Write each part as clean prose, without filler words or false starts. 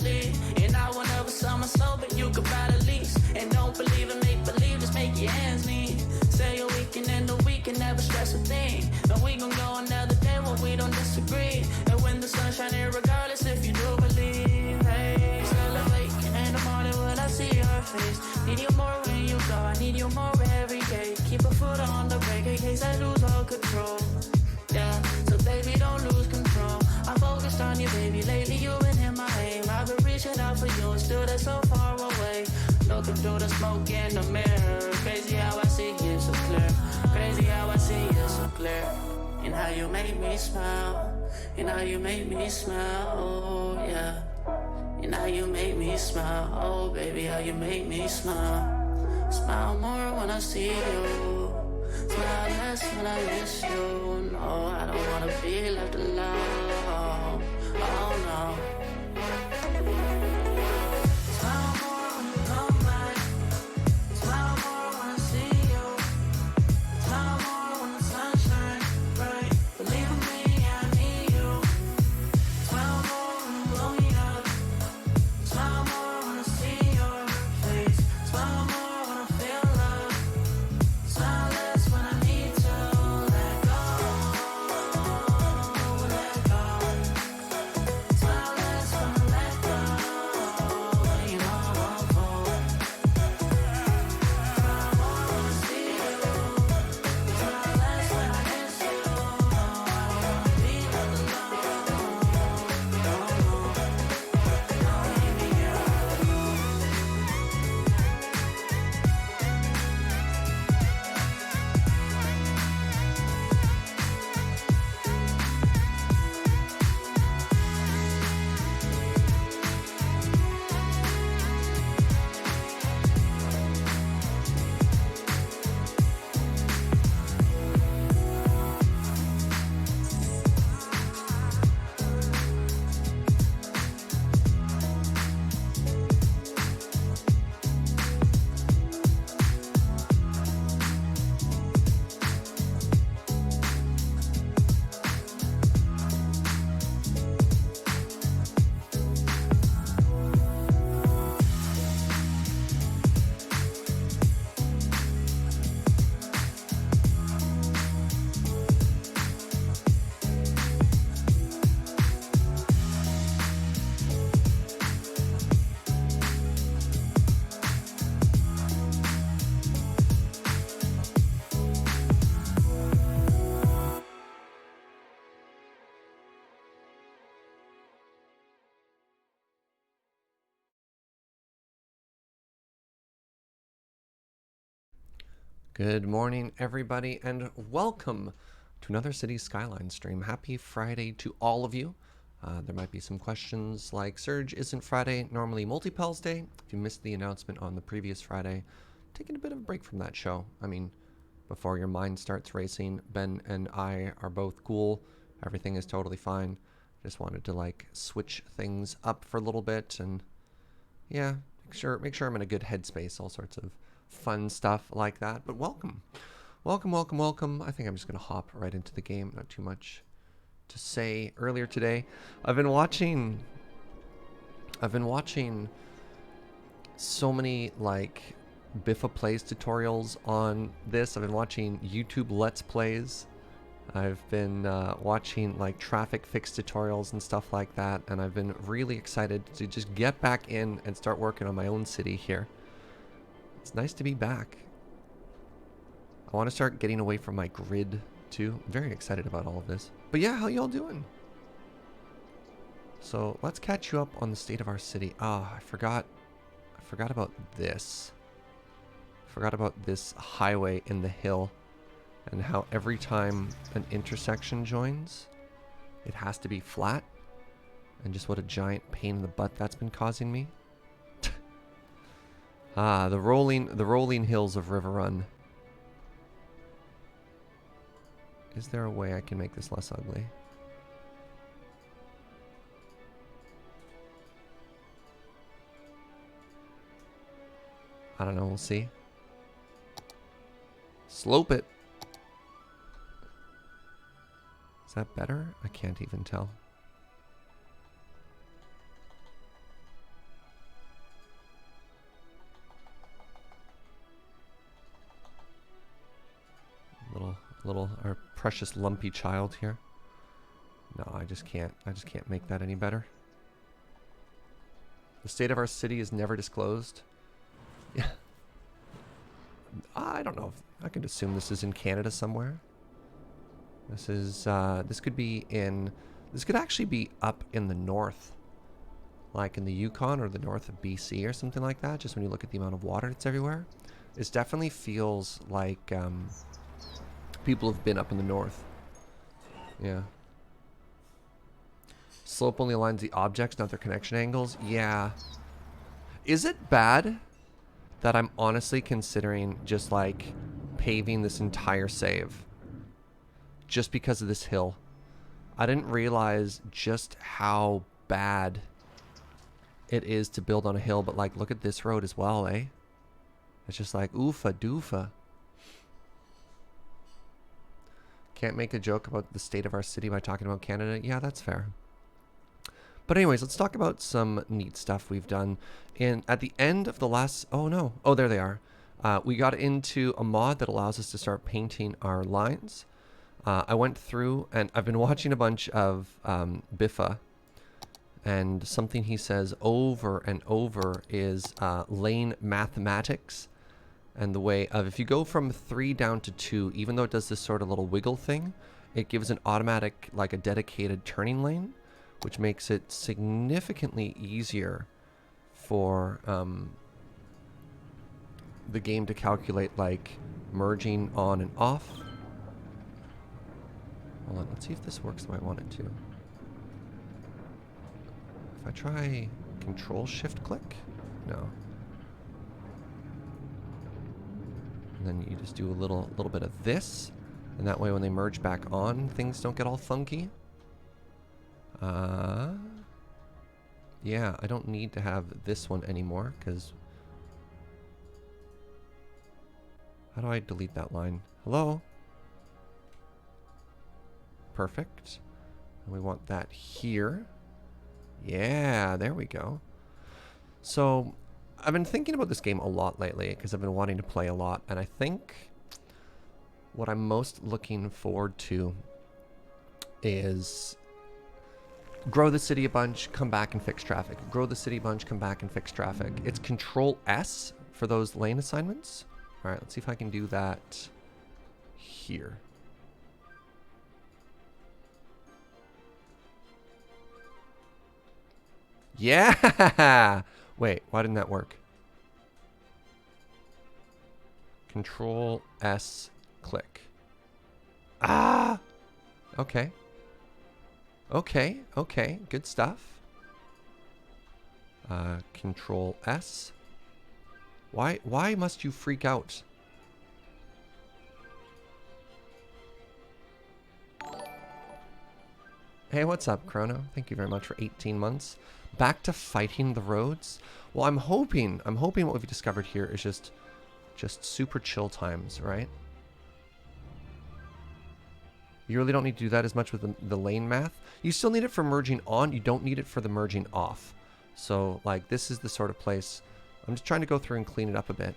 leave. And I will never sell my soul, but you could buy the lease. And don't believe in make believe, just make your ends meet. Say a weekend and a week and never stress a thing. And we gon' go another day when we don't disagree. And when the sun's shining, regardless if you do believe. Hey, celebrate in the morning when I see your face. Need you more when you go, I need you more every day. Keep a foot on the brake in case I lose all control. Yeah, so baby, don't lose control. I'm focused on you, baby. Lately you've been in my aim. I've been reaching out for you and still they're so far away. Looking through the smoke in the mirror. Crazy how I see you so clear. Crazy how I see you so clear. And how you make me smile. And how you make me smile. Oh yeah. And how you make me smile. Oh baby, how you make me smile. Smile more when I see you. Smile less when I miss you. No, I don't wanna be left alone. Oh no. Smile more when you come back. Smile more when I see you. Smile more when the sun shines bright. Believe in me, I need you. Smile more when you blow me up. Smile more when I see your face. Smile more when I feel love. Smile less when I need to let go. Let go. Smile less when I let go. You know I won't fall. Smile more when I see you. Smile less when I miss you. No, I don't wanna be left alone. No, leave me here alone. Good morning, everybody, and welcome to another City Skylines stream. Happy Friday to all of you. There might be some questions like, Surge, isn't Friday normally Multi-Pals Day? If you missed the announcement on the previous Friday, taking a bit of a break from that show. I mean, before your mind starts racing, Ben and I are both cool. Everything is totally fine. Just wanted to, like, switch things up for a little bit and, yeah, make sure I'm in a good headspace, all sorts of fun stuff like that. But welcome. Welcome. I think I'm just going to hop right into the game. Not too much to say. Earlier today, I've been watching so many, like, Biffa Plays tutorials on this. I've been watching YouTube Let's Plays. I've been watching, like, traffic fix tutorials and stuff like that. And I've been really excited to just get back in and start working on my own city here. It's nice to be back. I want to start getting away from my grid too. I'm very excited about all of this. But yeah, how y'all doing? So let's catch you up on the state of our city. I forgot about this. Forgot about this highway in the hill and how every time an intersection joins, it has to be flat, and just what a giant pain in the butt that's been causing me. The rolling hills of Riverrun. Is there a way I can make this less ugly? I don't know, we'll see. Slope it. Is that better? I can't even tell. Our precious lumpy child here. No, I just can't make that any better. The state of our city is never disclosed. Yeah. I don't know. I could assume this is in Canada somewhere. This is, this could actually be up in the north. Like in the Yukon or the north of BC or something like that. Just when you look at the amount of water that's everywhere. It definitely feels like, people have been up in the north. Yeah. Slope only aligns the objects, not their connection angles. Yeah. Is it bad that I'm honestly considering just like paving this entire save? Just because of this hill. I didn't realize just how bad it is to build on a hill, but like look at this road as well, eh? It's just like oofa doofa. Can't make a joke about the state of our city by talking about Canada. Yeah, that's fair. But anyways, let's talk about some neat stuff we've done. And at the end of the last... Oh, no. Oh, there they are. We got into a mod that allows us to start painting our lines. I went through, and I've been watching a bunch of Biffa. And something he says over and over is lane mathematics. And the way of, if you go from 3 down to 2, even though it does this sort of little wiggle thing, it gives an automatic, like a dedicated turning lane, which makes it significantly easier for the game to calculate, like, merging on and off. Hold on, let's see if this works the way I want it to. If I try Control-Shift-Click? No. And then you just do a little bit of this, and that way when they merge back on, things don't get all funky. Yeah, I don't need to have this one anymore, because... How do I delete that line? Hello? Perfect. And we want that here. Yeah, there we go. So... I've been thinking about this game a lot lately because I've been wanting to play a lot, and I think what I'm most looking forward to is grow the city a bunch, come back and fix traffic. Grow the city a bunch, come back and fix traffic. It's Control S for those lane assignments. All right, let's see if I can do that here. Yeah! Wait, why didn't that work? Control S, click. Ah! Okay. Okay, okay, good stuff. Control S. Why must you freak out? Hey, what's up, Chrono? Thank you very much for 18 months. Back to fighting the roads? Well, I'm hoping what we've discovered here is just super chill times, right? You really don't need to do that as much with the lane math. You still need it for merging on, you don't need it for the merging off. So, like, this is the sort of place... I'm just trying to go through and clean it up a bit.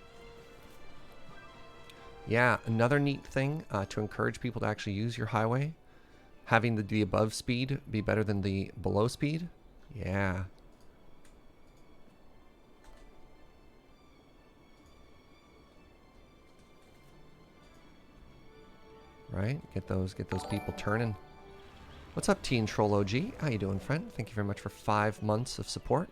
Yeah, another neat thing to encourage people to actually use your highway. Having the above speed be better than the below speed. Yeah. Right? Get those people turning. What's up, Teen Troll OG? How you doing, friend? Thank you very much for 5 months of support.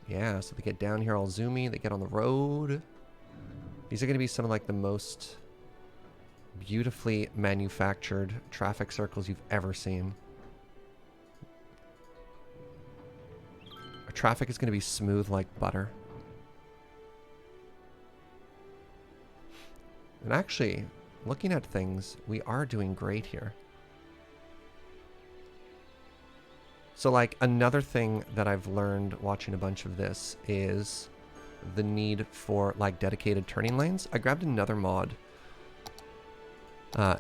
Yeah, so they get down here all zoomy, they get on the road. These are going to be some of like the most beautifully manufactured traffic circles you've ever seen. Our traffic is going to be smooth like butter. And actually, looking at things, we are doing great here. So like another thing that I've learned watching a bunch of this is the need for like dedicated turning lanes. I grabbed another mod.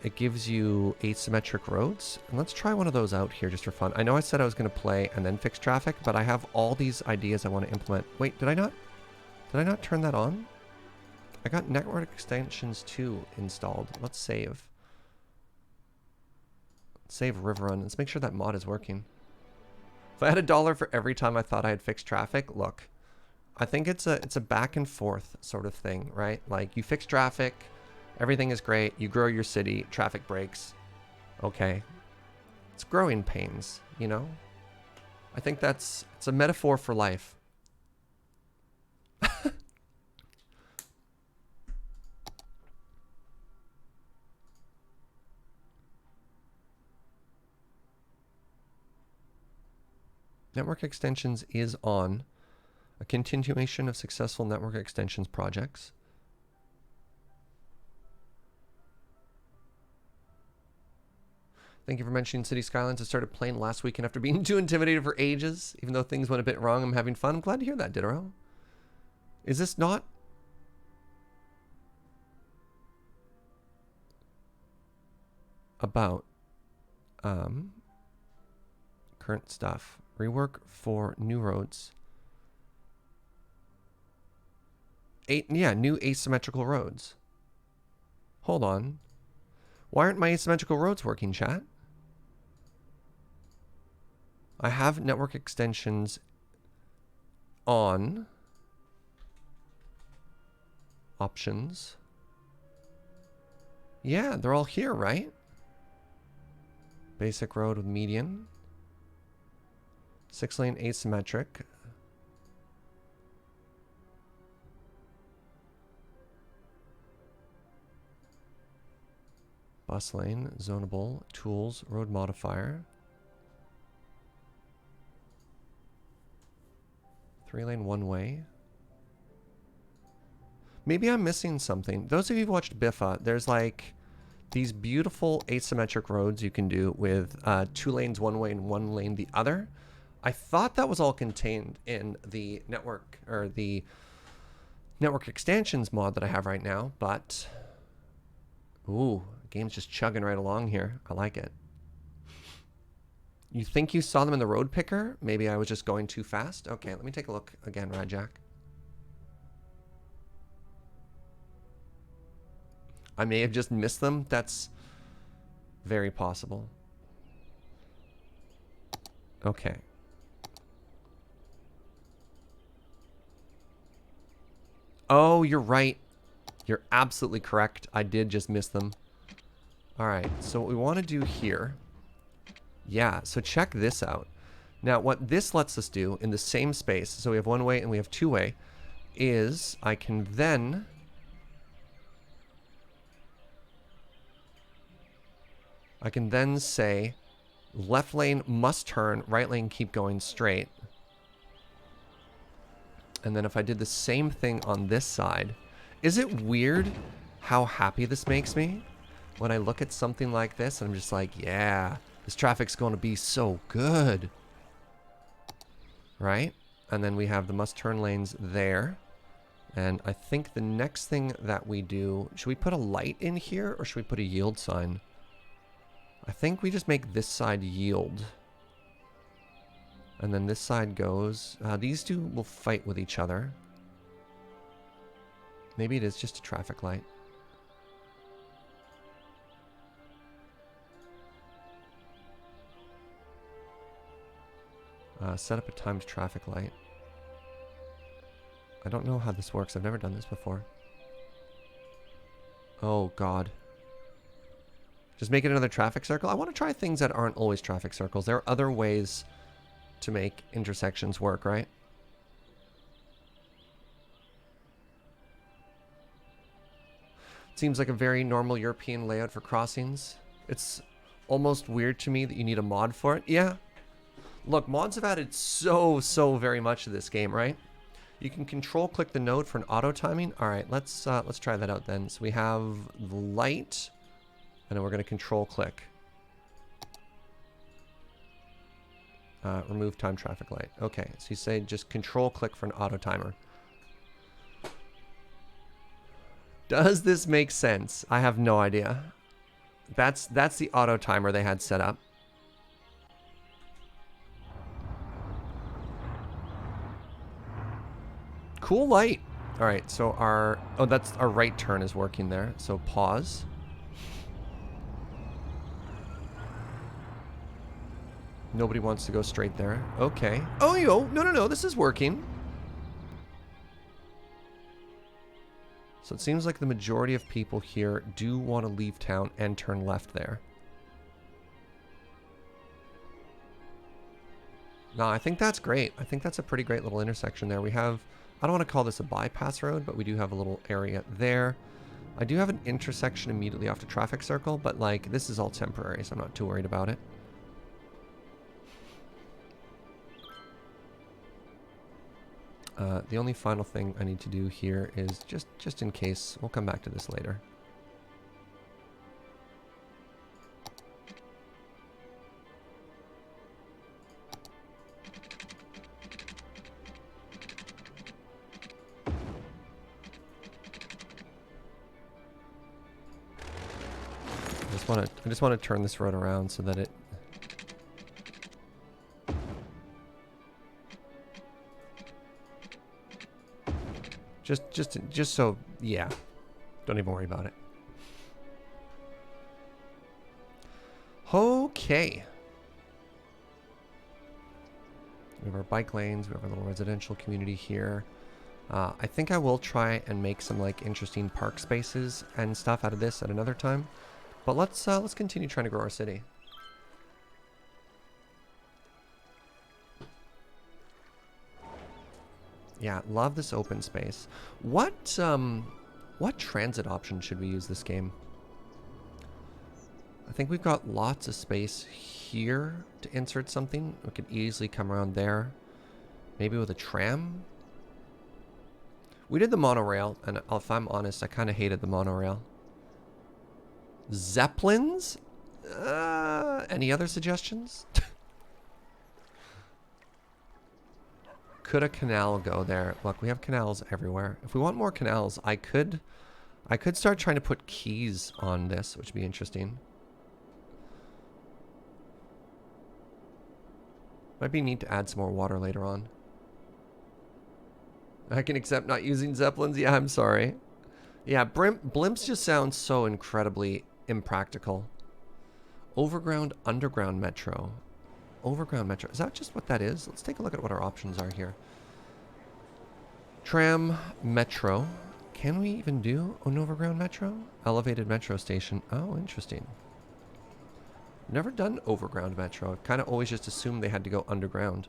It gives you asymmetric roads. And let's try one of those out here just for fun. I know I said I was going to play and then fix traffic, but I have all these ideas I want to implement. Wait, did I not turn that on? I got network extensions too installed. Let's save. Save Riverrun. Let's make sure that mod is working. If I had $1 for every time I thought I had fixed traffic, look, I think it's a back and forth sort of thing, right? Like you fix traffic, everything is great. You grow your city, traffic breaks. Okay. It's growing pains, you know? I think it's a metaphor for life. Network extensions is on. A continuation of successful network extensions projects. Thank you for mentioning City Skylines. I started playing last weekend after being too intimidated for ages. Even though things went a bit wrong, I'm having fun. I'm glad to hear that, Diderot. Is this not... about current stuff? Rework for new roads. New asymmetrical roads. Hold on. Why aren't my asymmetrical roads working, chat? I have network extensions on. Options. Yeah, they're all here, right? Basic road with median. 6-lane asymmetric. Bus lane, zonable, tools, road modifier. 3-lane one-way. Maybe I'm missing something. Those of you who've watched Biffa, there's like these beautiful asymmetric roads you can do with 2 lanes one way and 1 lane the other. I thought that was all contained in the network or the network extensions mod that I have right now, but ooh, the game's just chugging right along here. I like it. You think you saw them in the road picker? Maybe I was just going too fast. Okay, let me take a look again, Rajak. I may have just missed them. That's very possible. Okay. Oh, you're right. You're absolutely correct. I did just miss them. All right, so what we want to do here... Yeah, so check this out. Now, what this lets us do in the same space, so we have 1-way and we have 2-way, is I can then... say left lane must turn, right lane keep going straight. And then if I did the same thing on this side, is it weird how happy this makes me? When I look at something like this, and I'm just like, yeah, this traffic's going to be so good. Right? And then we have the must turn lanes there. And I think the next thing that we do, should we put a light in here or should we put a yield sign? I think we just make this side yield. And then this side goes. These two will fight with each other. Maybe it is just a traffic light. Set up a timed traffic light. I don't know how this works. I've never done this before. Oh, God. Just make it another traffic circle. I want to try things that aren't always traffic circles. There are other ways to make intersections work, right? Seems like a very normal European layout for crossings. It's almost weird to me that you need a mod for it. Yeah. Look, mods have added so very much to this game, right? You can control click the node for an auto timing. All right, let's try that out then. So we have the light, and then we're going to control click. Remove time traffic light. Okay, so you say just control click for an auto timer. Does this make sense? I have no idea. That's the auto timer they had set up. Cool light. All right, so that's our right turn is working there. So pause. Nobody wants to go straight there. Okay. Oh, no, this is working. So it seems like the majority of people here do want to leave town and turn left there. No, I think that's great. I think that's a pretty great little intersection there. We have, I don't want to call this a bypass road, but we do have a little area there. I do have an intersection immediately off the traffic circle, but like this is all temporary, so I'm not too worried about it. The only final thing I need to do here is just in case, we'll come back to this later. I just want to turn this road around so that it just so, yeah, don't even worry about it. Okay. We have our bike lanes, we have our little residential community here. I think I will try and make some like interesting park spaces and stuff out of this at another time. But let's continue trying to grow our city. Yeah, love this open space. What transit option should we use this game? I think we've got lots of space here to insert something. We could easily come around there. Maybe with a tram? We did the monorail, and if I'm honest, I kind of hated the monorail. Zeppelins? Any other suggestions? Could a canal go there? Look, we have canals everywhere. If we want more canals, I could start trying to put quays on this, which would be interesting. Might be neat to add some more water later on. I can accept not using Zeppelins. Yeah, I'm sorry. Yeah, blimps just sound so incredibly impractical. Overground, underground metro. Overground metro. Is that just what that is? Let's take a look at what our options are here. Tram, metro. Can we even do an overground metro? Elevated metro station. Oh, interesting. Never done overground metro. I've kind of always just assumed they had to go underground.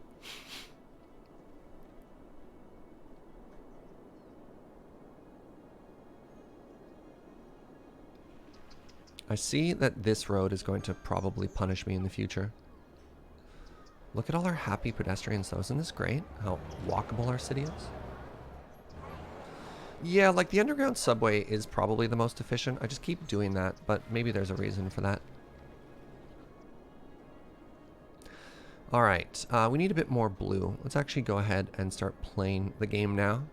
I see that this road is going to probably punish me in the future. Look at all our happy pedestrians though. Isn't this great? How walkable our city is? Yeah, like the underground subway is probably the most efficient. I just keep doing that, but maybe there's a reason for that. All right, we need a bit more blue. Let's actually go ahead and start playing the game now.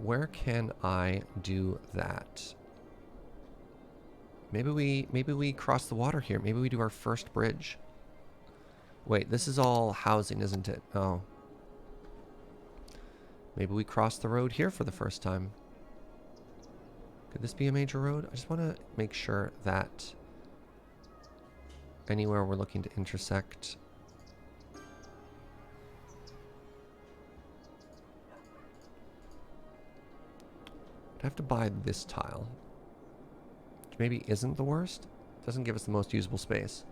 Where can I do that? Maybe we cross the water here. Maybe we do our first bridge. Wait, this is all housing, isn't it? Oh. Maybe we cross the road here for the first time. Could this be a major road? I just want to make sure that anywhere we're looking to intersect. I'd have to buy this tile. Which maybe isn't the worst. Doesn't give us the most usable space.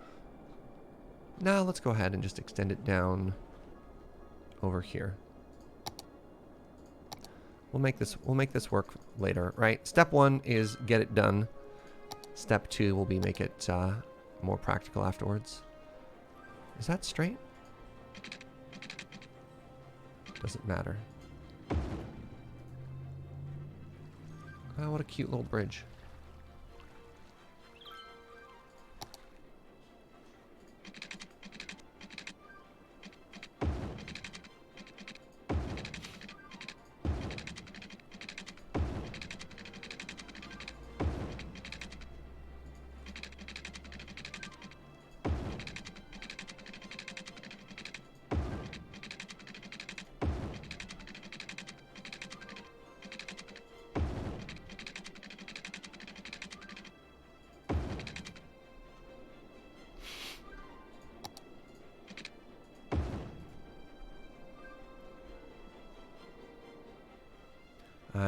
Now let's go ahead and just extend it down over here. We'll make this work later, right? Step 1 is get it done. Step 2 will be make it more practical afterwards. Is that straight? Doesn't matter. Oh, what a cute little bridge.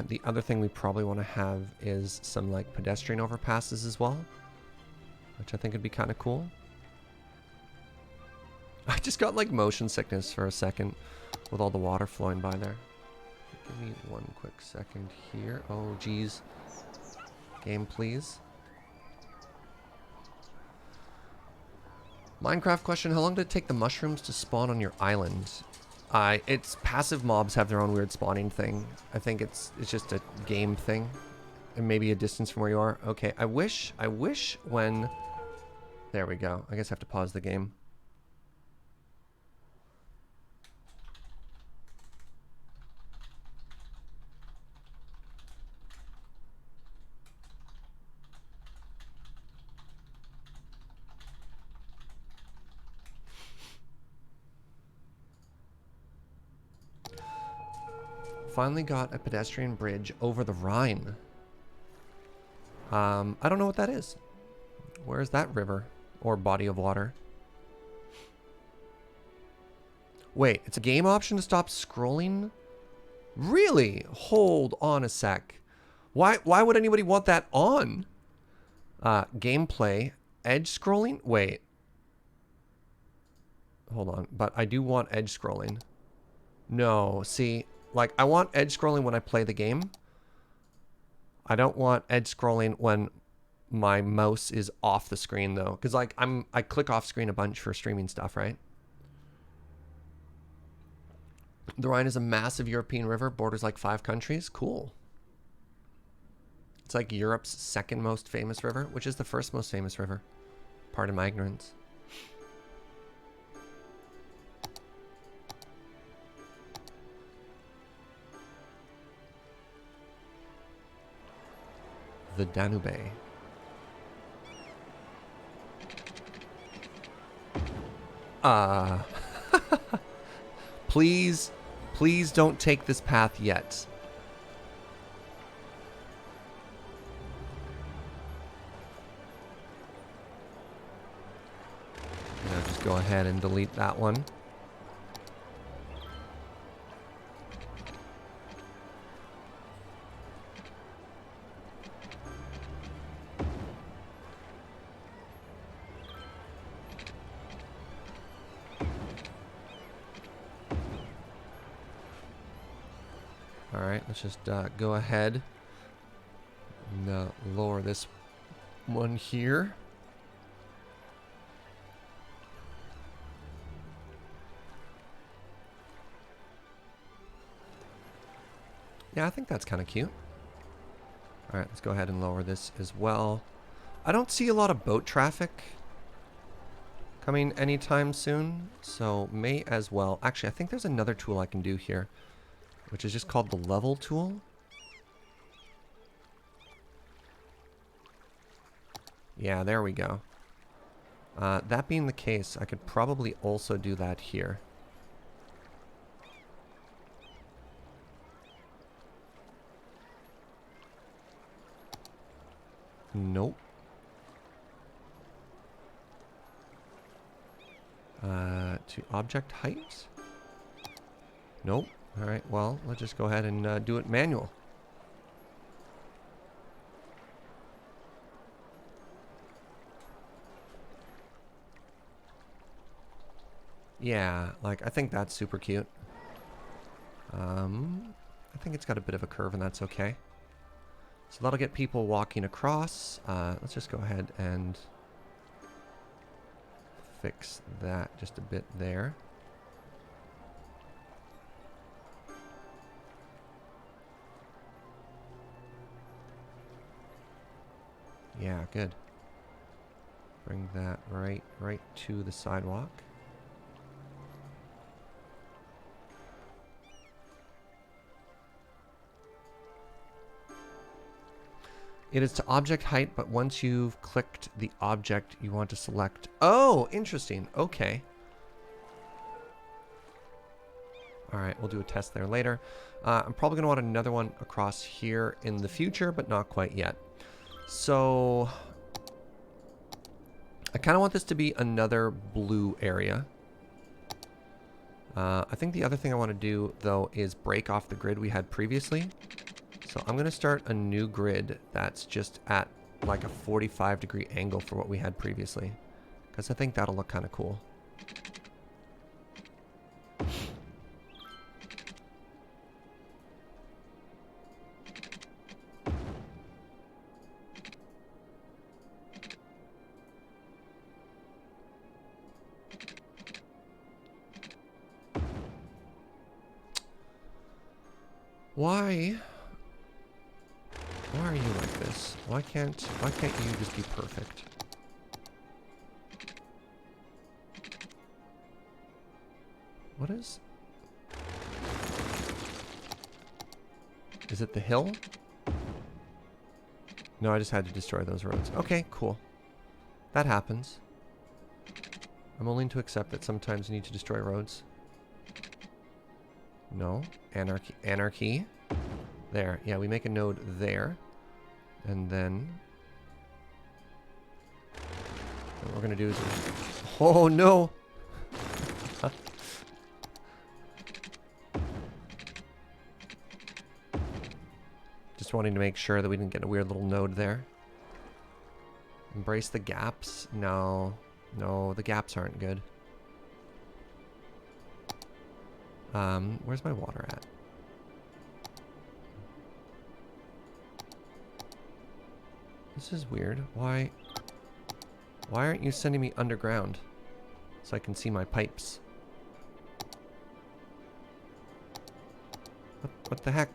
The other thing we probably want to have is some like pedestrian overpasses as well, which I think would be kind of cool. I just got like motion sickness for a second with all the water flowing by there. Give me one quick second here. Oh, geez. Game, please. Minecraft question, how long did it take the mushrooms to spawn on your island? It's passive mobs have their own weird spawning thing. I think it's just a game thing. And maybe a distance from where you are. Okay, I wish when... There we go. I guess I have to pause the game. Finally got a pedestrian bridge over the Rhine. I don't know what that is. Where is that river or body of water? Wait, it's a game option to stop scrolling? Really? Hold on a sec. Why would anybody want that on? Gameplay, edge scrolling? Wait. Hold on, but I do want edge scrolling. No, see, like I want edge scrolling when I play the game. I don't want edge scrolling when my mouse is off the screen though, because like I click off screen a bunch for streaming stuff, right? The Rhine is a massive European river, borders like 5 countries. Cool. It's like Europe's second most famous river, which is the first most famous river. Pardon my ignorance. The Danube. Please don't take this path yet. I'll just go ahead and delete that one. Alright, let's just go ahead and lower this one here. Yeah, I think that's kind of cute. Alright, let's go ahead and lower this as well. I don't see a lot of boat traffic coming anytime soon, so may as well. Actually, I think there's another tool I can do here, which is just called the level tool. Yeah, there we go. That being the case, I could probably also do that here. Nope. To object height? Nope. Alright, well, let's just go ahead and do it manual. Yeah, like, I think that's super cute. I think it's got a bit of a curve, and that's okay. So that'll get people walking across. Let's just go ahead and fix that just a bit there. Yeah, good. Bring that right to the sidewalk. It is to object height, but once you've clicked the object, you want to select... Oh, interesting. Okay. Alright, we'll do a test there later. I'm probably going to want another one across here in the future, but not quite yet. So... I kind of want this to be another blue area. I think the other thing I want to do, though, is break off the grid we had previously. So I'm going to start a new grid that's just at like a 45-degree angle for what we had previously. Because I think that'll look kind of cool. Why are you like this? Why can't you just be perfect? What is it the hill? No, I just had to destroy those roads. Okay, cool. That happens. I'm willing to accept that sometimes you need to destroy roads. No. Anarchy. There. Yeah, we make a node there. And then what we're going to do is... Oh, no! Just wanting to make sure that we didn't get a weird little node there. Embrace the gaps? No. No, the gaps aren't good. Where's my water at? This is weird. Why aren't you sending me underground so I can see my pipes? What the heck?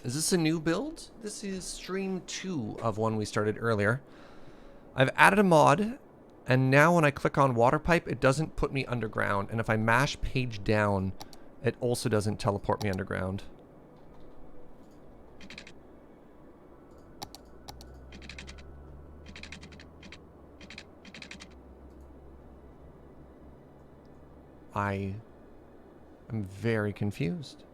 Is this a new build? This is stream 2 of one we started earlier. I've added a mod, and now when I click on water pipe, it doesn't put me underground. And if I mash page down, it also doesn't teleport me underground. I am very confused.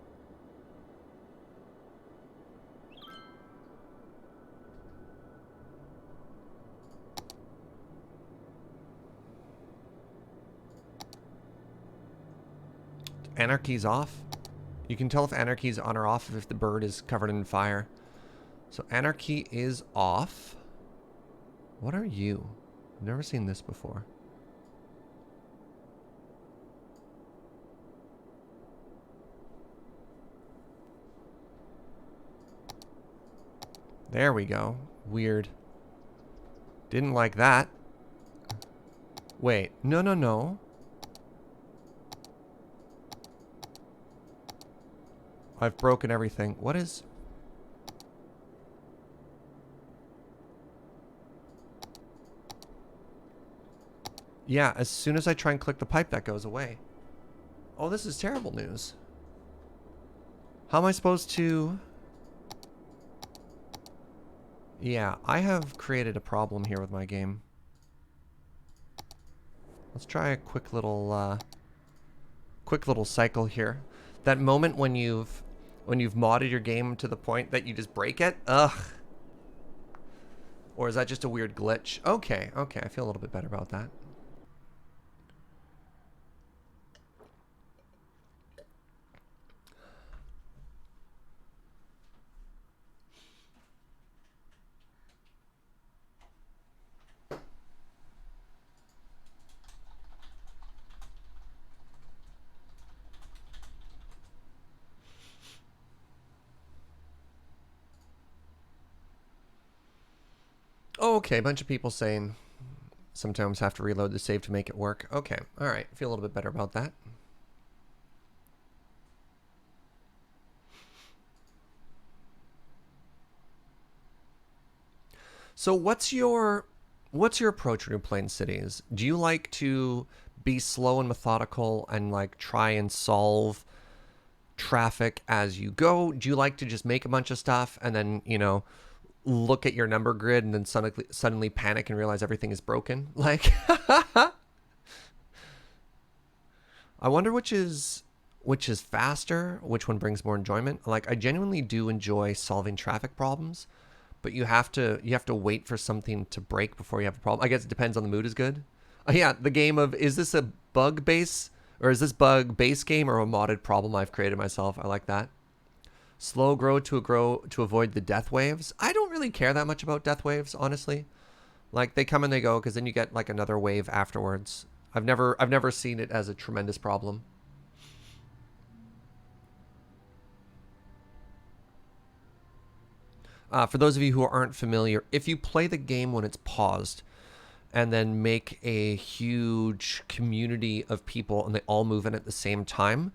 Anarchy's off. You can tell if Anarchy's on or off if the bird is covered in fire. So Anarchy is off. What are you? I've never seen this before. There we go. Weird. Didn't like that. Wait. No, no, no. I've broken everything. What is... Yeah, as soon as I try and click the pipe, that goes away. Oh, this is terrible news. How am I supposed to... Yeah, I have created a problem here with my game. Let's try a quick little cycle here. That moment when you've modded your game to the point that you just break it? Ugh. Or is that just a weird glitch? Okay, okay, I feel a little bit better about that. Oh, okay, a bunch of people saying sometimes have to reload the save to make it work. Okay, alright, feel a little bit better about that. So what's your approach when you're playing cities? Do you like to be slow and methodical and like try and solve traffic as you go? Do you like to just make a bunch of stuff and then, you know, look at your number grid and then suddenly panic and realize everything is broken? Like, I wonder which is which is faster, which one brings more enjoyment. Like, I genuinely do enjoy solving traffic problems, but you have to wait for something to break before you have a problem. I guess it depends on the mood is good. Yeah, the game of, is this a bug base, or is this bug base game or a modded problem I've created myself? I like that. Slow grow to avoid the death waves. I don't really care that much about death waves, honestly. Like, they come and they go, because then you get like another wave afterwards. I've never seen it as a tremendous problem. For those of you who aren't familiar, if you play the game when it's paused and then make a huge community of people and they all move in at the same time,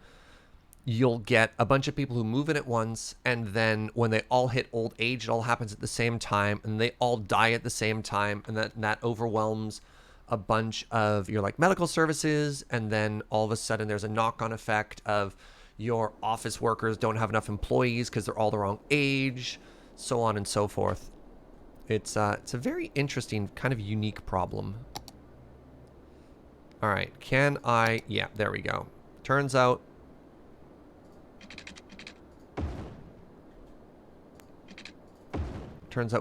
you'll get a bunch of people who move in at once, and then when they all hit old age, it all happens at the same time, and they all die at the same time, and that overwhelms a bunch of your like medical services, and then all of a sudden there's a knock-on effect of your office workers don't have enough employees because they're all the wrong age, so on and so forth. It's a very interesting, kind of unique problem. All right, can I... Yeah, there we go. Turns out...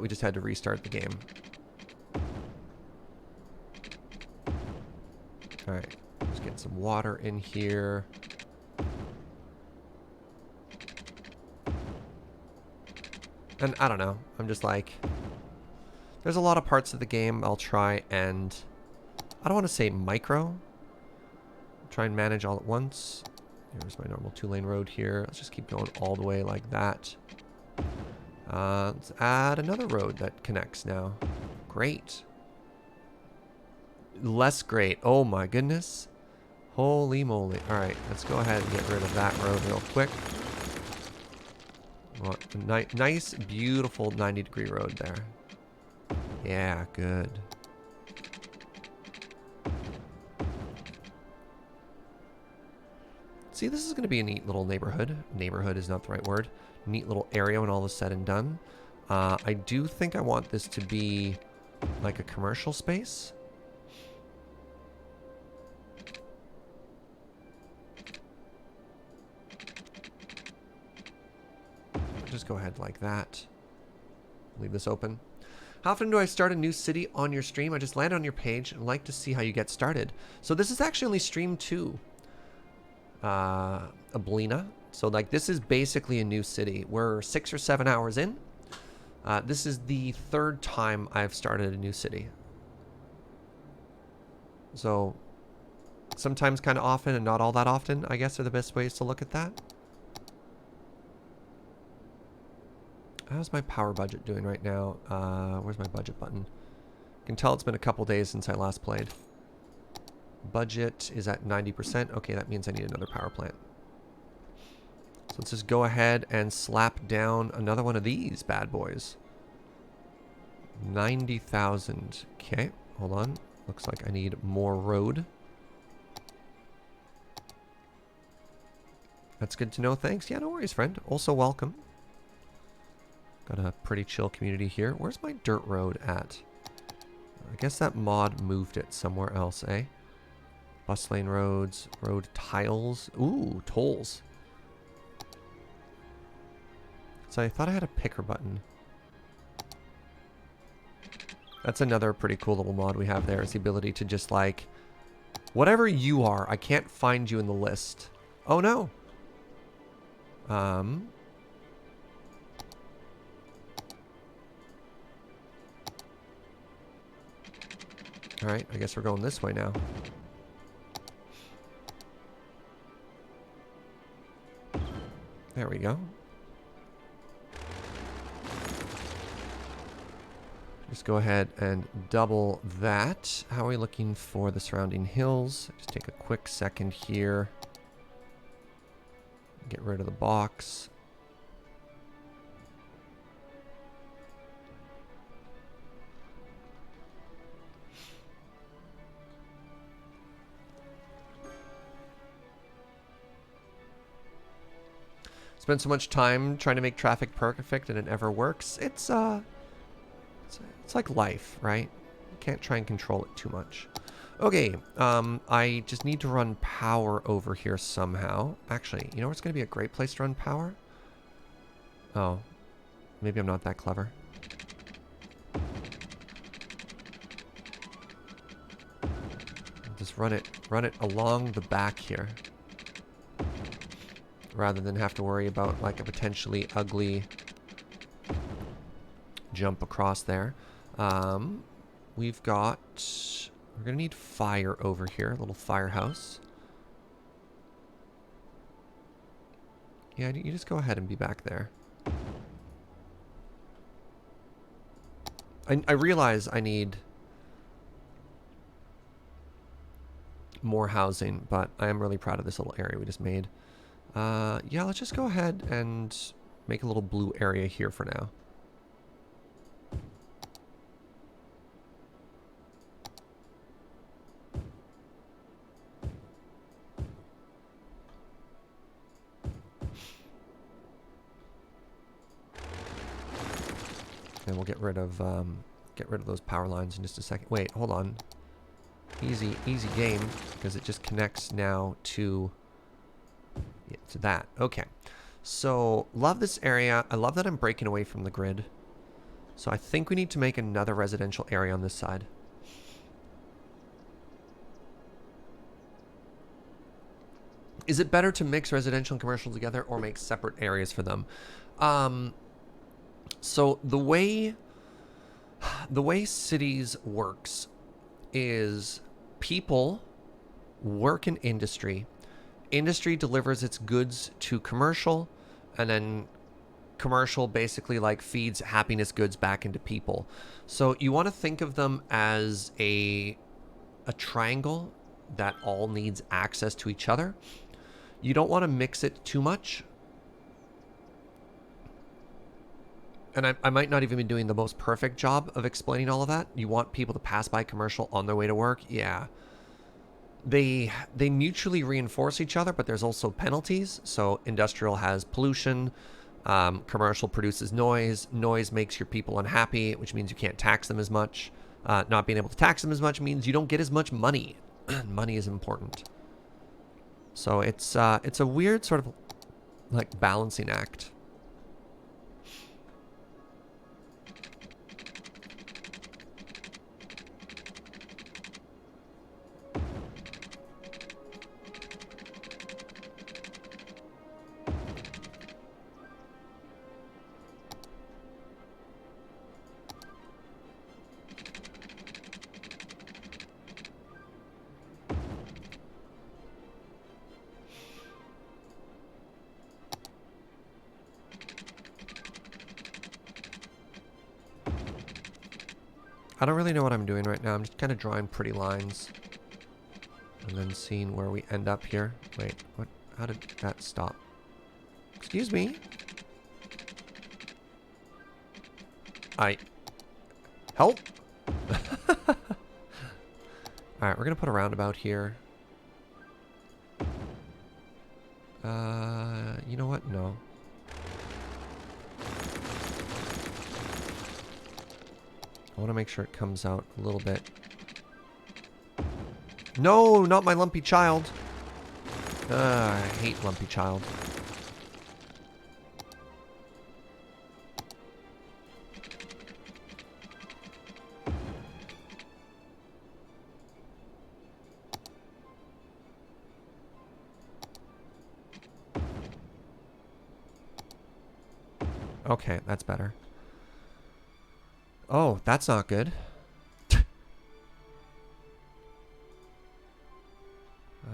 we just had to restart the game. All right, just get some water in here. And I don't know, I'm just like... There's a lot of parts of the game I'll try and... I don't want to say micro. Try and manage all at once. Here's my normal 2-lane road here. Let's just keep going all the way like that. Let's add another road that connects now. Great. Less great. Oh my goodness. Holy moly. Alright, let's go ahead and get rid of that road real quick. Nice, beautiful 90-degree road there. Yeah, good. See, this is going to be a neat little neighborhood. Neighborhood is not the right word. Neat little area when all is said and done. I do think I want this to be like a commercial space. Just go ahead like that. Leave this open. How often do I start a new city on your stream? I just landed on your page and like to see how you get started. So this is actually only stream 2. Ablina. So like this is basically a new city. We're 6 or 7 hours in. This is the 3rd time I've started a new city. So sometimes kind of often and not all that often, I guess, are the best ways to look at that. How's my power budget doing right now? Where's my budget button? You can tell it's been a couple days since I last played. Budget is at 90%. Okay, that means I need another power plant. So let's just go ahead and slap down another one of these bad boys. 90,000. Okay, hold on. Looks like I need more road. That's good to know. Thanks. Yeah, no worries, friend. Also welcome. Got a pretty chill community here. Where's my dirt road at? I guess that mod moved it somewhere else, eh? Bus lane roads, road tiles. Ooh, tolls. So I thought I had a picker button. That's another pretty cool little mod we have there, is the ability to just like, whatever you are, I can't find you in the list. Oh no. Alright, I guess we're going this way now. There we go. Just go ahead and double that. How are we looking for the surrounding hills? Just take a quick second here. Get rid of the box. Spend so much time trying to make traffic perfect and it never works. It's like life, right? You can't try and control it too much. Okay, I just need to run power over here somehow. Actually, you know what's going to be a great place to run power? Oh, maybe I'm not that clever. Just run it along the back here. Rather than have to worry about like a potentially ugly jump across there. We've got... We're going to need fire over here. A little firehouse. Yeah, you just go ahead and be back there. I realize I need more housing, but I am really proud of this little area we just made. Yeah, let's just go ahead and make a little blue area here for now. And we'll get rid of those power lines in just a second. Wait, hold on. Easy game, because it just connects now to that. Okay. So, love this area. I love that I'm breaking away from the grid. So I think we need to make another residential area on this side. Is it better to mix residential and commercial together or make separate areas for them? So the way cities works is people work in industry. Industry delivers its goods to commercial, and then commercial basically like feeds happiness goods back into people. So you want to think of them as a triangle that all needs access to each other. You don't want to mix it too much. And I might not even be doing the most perfect job of explaining all of that. You want people to pass by commercial on their way to work? Yeah. They mutually reinforce each other, but there's also penalties. So industrial has pollution. Commercial produces noise. Noise makes your people unhappy, which means you can't tax them as much. Not being able to tax them as much means you don't get as much money. Money is important. So it's a weird sort of like balancing act. I don't really know what I'm doing right now. I'm just kind of drawing pretty lines. And then seeing where we end up here. Wait, what? How did that stop? Excuse me? Help? Alright, we're going to put a roundabout here. You know what? No. I want to make sure it comes out a little bit. No, not my lumpy child. I hate lumpy child. Okay, that's better. Oh, that's not good.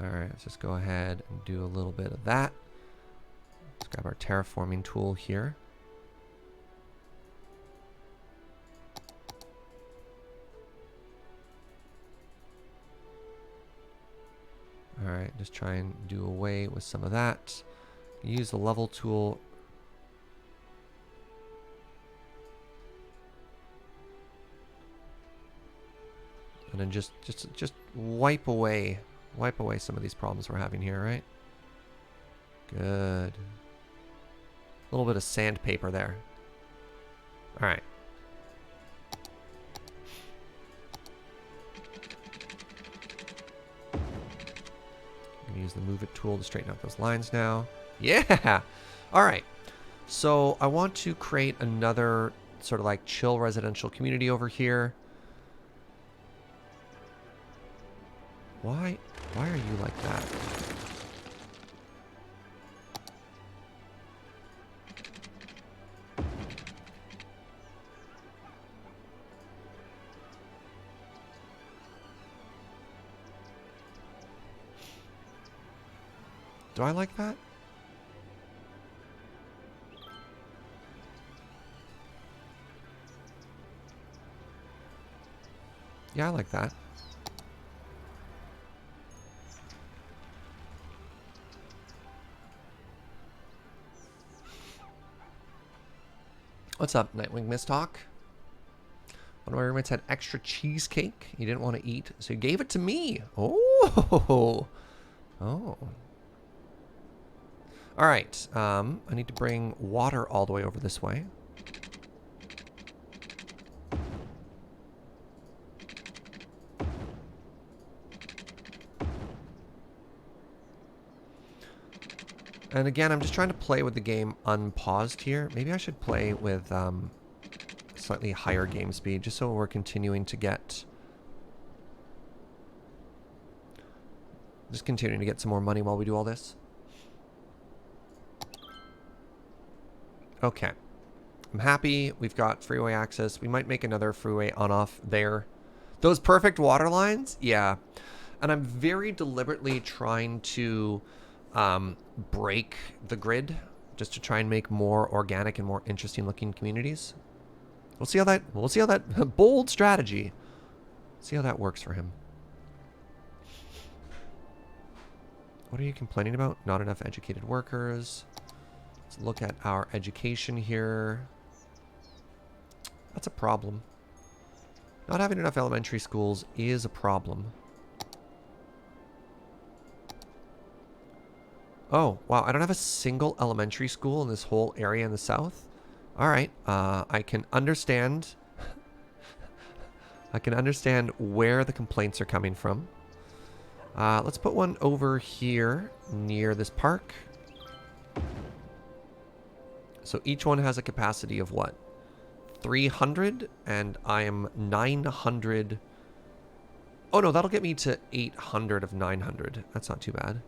Alright, let's just go ahead and do a little bit of that. Let's grab our terraforming tool here. Alright, just try and do away with some of that. Use the level tool. And then just wipe away some of these problems we're having here, right? Good. A little bit of sandpaper there. All right. use the move it tool to straighten out those lines now. Yeah! All right. So I want to create another sort of like chill residential community over here. Why are you like that? Do I like that? Yeah, I like that. What's up, Nightwing Mistalk? One of my roommates had extra cheesecake he didn't want to eat, so he gave it to me. Oh. Oh. All right. I need to bring water all the way over this way. And again, I'm just trying to play with the game unpaused here. Maybe I should play with slightly higher game speed, just so we're continuing to get... Just continuing to get some more money while we do all this. Okay. I'm happy. We've got freeway access. We might make another freeway on-off there. Those perfect water lines? Yeah. And I'm very deliberately trying to... break the grid just to try and make more organic and more interesting looking communities. We'll see how that bold strategy, see how that works for him. What are you complaining about? Not enough educated workers. Let's look at our education here. That's a problem. Not having enough elementary schools is a problem. Oh, wow, I don't have a single elementary school in this whole area in the south. All right, I can understand. I can understand where the complaints are coming from. Let's put one over here near this park. So each one has a capacity of what? 300, and I am 900. Oh no, that'll get me to 800 of 900. That's not too bad.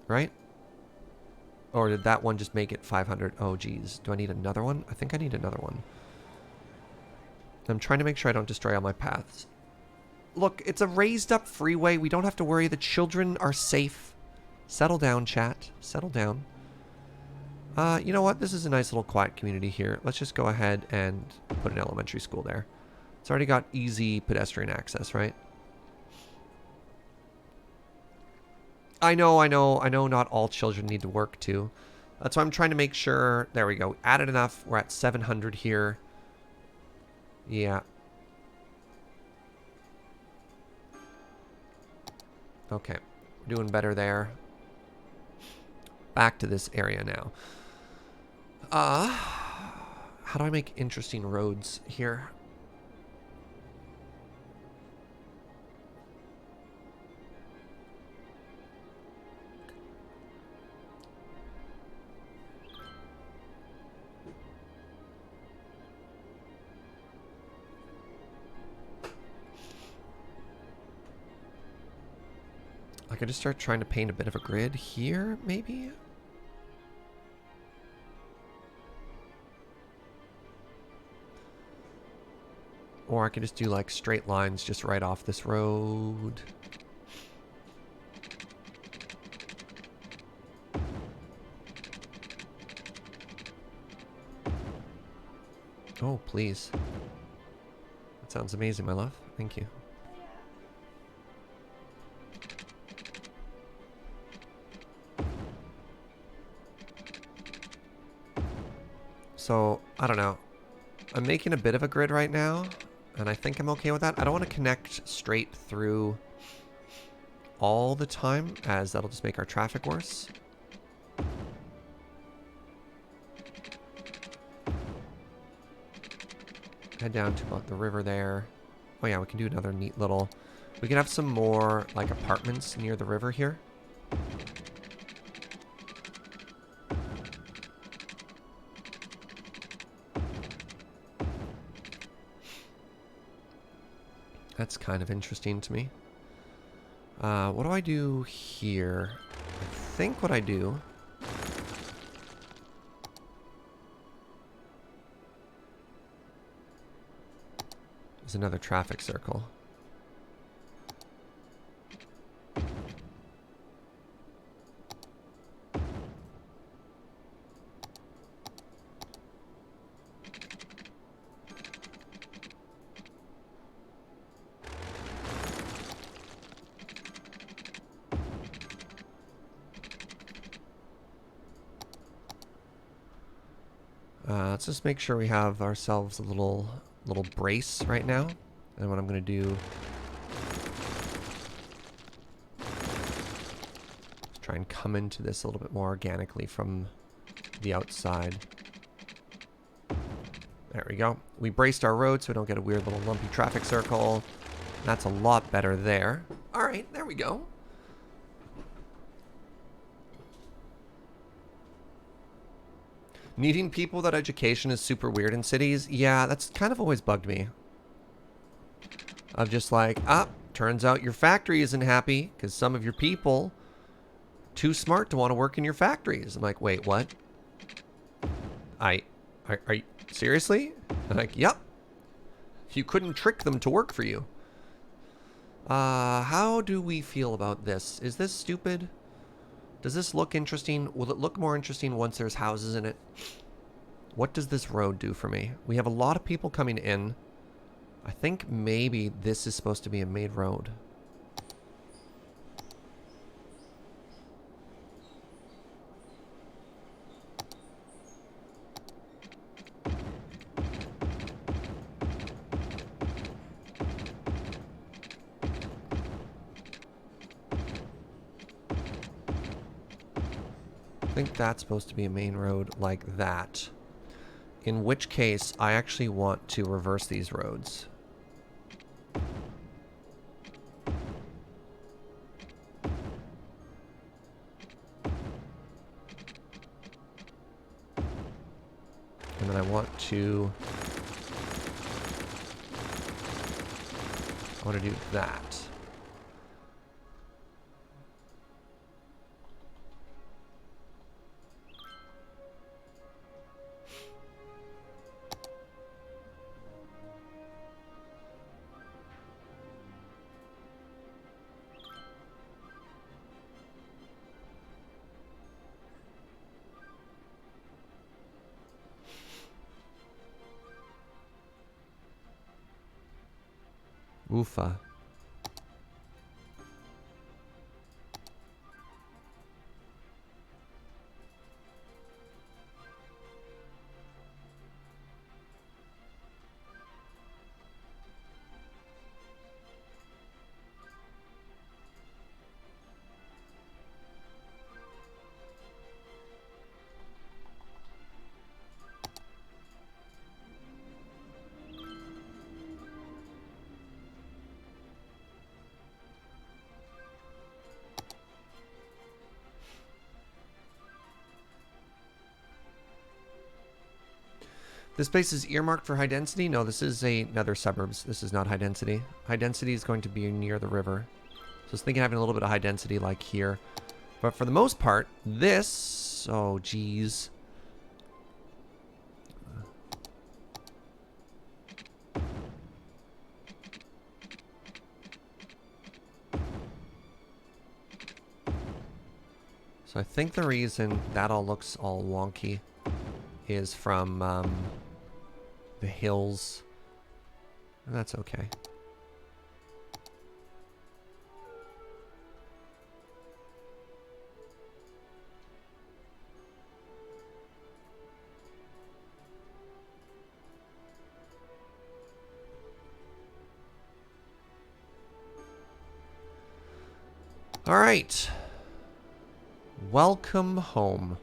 Right? Or did that one just make it 500? Oh, geez. Do I need another one? I think I need another one. I'm trying to make sure I don't destroy all my paths. Look, it's a raised up freeway. We don't have to worry. The children are safe. Settle down, chat. Settle down. You know what? This is a nice little quiet community here. Let's just go ahead and put an elementary school there. It's already got easy pedestrian access, right? I know not all children need to work too. That's why I'm trying to make sure. There we go. Added enough. We're at 700 here. Yeah. Okay. We're doing better there. Back to this area now. How do I make interesting roads here? I could just start trying to paint a bit of a grid here, maybe? Or I could just do like straight lines just right off this road. Oh, please. That sounds amazing, my love. Thank you. So, I don't know. I'm making a bit of a grid right now, and I think I'm okay with that. I don't want to connect straight through all the time, as that'll just make our traffic worse. Head down to about the river there. Oh yeah, we can do another neat little We can have some more, like, apartments near the river here. That's kind of interesting to me. What do I do here? I think what I do... is another traffic circle. Let's just make sure we have ourselves a little brace right now. And what I'm going to do... try and come into this a little bit more organically from the outside. There we go. We braced our road so we don't get a weird little lumpy traffic circle. That's a lot better there. All right, there we go. Needing people without education is super weird in cities. Yeah, that's kind of always bugged me. Of just like, turns out your factory isn't happy because some of your people too smart to want to work in your factories. I'm like, wait, what? Are you seriously? I'm like, yep. You couldn't trick them to work for you. How do we feel about this? Is this stupid? Does this look interesting? Will it look more interesting once there's houses in it? What does this road do for me? We have a lot of people coming in. I think maybe this is supposed to be a main road. I think that's supposed to be a main road like that. In which case, I actually want to reverse these roads. And then I want to do that. Oofa. This space is earmarked for high density? No, this is another suburbs. This is not high density. High density is going to be near the river. So I was thinking of having a little bit of high density like here. But for the most part, this... oh, geez. So I think the reason that all looks all wonky is from the hills. And that's okay. All right. Welcome home.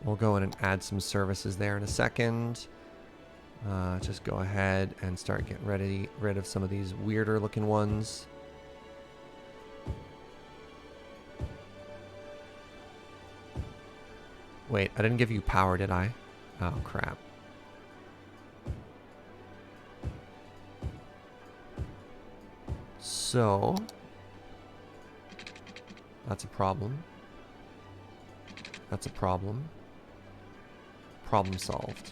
We'll go in and add some services there in a second. Just go ahead and start getting rid of some of these weirder looking ones. Wait, I didn't give you power, did I? Oh, crap. So, that's a problem. That's a problem. Problem solved.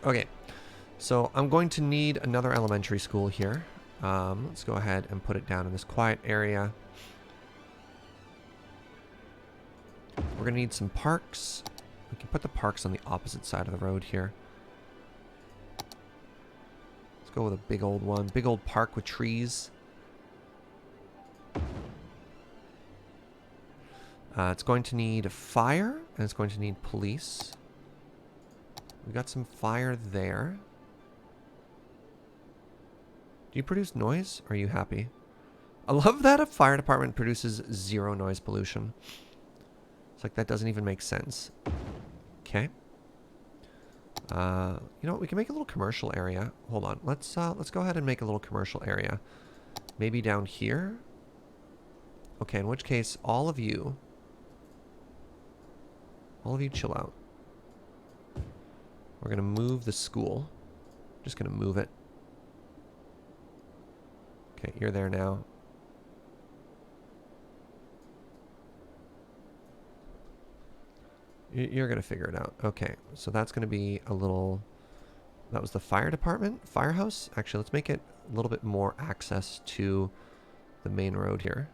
Okay, so I'm going to need another elementary school here. Let's go ahead and put it down in this quiet area. We're going to need some parks. We can put the parks on the opposite side of the road here. Let's go with a big old one. Big old park with trees. It's going to need fire, and it's going to need police. We got some fire there. Do you produce noise? Or are you happy? I love that a fire department produces 0 noise pollution. It's like that doesn't even make sense. Okay. You know what? We can make a little commercial area. Hold on. Let's go ahead and make a little commercial area. Maybe down here. Okay. In which case, all of you chill out. We're gonna move the school. Just gonna move it. Okay, you're there now. You're gonna figure it out. Okay, so that's gonna be a little... That was the fire department? Firehouse? Actually, let's make it a little bit more access to the main road here.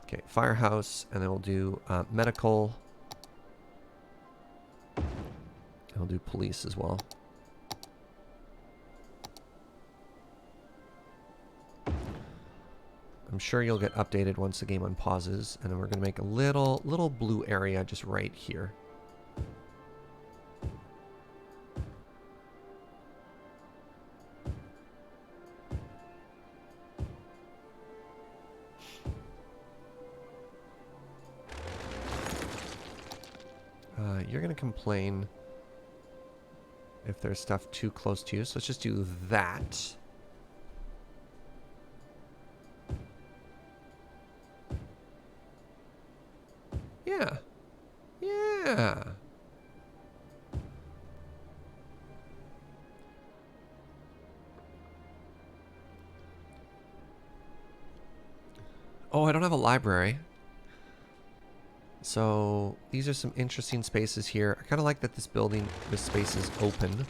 Okay, firehouse, and then we'll do medical. And we'll do police as well. I'm sure you'll get updated once the game unpauses, and then we're going to make a little blue area just right here. You're going to complain if there's stuff too close to you, so let's just do that. Yeah. Yeah. Oh, I don't have a library. So these are some interesting spaces here. I kind of like that this space is open.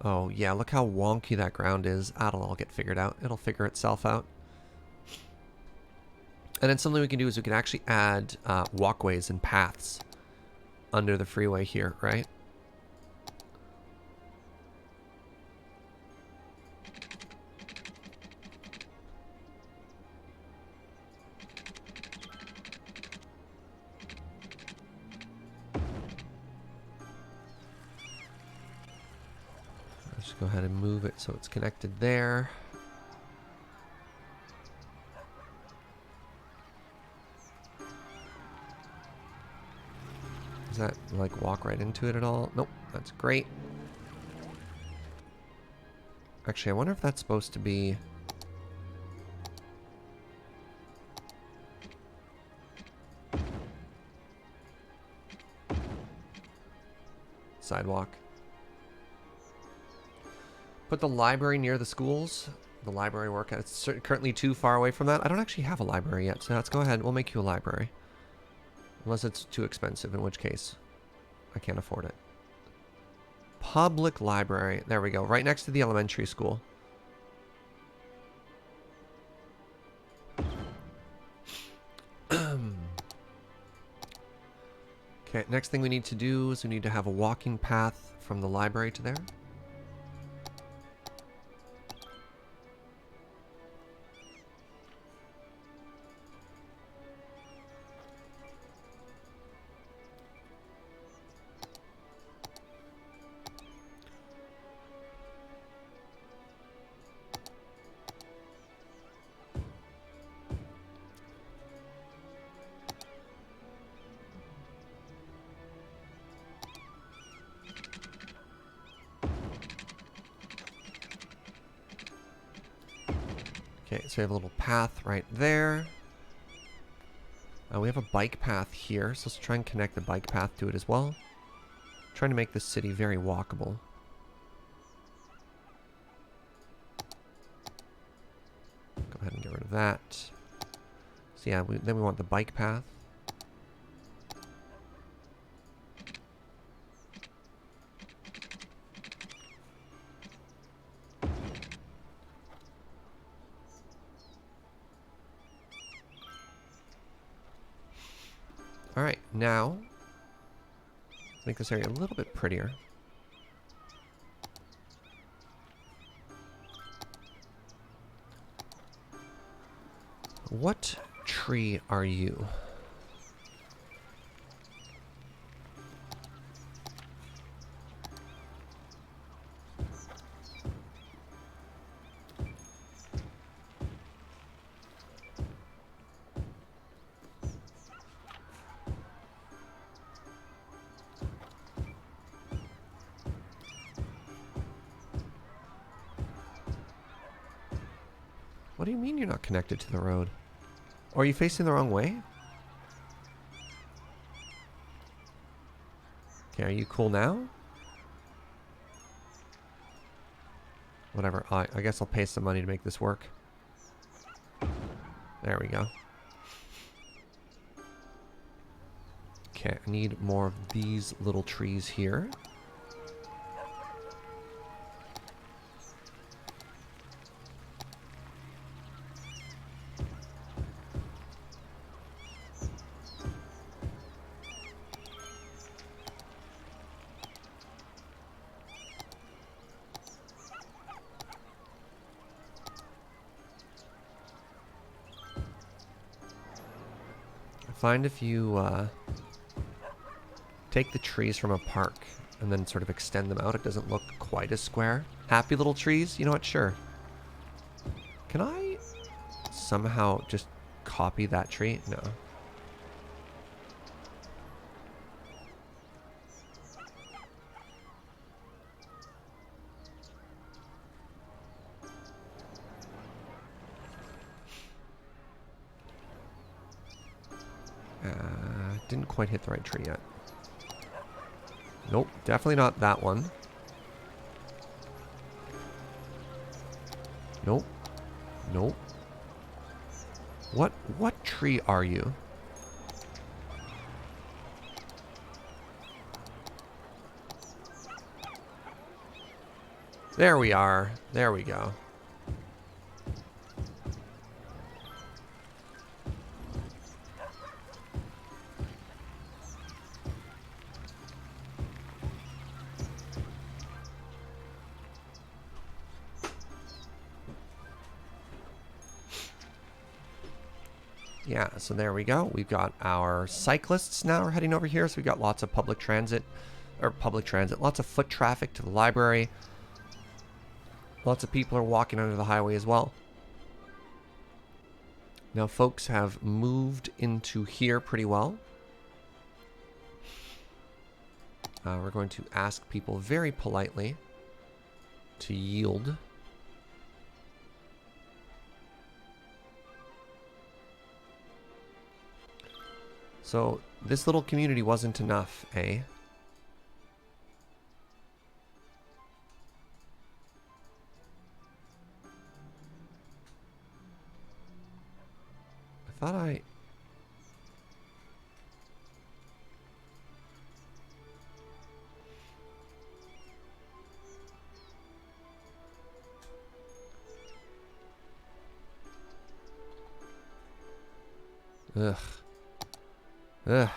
Oh yeah, look how wonky that ground is. That'll all get figured out. It'll figure itself out. And then something we can do is we can actually add walkways and paths under the freeway here, right? Let's go ahead and move it so it's connected there. Does that like walk right into it at all? Nope, that's great. Actually, I wonder if that's supposed to be... sidewalk. Put the library near the schools. The library work. It's currently too far away from that. I don't actually have a library yet, so let's go ahead. We'll make you a library. Unless it's too expensive, in which case I can't afford it. Public library. There we go. Right next to the elementary school. Okay, next thing we need to do is we need to have a walking path from the library to there. Okay, so we have a little path right there. We have a bike path here, so let's try and connect the bike path to it as well. Trying to make this city very walkable. Go ahead and get rid of that. So yeah, then we want the bike path. Alright, now let's make this area a little bit prettier. What tree are you? What do you mean you're not connected to the road? Or are you facing the wrong way? Okay, are you cool now? Whatever, I guess I'll pay some money to make this work. There we go. Okay, I need more of these little trees here. Find if you take the trees from a park and then sort of extend them out, it doesn't look quite as square. Happy little trees? You know what? Sure. Can I somehow just copy that tree? No. Didn't quite hit the right tree yet. Nope, definitely not that one. Nope. Nope. What tree are you? There we are. There we go. Yeah, so there we go. We've got our cyclists now are heading over here. So we've got lots of lots of foot traffic to the library. Lots of people are walking under the highway as well. Now folks have moved into here pretty well. We're going to ask people very politely to yield. So this little community wasn't enough, eh? I thought I... Ugh. Ugh.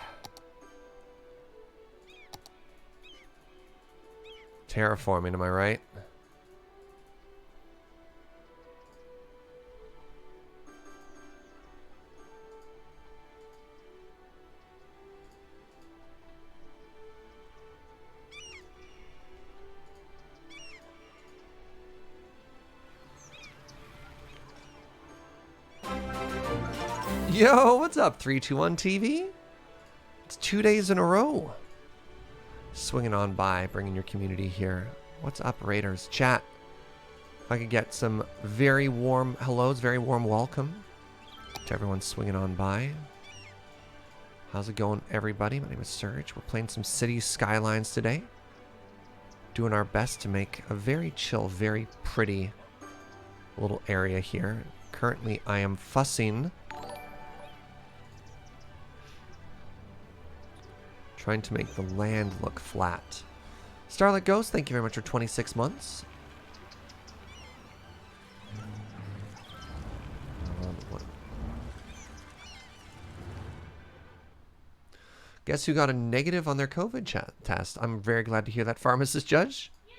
Terraforming, am I right? Yo, what's up, 321 TV? It's 2 days in a row. Swinging on by, bringing your community here. What's up, Raiders? Chat. If I could get some very warm hellos, very warm welcome to everyone swinging on by. How's it going, everybody? My name is Serge. We're playing some City Skylines today. Doing our best to make a very chill, very pretty little area here. Currently, I am fussing. Trying to make the land look flat. Starlight Ghost, thank you very much for 26 months. Guess who got a negative on their COVID test? I'm very glad to hear that, Pharmacist Judge. Yay!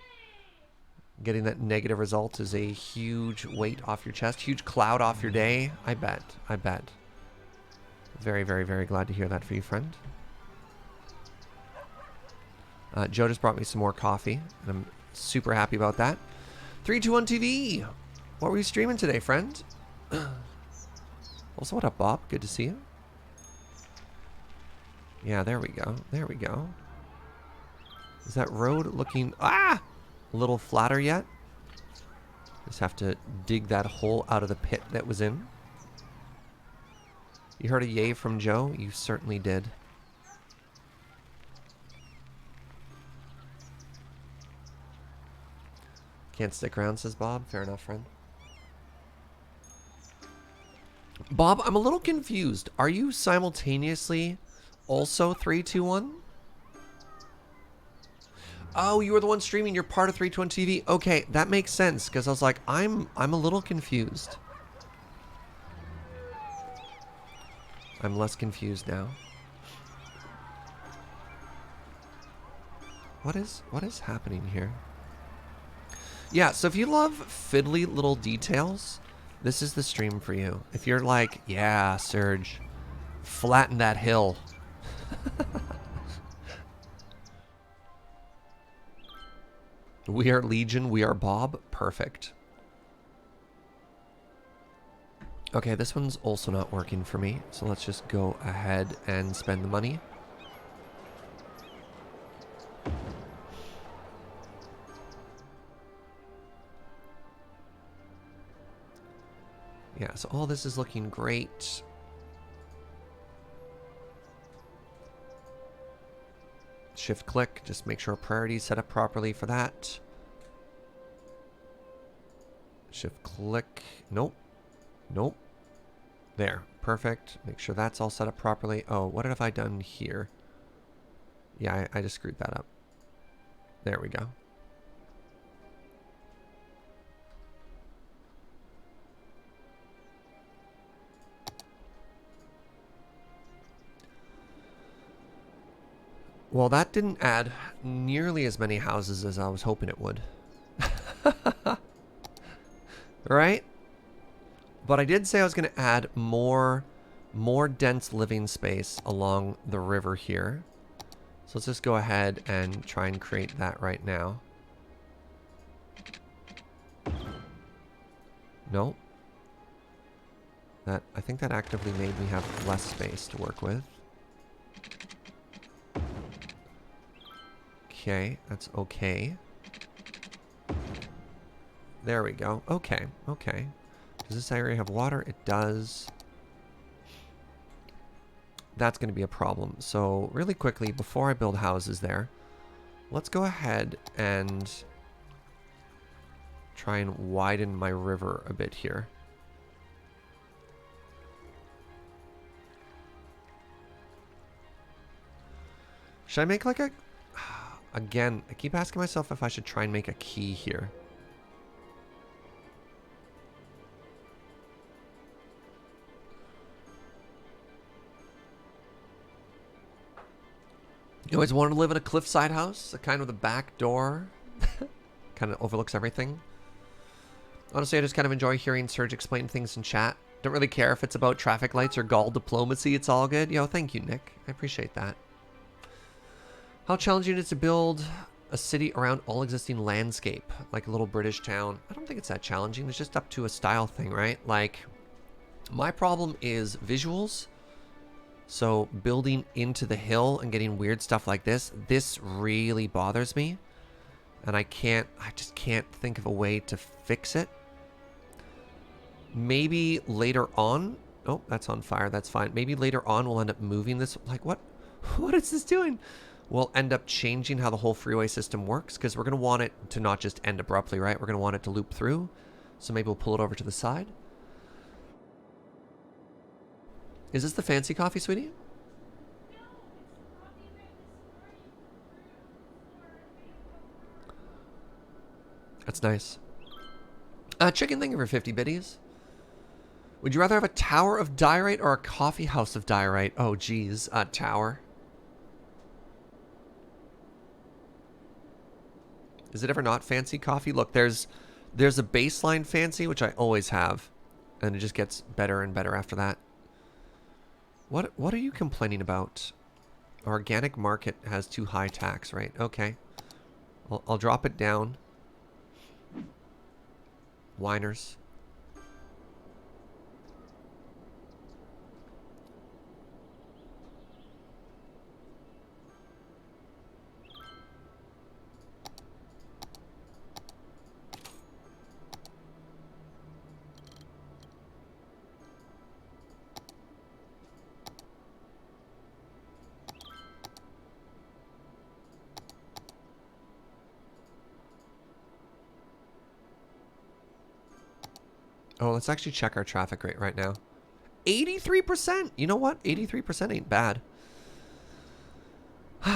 Getting that negative result is a huge weight off your chest, huge cloud off your day. I bet. I bet. Very, very, very glad to hear that for you, friend. Joe just brought me some more coffee, and I'm super happy about that. 321 TV! What were you streaming today, friend? Also, what up, Bob? Good to see you. Yeah, there we go. There we go. Is that road looking... a little flatter yet? Just have to dig that hole out of the pit that was in. You heard a yay from Joe? You certainly did. Can't stick around, says Bob. Fair enough, friend. Bob, I'm a little confused. Are you simultaneously also 321? Oh, you were the one streaming. You're part of 321 TV. Okay, that makes sense, because I was like, I'm a little confused. I'm less confused now. What is happening here? Yeah, so if you love fiddly little details, this is the stream for you. If you're like, yeah, Serge, flatten that hill. We are Legion, we are Bob. Perfect. Okay, this one's also not working for me, so let's just go ahead and spend the money. Yeah, so all this is looking great. Shift click, just make sure priorities set up properly for that. Shift click, nope, nope. There, perfect. Make sure that's all set up properly. Oh, what have I done here? Yeah, I just screwed that up. There we go. Well, that didn't add nearly as many houses as I was hoping it would. Right? But I did say I was going to add more dense living space along the river here. So let's just go ahead and try and create that right now. Nope. I think that actively made me have less space to work with. Okay, that's okay. There we go. Okay, okay. Does this area have water? It does. That's going to be a problem. So really quickly, before I build houses there, let's go ahead and try and widen my river a bit here. Should I make like a... Again, I keep asking myself if I should try and make a key here. You always wanted to live in a cliffside house, a kind of a back door, kind of overlooks everything. Honestly, I just kind of enjoy hearing Serge explain things in chat. Don't really care if it's about traffic lights or Gaul diplomacy. It's all good. Yo, thank you, Nick. I appreciate that. How challenging is it to build a city around all existing landscape, like a little British town? I don't think it's that challenging. It's just up to a style thing, right? Like, my problem is visuals. So building into the hill and getting weird stuff like this really bothers me. And I just can't think of a way to fix it. Maybe later on. Oh, that's on fire. That's fine. Maybe later on we'll end up moving this. Like, what? What is this doing? We'll end up changing how the whole freeway system works because we're going to want it to not just end abruptly, right? We're going to want it to loop through. So maybe we'll pull it over to the side. Is this the fancy coffee, sweetie? That's nice. Chicken, thank you for 50 biddies. Would you rather have a tower of diorite or a coffee house of diorite? Oh, geez. Tower. Is it ever not fancy coffee? Look, there's a baseline fancy, which I always have. And it just gets better and better after that. What are you complaining about? Organic market has too high tax, right? Okay. I'll drop it down. Whiners. Oh, let's actually check our traffic rate right now. 83%! You know what? 83% ain't bad.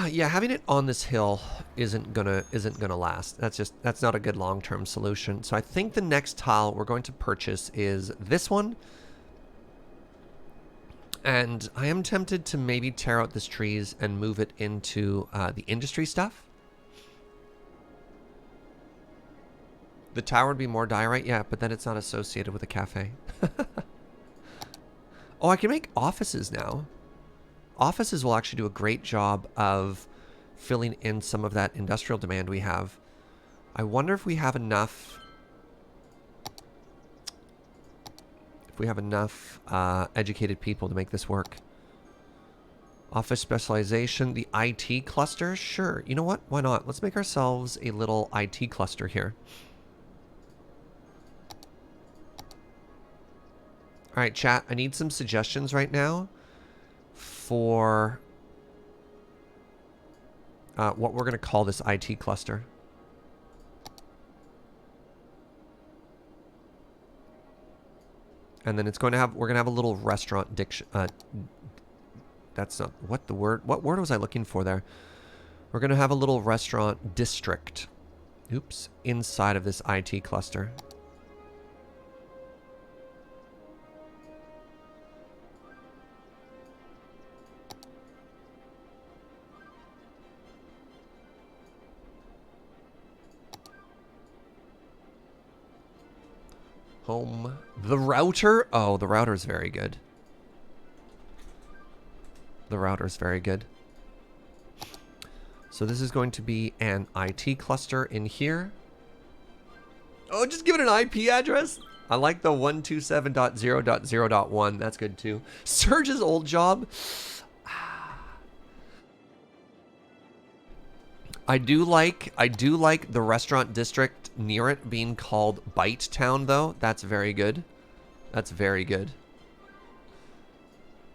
Yeah, having it on this hill isn't gonna last. That's not a good long-term solution. So I think the next tile we're going to purchase is this one. And I am tempted to maybe tear out this trees and move it into the industry stuff. The tower would be more diorite, yeah, but then it's not associated with a cafe. Oh, I can make offices now. Offices will actually do a great job of filling in some of that industrial demand we have. I wonder if we have enough... educated people to make this work. Office specialization, the IT cluster? Sure. You know what? Why not? Let's make ourselves a little IT cluster here. All right, chat, I need some suggestions right now for what we're going to call this IT cluster. And then it's going to have, we're going to have a little restaurant that's not, what word was I looking for there? We're going to have a little restaurant district, oops, inside of this IT cluster. Home. The router? Oh, the router is very good. The router is very good. So this is going to be an IT cluster in here. Oh, just give it an IP address. I like the 127.0.0.1. That's good too. Surge's old job. I do like the restaurant district near it being called Bite Town, though. That's very good. That's very good.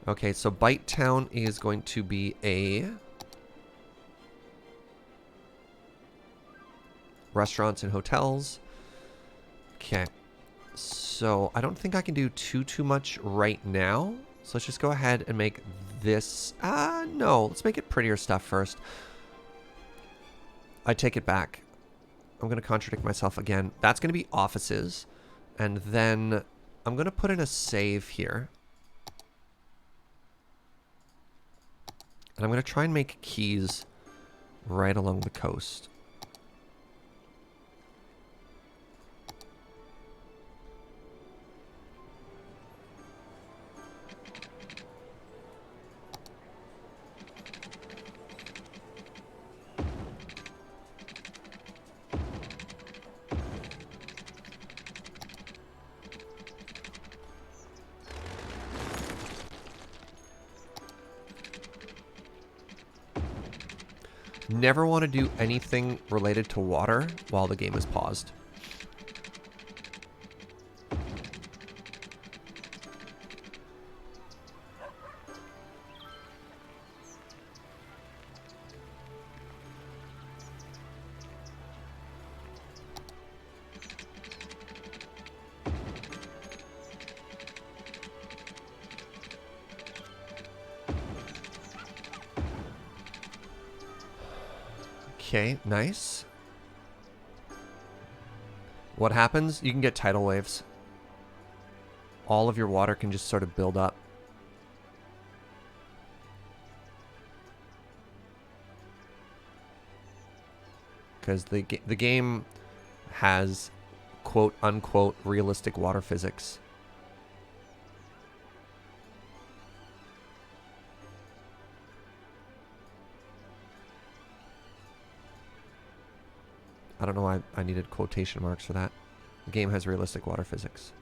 Okay, so Bite Town is going to be a restaurants and hotels. Okay, so I don't think I can do too much right now. So let's just go ahead and make this. No, let's make it prettier stuff first. I take it back. I'm going to contradict myself again. That's going to be offices. And then I'm going to put in a save here. And I'm going to try and make quays right along the coast. never want to do anything related to water while the game is paused. Okay, nice. What happens? You can get tidal waves. All of your water can just sort of build up. Because the game has quote unquote realistic water physics. I don't know why I needed quotation marks for that. The game has realistic water physics.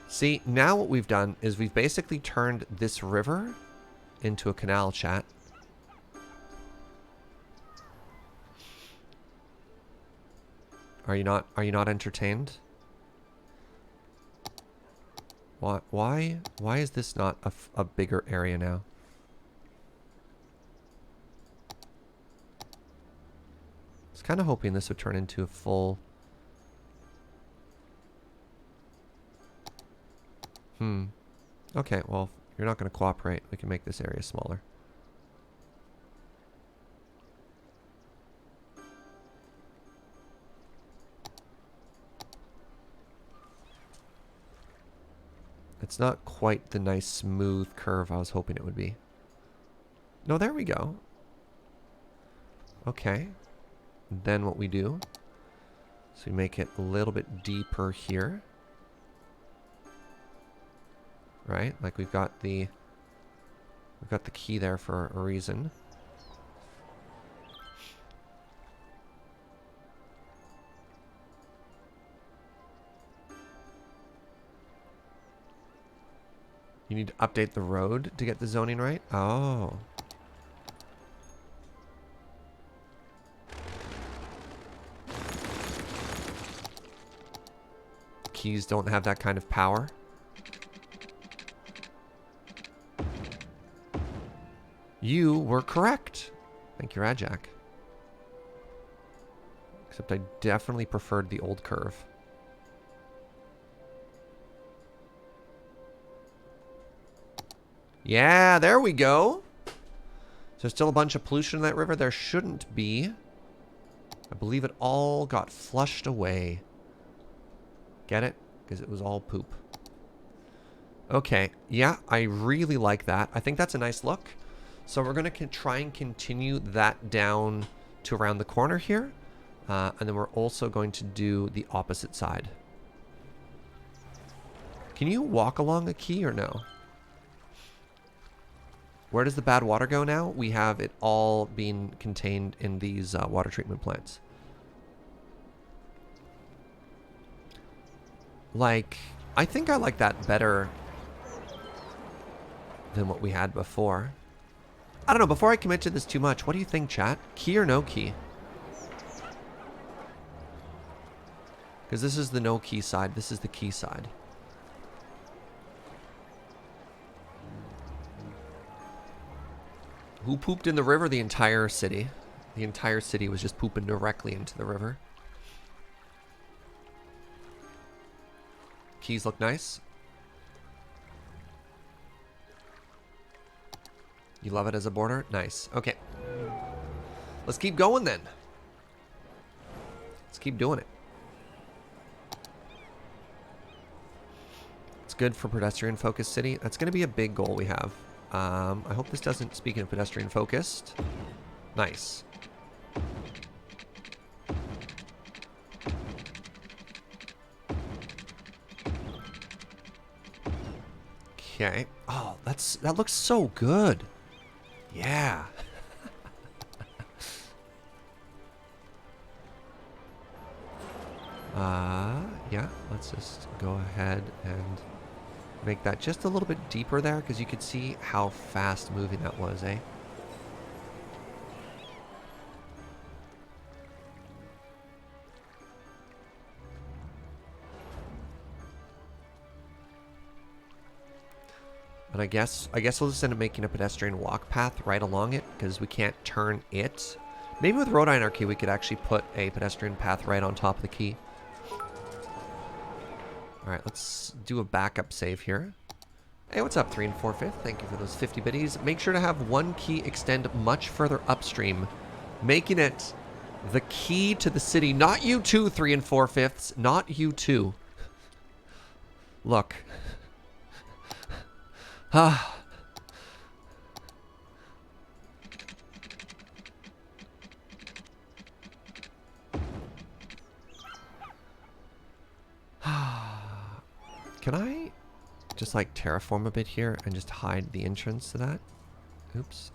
See, now what we've done is we've basically turned this river into a canal, chat. Are you not entertained? Why is this not a bigger area now? I was kind of hoping this would turn into a full... Okay, well, if you're not going to cooperate, we can make this area smaller. It's not quite the nice smooth curve I was hoping it would be. No, there we go. Okay. Then what we do is we make it a little bit deeper here. Right? Like we've got the key there for a reason. You need to update the road to get the zoning right? Oh. Keys don't have that kind of power. You were correct. Thank you, Rajak. Except I definitely preferred the old curve. Yeah, there we go. So there's still a bunch of pollution in that river. There shouldn't be. I believe it all got flushed away. Get it? Because it was all poop. Okay. Yeah, I really like that. I think that's a nice look. So we're going to try and continue that down to around the corner here. And then we're also going to do the opposite side. Can you walk along a key or no? Where does the bad water go now? We have it all being contained in these water treatment plants. Like, I think I like that better than what we had before. I don't know, before I commit to this too much, what do you think, chat? Key or no key? Because this is the no key side, this is the key side. Who pooped in the river? The entire city. The entire city was just pooping directly into the river. Keys look nice. You love it as a border? Nice. Okay. Let's keep going then. Let's keep doing it. It's good for pedestrian focused city. That's going to be a big goal we have. I hope this doesn't, speaking of pedestrian focused. Nice. Okay. Oh, that looks so good. Yeah. Yeah, let's just go ahead and Make that just a little bit deeper there, because you could see how fast moving that was, eh? And I guess we'll just end up making a pedestrian walk path right along it, because we can't turn it. Maybe with Road Anarchy we could actually put a pedestrian path right on top of the key. Alright, let's do a backup save here. Hey, what's up, 3 and 4/5? Thank you for those 50 biddies. Make sure to have one key extend much further upstream, making it the key to the city. Not you two, 3 and 4/5. Not you two. Look. Ah. Can I just like terraform a bit here and just hide the entrance to that? Oops.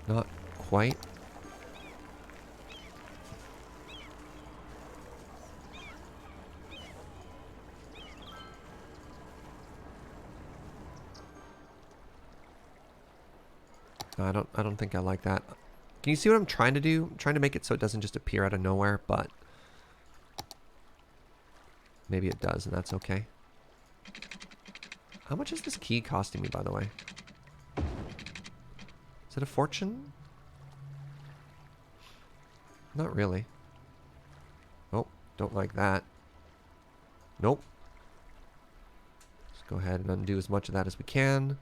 Not quite. I don't think I like that. Can you see what I'm trying to do? I'm trying to make it so it doesn't just appear out of nowhere, but maybe it does, and that's okay. How much is this key costing me, by the way? Is it a fortune? Not really. Oh, don't like that. Nope. Let's go ahead and undo as much of that as we can.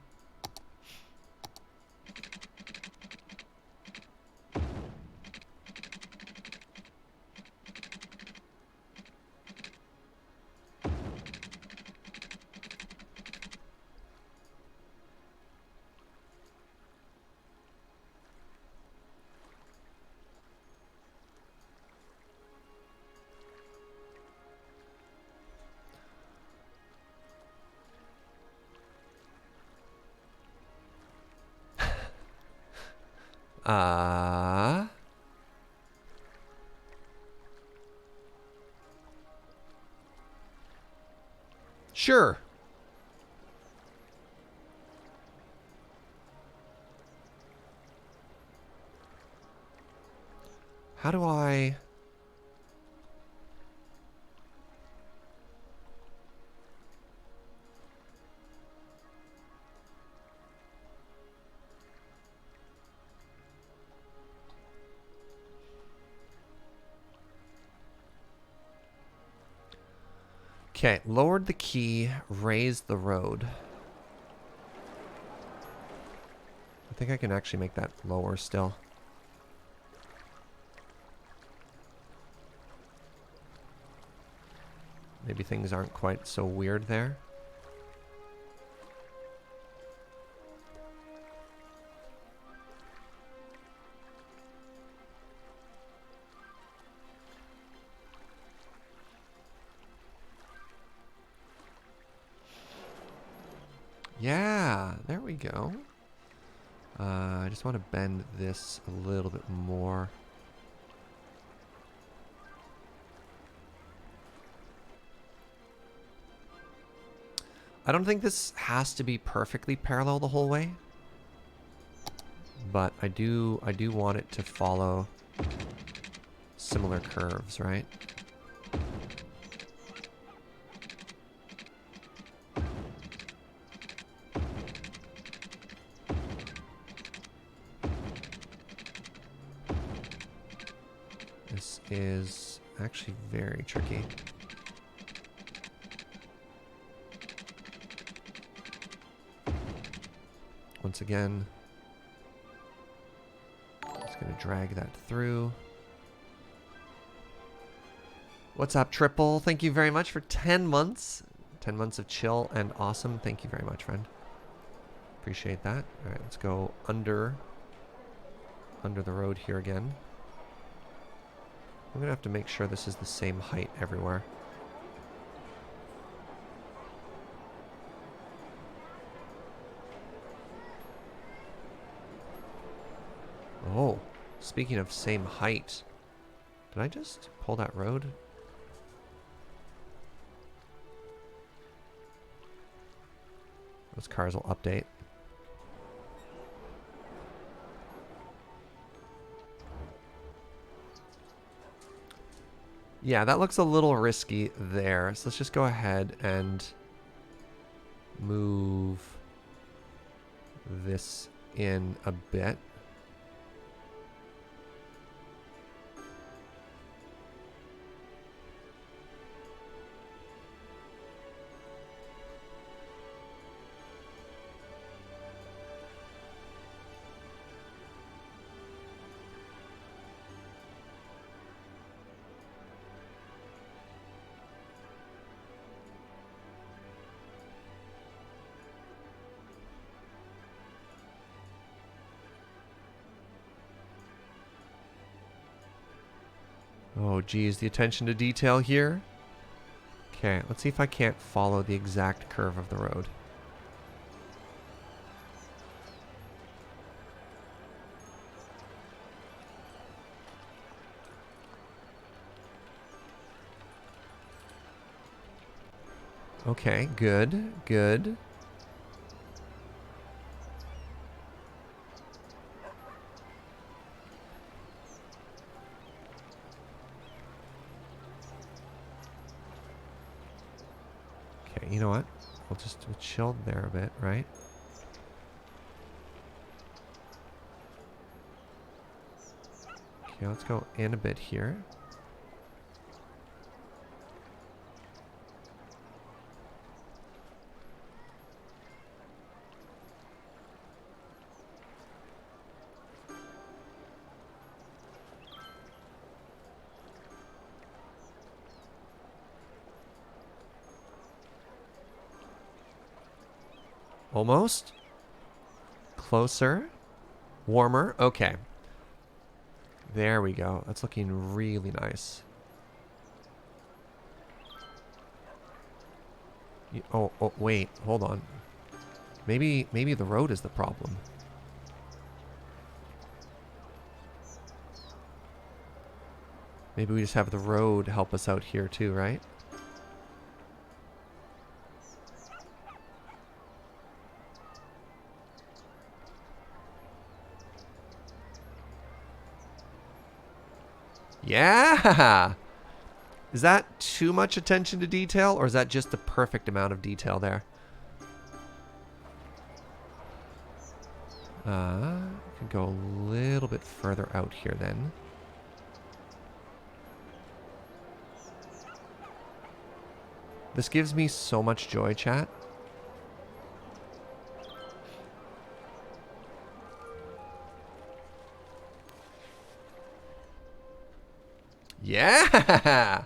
Sure. How do I... Okay, lowered the key, raised the road. I think I can actually make that lower still. Maybe things aren't quite so weird there. Yeah, there we go. I just want to bend this a little bit more. I don't think this has to be perfectly parallel the whole way, but I do want it to follow similar curves, right? This is actually very tricky. Once again, just gonna drag that through. What's up, Triple? Thank you very much for 10 months. 10 months of chill and awesome. Thank you very much, friend. Appreciate that. All right, let's go under the road here again. I'm gonna have to make sure this is the same height everywhere. Oh, speaking of same height, did I just pull that road? Those cars will update. Yeah, that looks a little risky there. So let's just go ahead and move this in a bit. Oh, geez, the attention to detail here. Okay, let's see if I can't follow the exact curve of the road. Okay, good, good. Okay, you know what? We'll chill there a bit, right? Okay, let's go in a bit here. Almost. Closer. Warmer. Okay. There we go. That's looking really nice. Oh, wait. Hold on. Maybe the road is the problem. Maybe we just have the road help us out here too, right? Yeah! Is that too much attention to detail, or is that just the perfect amount of detail there? Can go a little bit further out here then. This gives me so much joy, chat. Yeah!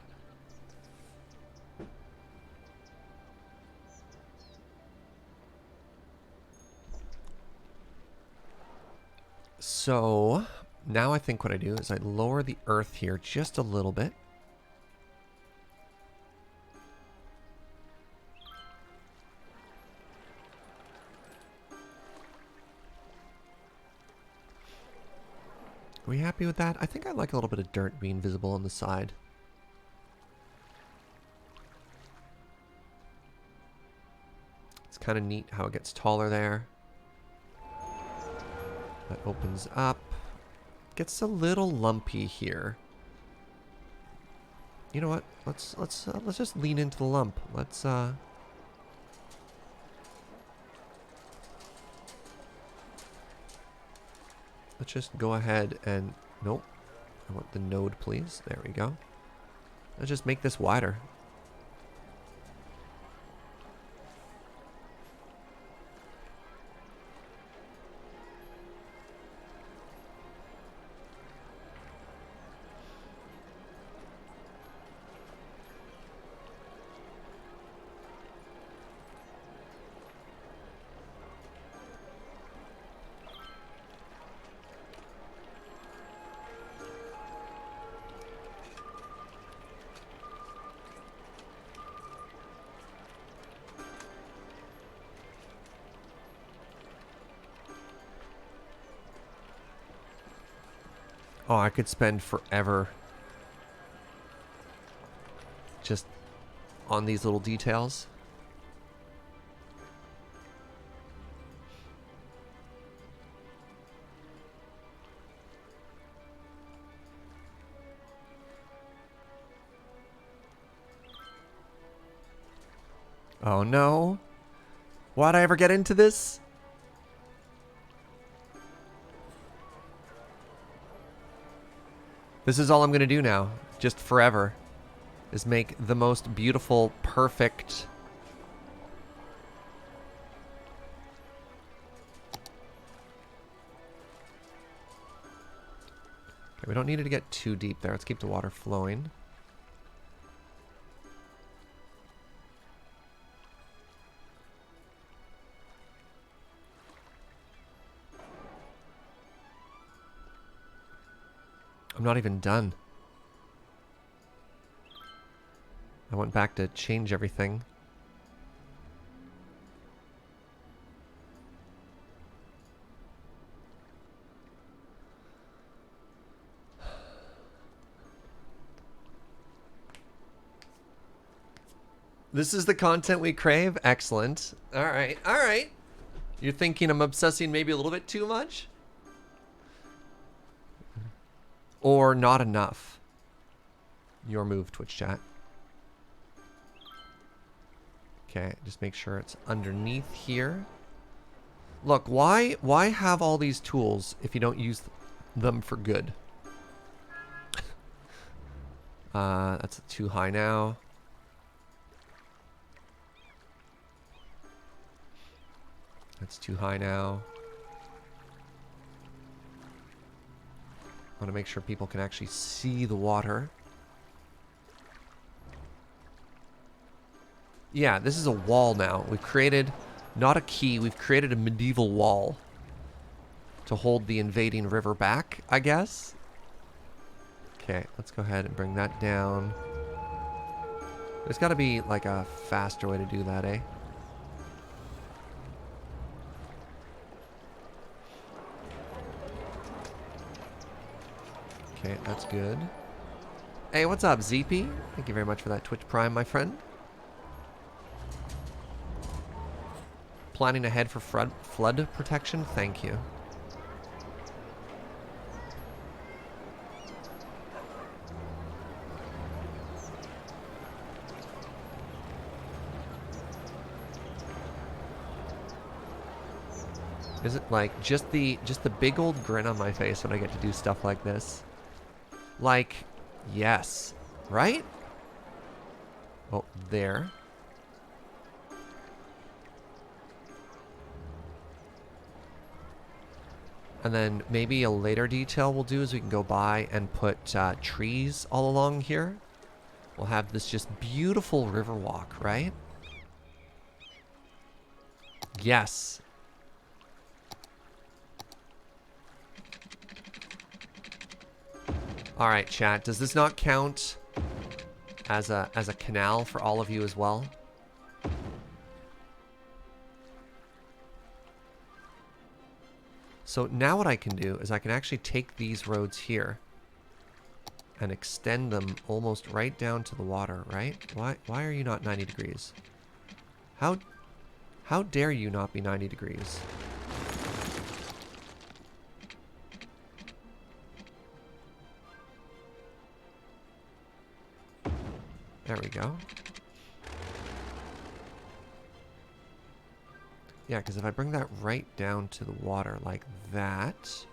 So, now I think what I do is I lower the earth here just a little bit. Are we happy with that? I think I like a little bit of dirt being visible on the side. It's kind of neat how it gets taller there. That opens up. Gets a little lumpy here. You know what? Let's just lean into the lump. Let's just go ahead and nope. I want the node, please. There we go. Let's just make this wider. Oh, I could spend forever just on these little details. Oh no. Why'd I ever get into this? This is all I'm gonna do now, just forever, is make the most beautiful, perfect... Okay, we don't need it to get too deep there. Let's keep the water flowing. I'm not even done. I went back to change everything. This is the content we crave? Excellent. Alright, alright. You're thinking I'm obsessing maybe a little bit too much? Or not enough? Your move, Twitch chat. Okay, just make sure it's underneath here. Look, why have all these tools if you don't use them for good? That's too high now. That's too high now. I want to make sure people can actually see the water. Yeah, this is a wall now. We've created, not a quay, we've created a medieval wall to hold the invading river back, I guess. Okay, let's go ahead and bring that down. There's got to be like a faster way to do that, eh? Okay, that's good. Hey, what's up, ZP? Thank you very much for that Twitch Prime, my friend. Planning ahead for flood protection? Thank you. Is it like just the big old grin on my face when I get to do stuff like this? Like, yes, right? Oh, there. And then maybe a later detail we'll do is we can go by and put trees all along here. We'll have this just beautiful river walk, right? Yes. All right, chat. Does this not count as a canal for all of you as well? So now what I can do is I can actually take these roads here and extend them almost right down to the water, right? Why are you not 90 degrees? How dare you not be 90 degrees? There we go. Yeah, because if I bring that right down to the water like that,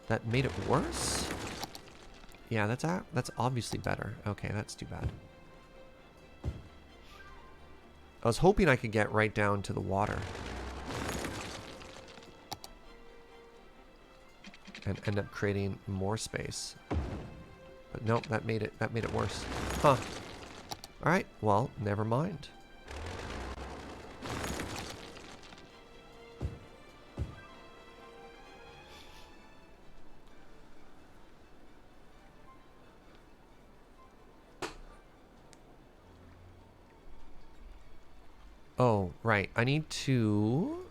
that made it worse? Yeah, that's obviously better. Okay, that's too bad. I was hoping I could get right down to the water and end up creating more space. But nope, that made it worse. Huh. Alright, well, never mind. Oh, right. I need to...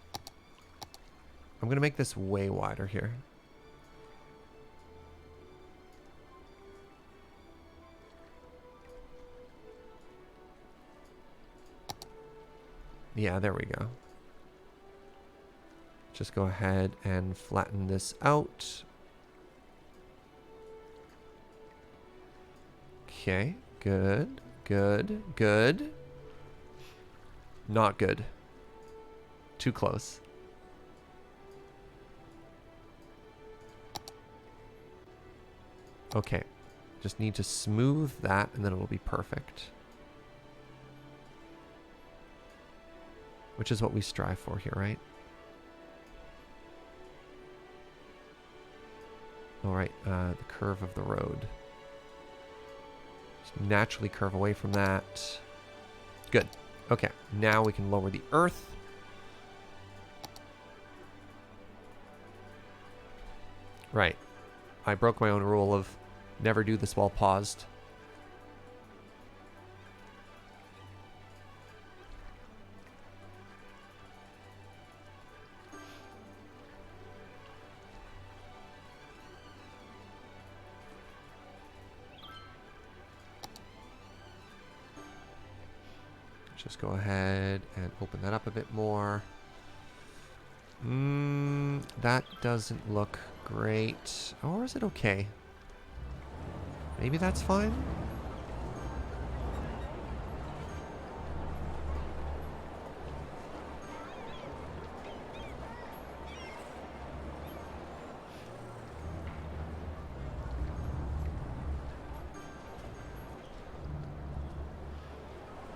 I'm going to make this way wider here. Yeah, there we go. Just go ahead and flatten this out. Okay, good, good, good. Not good. Too close. Okay. Just need to smooth that and then it'll be perfect. Which is what we strive for here, right? Alright, the curve of the road. Just naturally curve away from that. Good. Okay, now we can lower the earth. Right. I broke my own rule of never do this while paused. Just go ahead and open that up a bit more. That doesn't look great. Or is it okay? Maybe that's fine?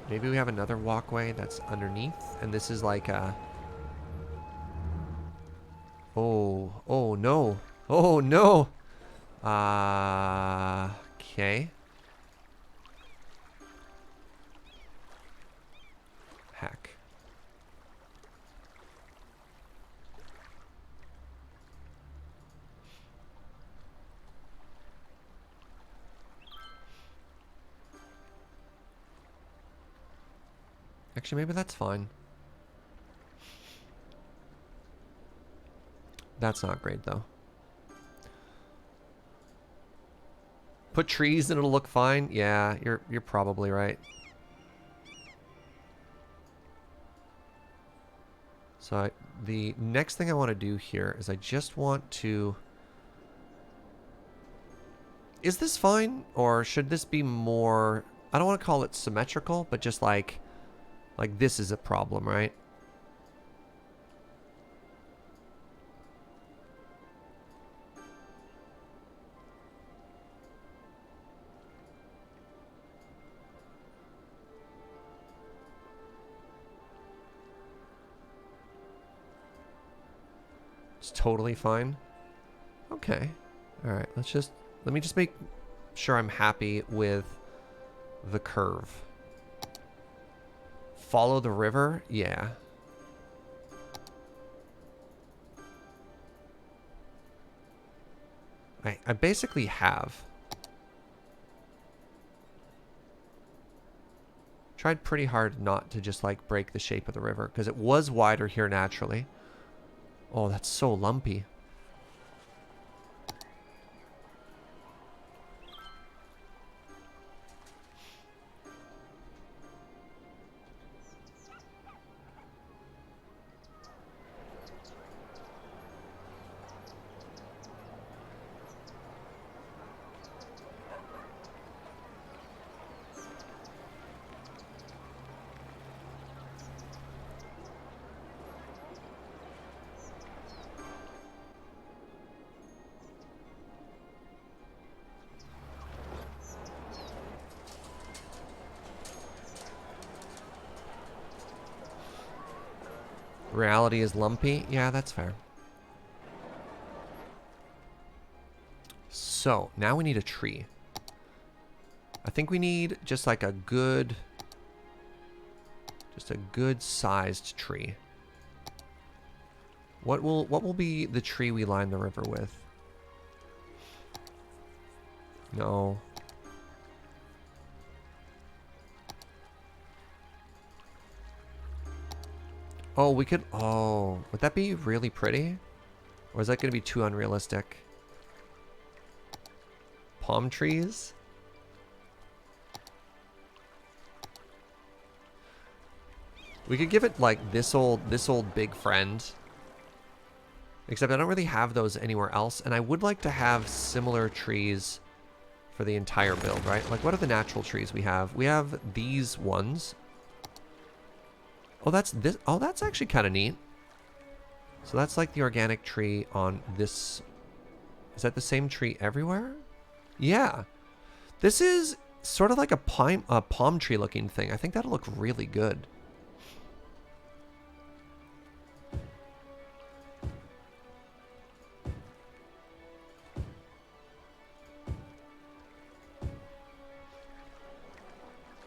Maybe we have another walkway that's underneath, and this is like a... Oh no. Oh no. Okay. Heck. Actually, maybe that's fine. That's not great, though. Put trees and it'll look fine? Yeah, you're probably right. So the next thing I want to do here is I just want to... Is this fine? Or should this be more... I don't want to call it symmetrical, but just like this is a problem, right? It's totally fine. Okay. All right, let me just make sure I'm happy with the curve. Follow the river? Yeah. I basically have. Tried pretty hard not to just like break the shape of the river because it was wider here naturally. Oh, that's so lumpy. Reality is lumpy. Yeah, that's fair. So, now we need a tree. I think we need just like a good... Just a good sized tree. What will be the tree we line the river with? No. Oh, we could... Oh, would that be really pretty? Or is that going to be too unrealistic? Palm trees? We could give it like this old big friend. Except I don't really have those anywhere else. And I would like to have similar trees for the entire build, right? Like, what are the natural trees we have? We have these ones. Oh, that's this. Oh, that's actually kind of neat. So that's like the organic tree on this. Is that the same tree everywhere? Yeah. This is sort of like a palm tree looking thing. I think that'll look really good.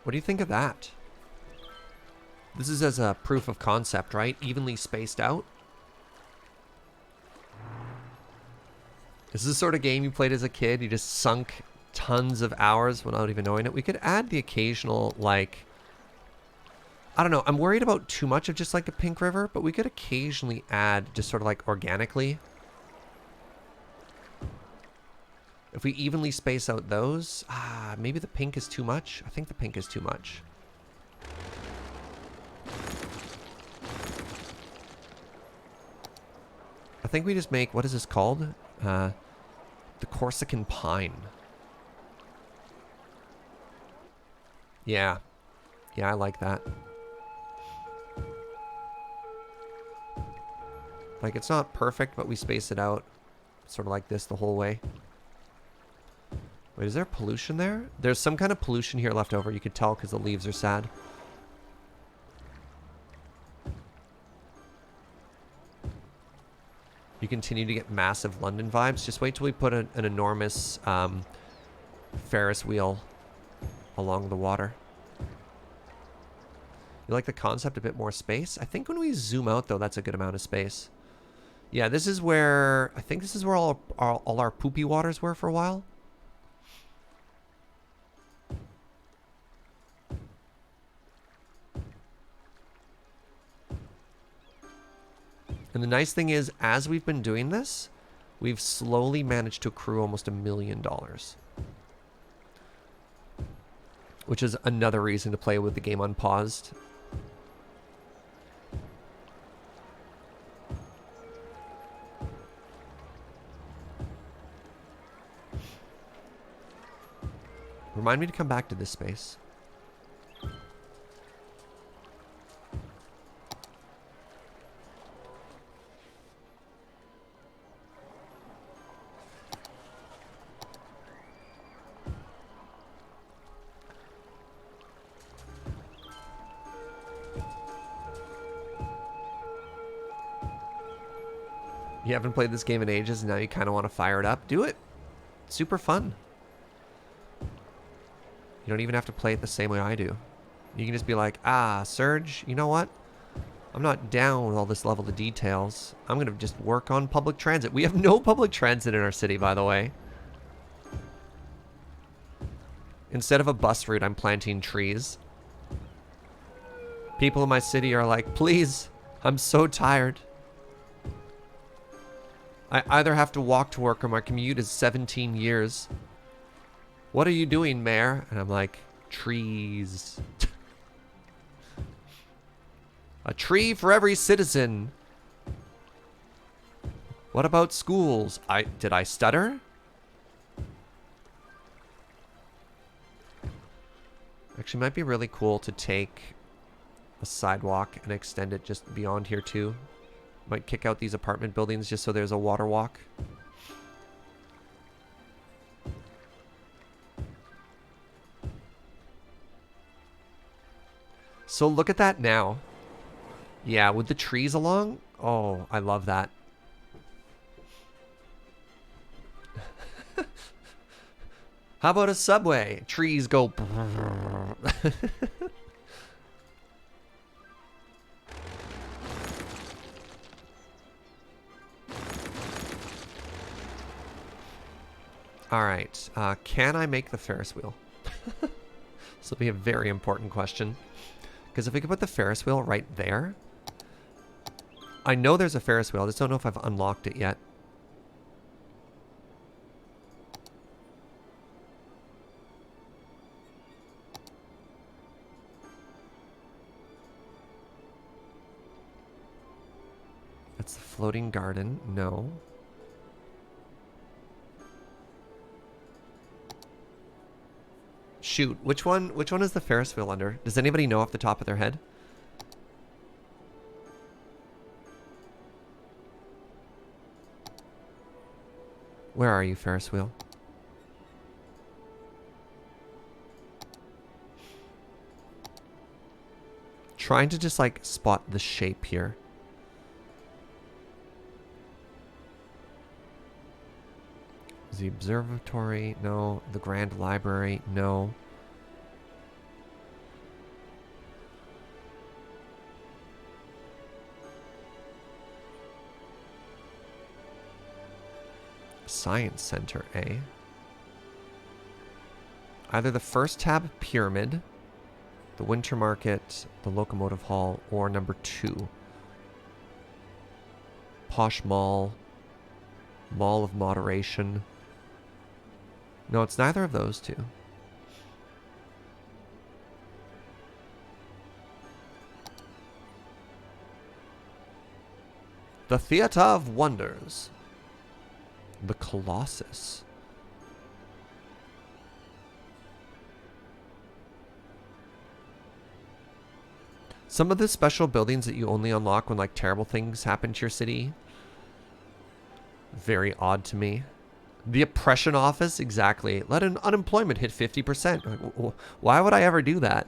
What do you think of that? This is as a proof of concept, right? Evenly spaced out. This is the sort of game you played as a kid. You just sunk tons of hours without even knowing it. We could add the occasional, like... I don't know. I'm worried about too much of just like a pink river, but we could occasionally add just sort of like organically. If we evenly space out those, maybe the pink is too much. I think the pink is too much. I think we just make, what is this called? The Corsican pine. Yeah. Yeah, I like that. Like, it's not perfect, but we space it out sort of like this the whole way. Wait, is there pollution there? There's some kind of pollution here left over. You could tell because the leaves are sad. You continue to get massive London vibes. Just wait till we put an enormous Ferris wheel along the water. You like the concept, a bit more space? I think when we zoom out, though, that's a good amount of space. Yeah, this is where... I think this is where all our poopy waters were for a while. And the nice thing is, as we've been doing this, we've slowly managed to accrue almost $1 million. Which is another reason to play with the game unpaused. Remind me to come back to this space. You haven't played this game in ages and now you kind of want to fire it up? Do it. It's super fun. You don't even have to play it the same way I do. You can just be like, Surge, you know what? I'm not down with all this level of details. I'm going to just work on public transit. We have no public transit in our city, by the way. Instead of a bus route, I'm planting trees. People in my city are like, please, I'm so tired. I either have to walk to work or my commute is 17 years. What are you doing, Mayor? And I'm like, trees. A tree for every citizen. What about schools? Did I stutter? Actually, might be really cool to take a sidewalk and extend it just beyond here too. Might kick out these apartment buildings just so there's a water walk. So look at that now. Yeah, with the trees along. Oh, I love that. How about a subway? Trees go... Alright, can I make the Ferris wheel? This will be a very important question. Because if we could put the Ferris wheel right there... I know there's a Ferris wheel, I just don't know if I've unlocked it yet. That's the floating garden, no. Shoot, which one is the Ferris wheel under? Does anybody know off the top of their head? Where are you, Ferris wheel? Trying to just like spot the shape here. The observatory, no. The Grand Library, no. Science Center, eh? Either the first tab, Pyramid, the Winter Market, the Locomotive Hall, or number 2. Posh Mall, Mall of Moderation. No, it's neither of those two. The Theatre of Wonders. The Colossus. Some of the special buildings that you only unlock when like terrible things happen to your city. Very odd to me. The Oppression Office, exactly. Let unemployment hit 50%. Why would I ever do that?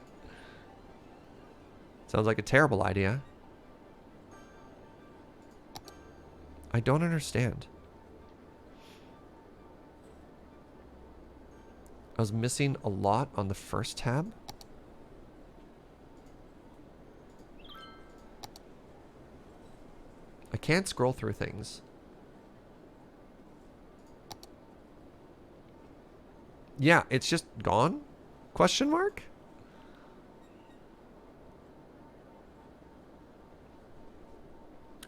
Sounds like a terrible idea. I don't understand. I was missing a lot on the first tab. I can't scroll through things. Yeah, it's just gone? Question mark?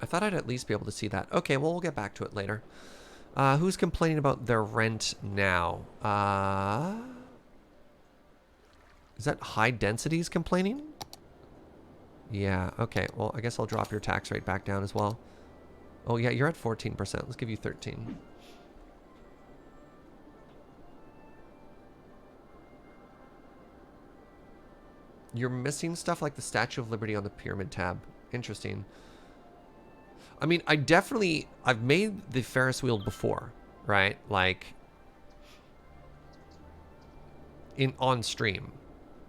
I thought I'd at least be able to see that. Okay, well, we'll get back to it later. Who's complaining about their rent now? Is that High Densities complaining? Yeah, okay. Well, I guess I'll drop your tax rate back down as well. Oh, yeah, you're at 14%. Let's give you 13. You're missing stuff like the Statue of Liberty on the Pyramid tab. Interesting. I mean, I've made the Ferris wheel before, right? Like, on stream.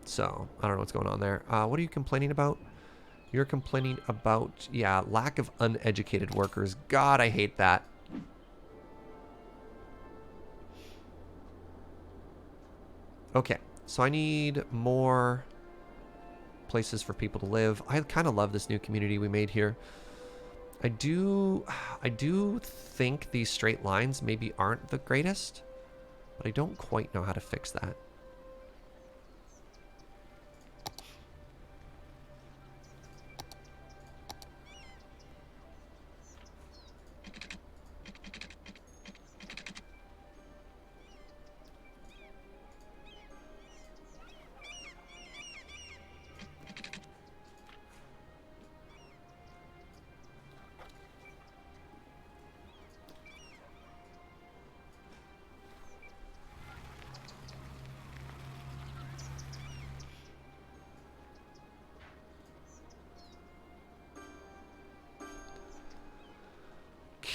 So, I don't know what's going on there. What are you complaining about? You're complaining about, yeah, lack of uneducated workers. God, I hate that. Okay, so I need more places for people to live. I kind of love this new community we made here. I do think these straight lines maybe aren't the greatest, but I don't quite know how to fix that.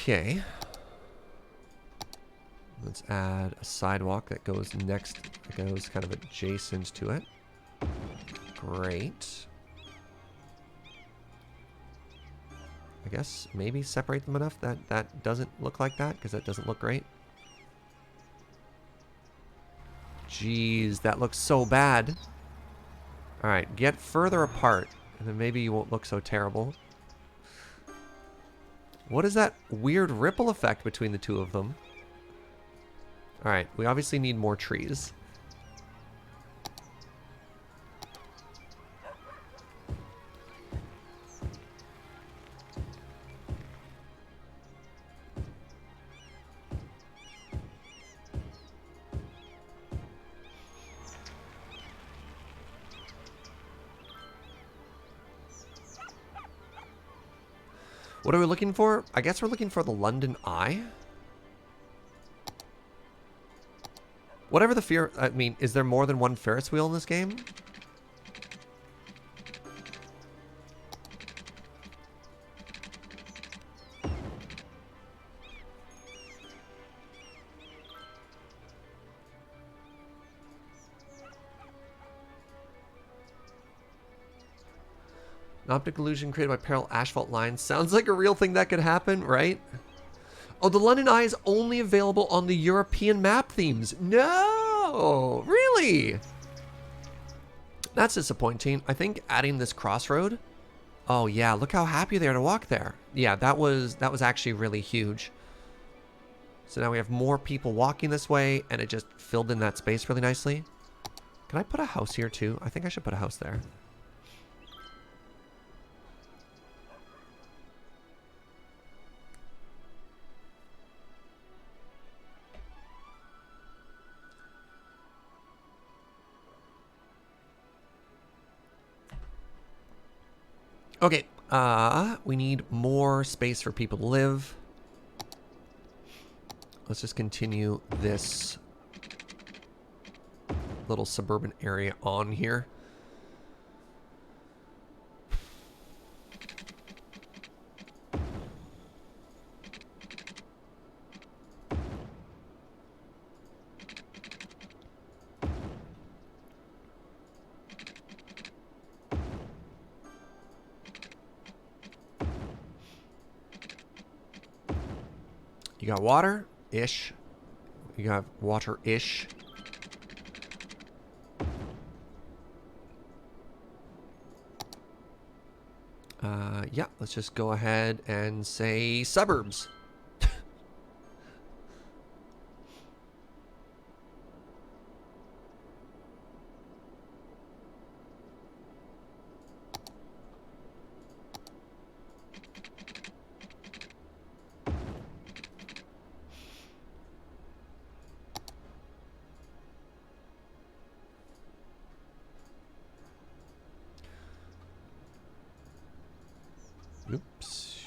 Okay. Let's add a sidewalk that goes next, that goes kind of adjacent to it. Great. I guess maybe separate them enough that that doesn't look like that, because that doesn't look great. Jeez, that looks so bad. All right, get further apart, and then maybe you won't look so terrible. What is that weird ripple effect between the two of them? All right, we obviously need more trees. What are we looking for? I guess we're looking for the London Eye. Whatever the fear... I mean, is there more than one Ferris wheel in this game? An optic illusion created by parallel asphalt lines. Sounds like a real thing that could happen, right? Oh, the London Eye is only available on the European map themes. No! Really? That's disappointing. I think adding this crossroad. Oh yeah, look how happy they are to walk there. Yeah, that was actually really huge. So now we have more people walking this way, and it just filled in that space really nicely. Can I put a house here too? I think I should put a house there. Okay, we need more space for people to live. Let's just continue this little suburban area on here. You got water-ish. You got water-ish. Yeah, let's just go ahead and say suburbs. Oops.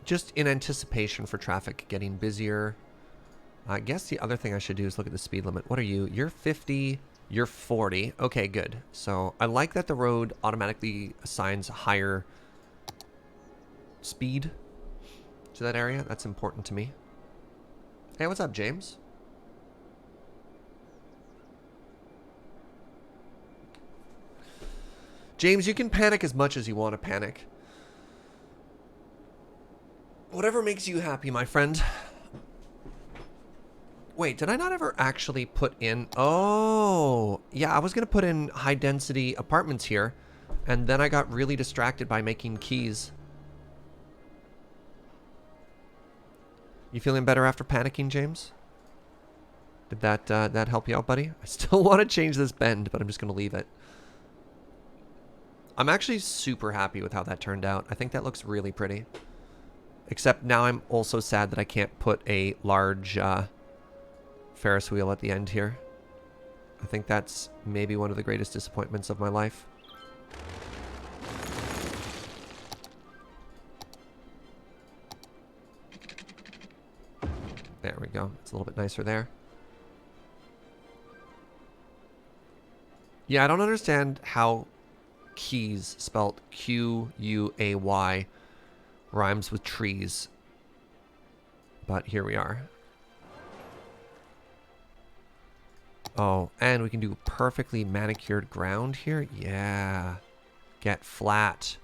Just in anticipation for traffic getting busier. I guess the other thing I should do is look at the speed limit. What are you? You're 50. You're 40. Okay, good. So I like that the road automatically assigns higher speed to that area. That's important to me. Hey, what's up, James? James, you can panic as much as you want to panic. Whatever makes you happy, my friend. Wait, did I not ever actually put in... Oh, yeah, I was going to put in high-density apartments here, and then I got really distracted by making keys. You feeling better after panicking, James? Did that help you out, buddy? I still want to change this bend, but I'm just going to leave it. I'm actually super happy with how that turned out. I think that looks really pretty. Except now I'm also sad that I can't put a large Ferris wheel at the end here. I think that's maybe one of the greatest disappointments of my life. There we go. It's a little bit nicer there. Yeah, I don't understand how Quays, spelt Q-U-A-Y, rhymes with trees. But here we are. Oh, and we can do perfectly manicured ground here. Yeah. Get flat.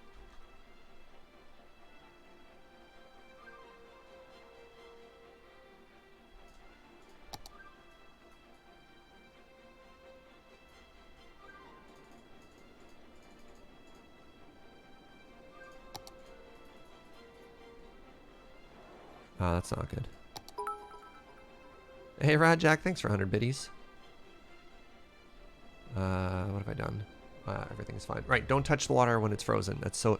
Oh, that's not good. Hey, Radjack, thanks for 100 biddies. What have I done? Everything's fine. Right, don't touch the water when it's frozen. That's so...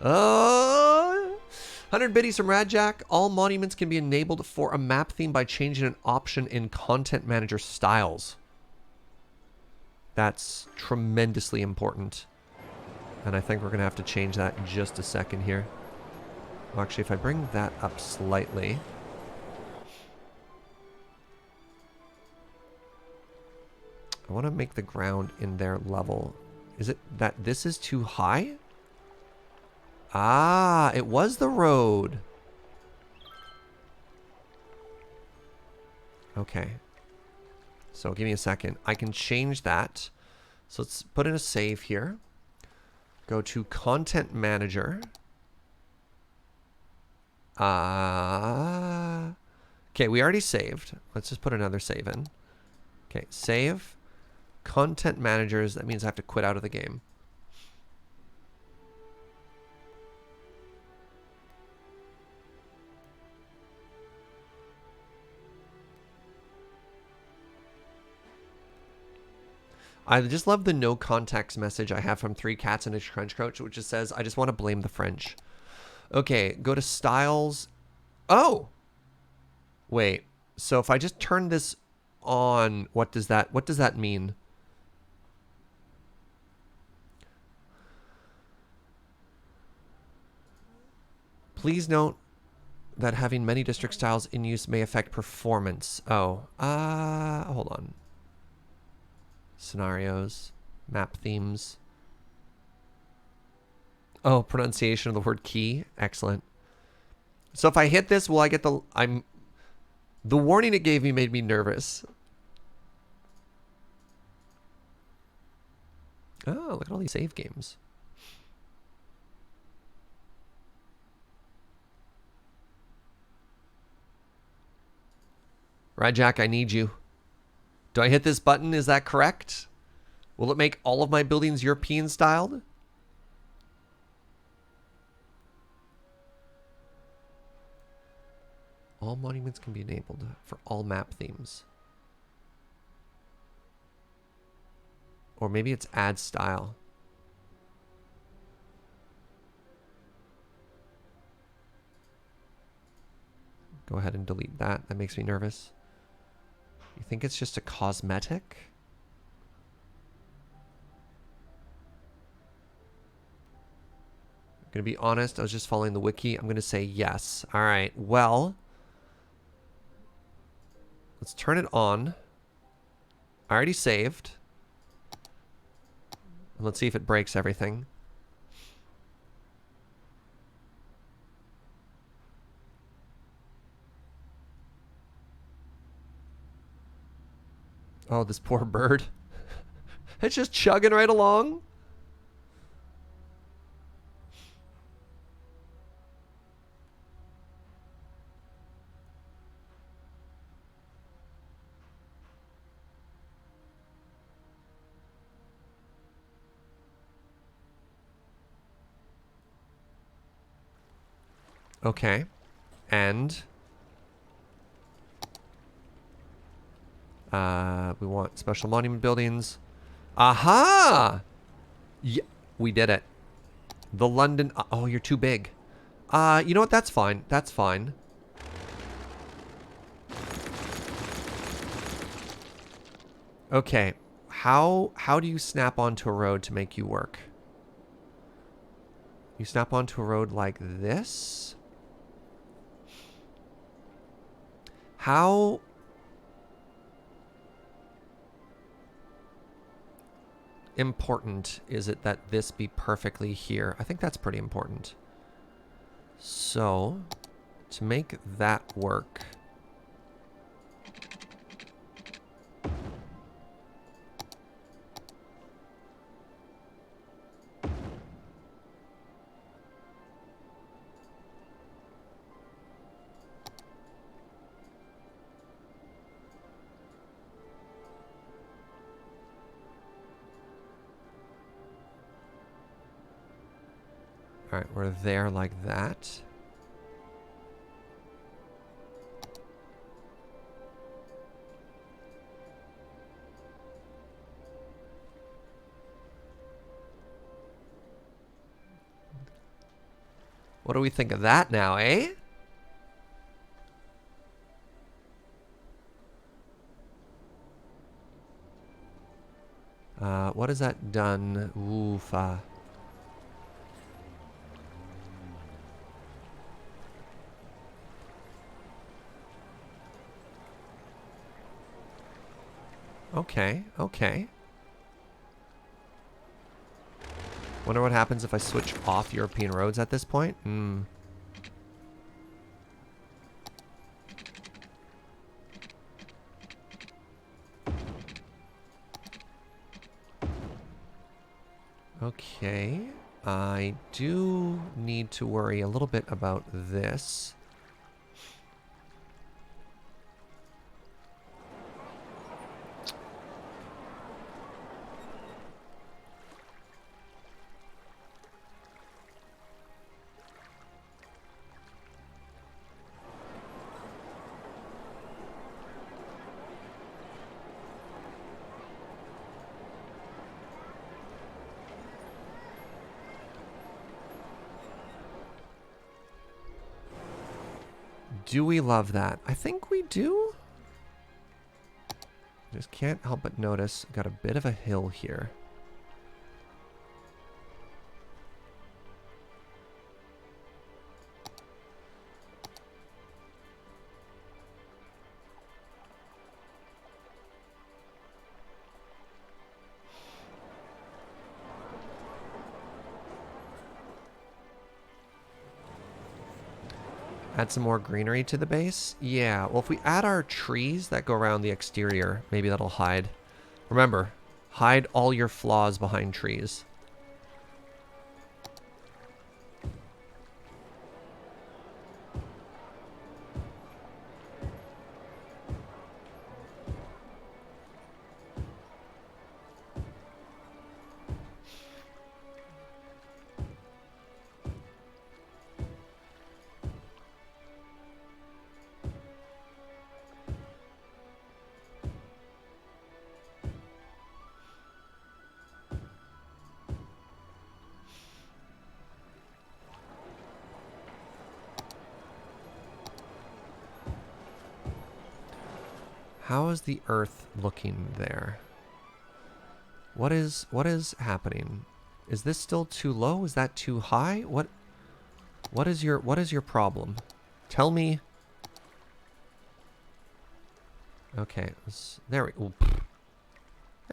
100 biddies from Radjack. All monuments can be enabled for a map theme by changing an option in Content Manager styles. That's tremendously important. And I think we're going to have to change that in just a second here. Well, actually, if I bring that up slightly... I want to make the ground in their level. Is it that this is too high? Ah, it was the road. Okay. So give me a second. I can change that So let's put in a save here. Go to Content Manager. Okay, we already saved. Let's just put another save in. Okay, save. Content Managers. That means I have to quit out of the game. I just love the no context message I have from 3 Cats and a Trench Coat, which just says, I just want to blame the French. Okay, go to Styles. Oh! Wait. So if I just turn this on, what does that mean? Please note that having many district styles in use may affect performance. Oh, hold on. Scenarios, map themes. Oh, pronunciation of the word key. Excellent. So if I hit this, will I get the... The warning it gave me made me nervous. Oh, look at all these save games. Right, Jack, I need you. Do I hit this button? Is that correct? Will it make all of my buildings European styled? All monuments can be enabled for all map themes. Or maybe it's add style. Go ahead and delete that. That makes me nervous. You think it's just a cosmetic? I'm going to be honest. I was just following the wiki. I'm going to say yes. All right. Well, let's turn it on. I already saved. Let's see if it breaks everything. Oh, this poor bird. It's just chugging right along. Okay. And we want special monument buildings. Aha! Yeah, we did it. The London... Oh, you're too big. You know what? That's fine. That's fine. Okay. How do you snap onto a road to make you work? You snap onto a road like this? How... important is it that this be perfectly here? I think that's pretty important. So, to make that work... Alright, we're there like that. What do we think of that now, eh? What has that done? Oof. Okay, okay. Wonder what happens if I switch off European roads at this point? Okay. I do need to worry a little bit about this. Do we love that? I think we do. Just can't help but notice, got a bit of a hill here. Add some more greenery to the base? Yeah, well, if we add our trees that go around the exterior, maybe that'll hide. Remember, hide all your flaws behind trees. How is the earth looking there? What is happening? Is this still too low? Is that too high? What is your problem? Tell me. Okay, there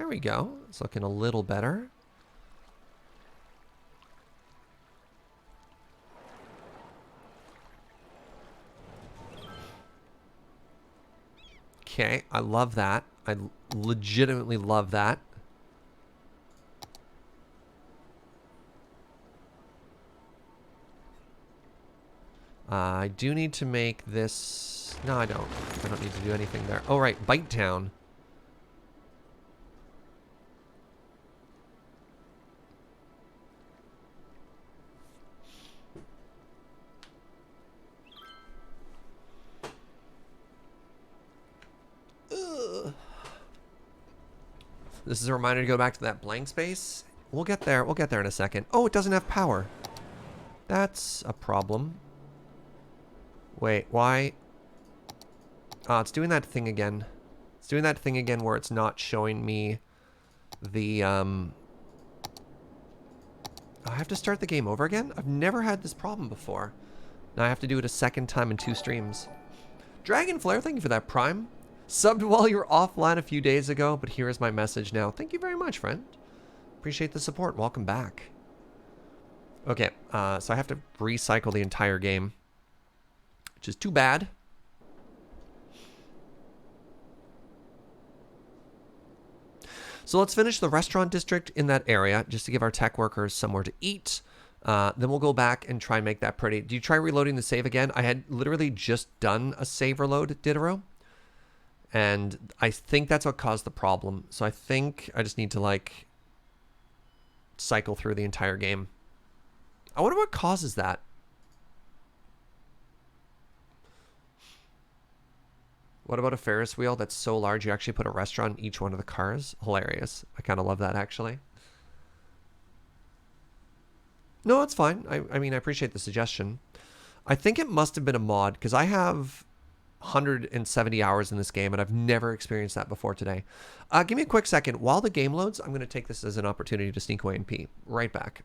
we go. It's looking a little better. Okay, I love that. I legitimately love that. I do need to make this... No, I don't. I don't need to do anything there. Oh, right. Bite Town. Ugh. This is a reminder to go back to that blank space. We'll get there. We'll get there in a second. Oh, it doesn't have power. That's a problem. Wait, why? Oh, it's doing that thing again. It's doing that thing again where it's not showing me the, I have to start the game over again? I've never had this problem before. Now I have to do it a second time in 2 streams. Dragon Flare, thank you for that Prime. Subbed while you were offline a few days ago, but here is my message now. Thank you very much, friend. Appreciate the support. Welcome back. Okay, so I have to recycle the entire game, which is too bad. So let's finish the restaurant district in that area, just to give our tech workers somewhere to eat. Then we'll go back and try and make that pretty. Do you try reloading the save again? I had literally just done a save reload, Diderot. And I think that's what caused the problem. So I think I just need to, like, cycle through the entire game. I wonder what causes that. What about a Ferris wheel that's so large you actually put a restaurant in each one of the cars? Hilarious. I kind of love that, actually. No, it's fine. I mean, I appreciate the suggestion. I think it must have been a mod, because I have 170 hours in this game, and I've never experienced that before today. Give me a quick second. While the game loads, I'm going to take this as an opportunity to sneak away and pee. Right back.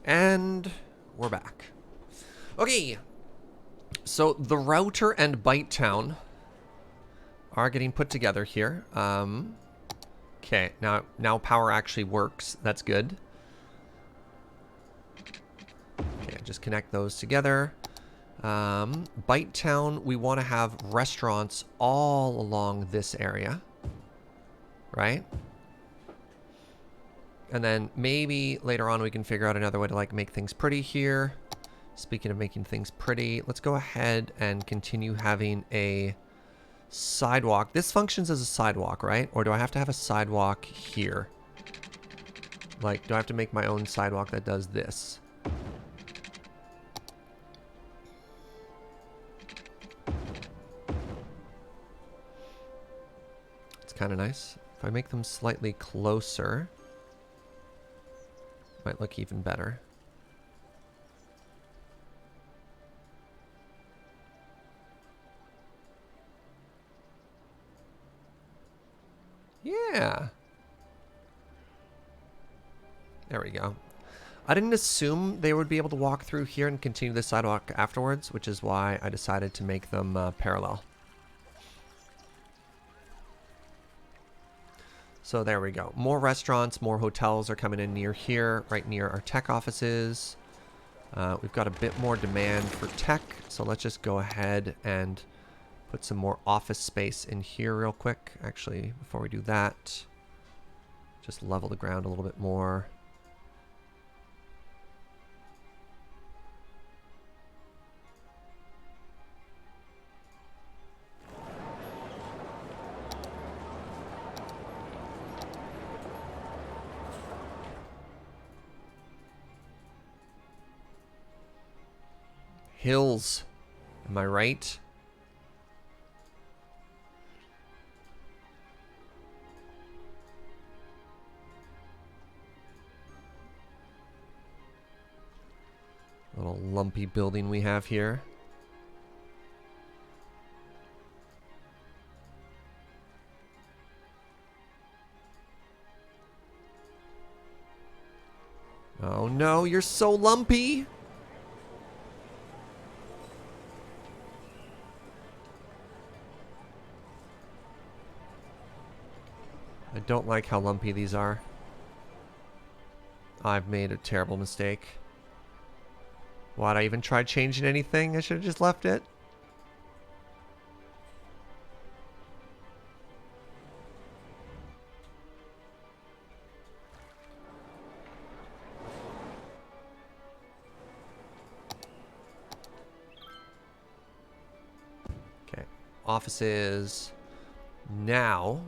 And we're back. Okay. So the router and Byte Town are getting put together here. Okay, now power actually works. That's good. Okay, just connect those together. Byte Town, we want to have restaurants all along this area. Right? And then maybe later on we can figure out another way to like make things pretty here. Speaking of making things pretty, let's go ahead and continue having a sidewalk. This functions as a sidewalk, right? Or do I have to have a sidewalk here? Like, do I have to make my own sidewalk that does this? It's kind of nice. If I make them slightly closer, might look even better. Yeah. There we go. I didn't assume they would be able to walk through here and continue the sidewalk afterwards, which is why I decided to make them parallel. So there we go. More restaurants, more hotels are coming in near here, right near our tech offices. We've got a bit more demand for tech, so let's just go ahead and put some more office space in here real quick. Actually, before we do that, just level the ground a little bit more. Hills. Am I right? Little lumpy building we have here. Oh no, you're so lumpy! I don't like how lumpy these are. I've made a terrible mistake. What, I even tried changing anything? I should have just left it. Okay, offices. Now,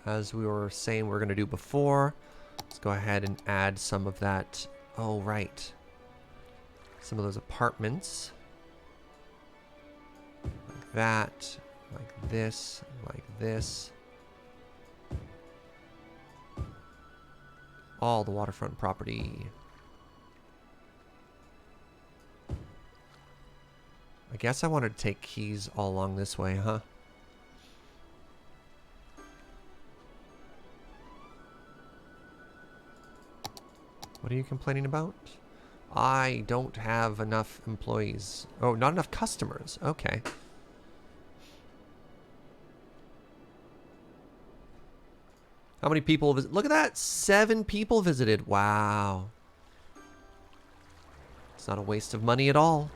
as we were saying we're going to do before, let's go ahead and add some of that. Oh, right. Some of those apartments. Like that. Like this. Like this. All the waterfront property. I guess I wanted to take keys all along this way, huh? What are you complaining about? I don't have enough employees. Oh, not enough customers. Okay. How many people visit? Look at that. 7 people visited. Wow. It's not a waste of money at all.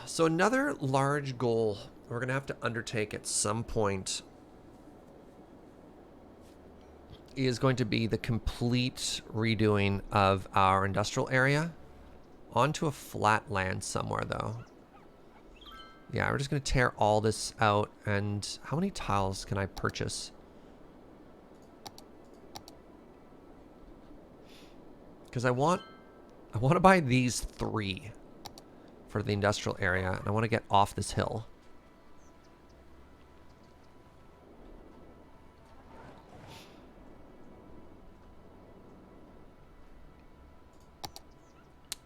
So another large goal we're going to have to undertake at some point is going to be the complete redoing of our industrial area onto a flat land somewhere, though. Yeah, we're just going to tear all this out. And how many tiles can I purchase? Because I want to buy these 3 for the industrial area, and I want to get off this hill.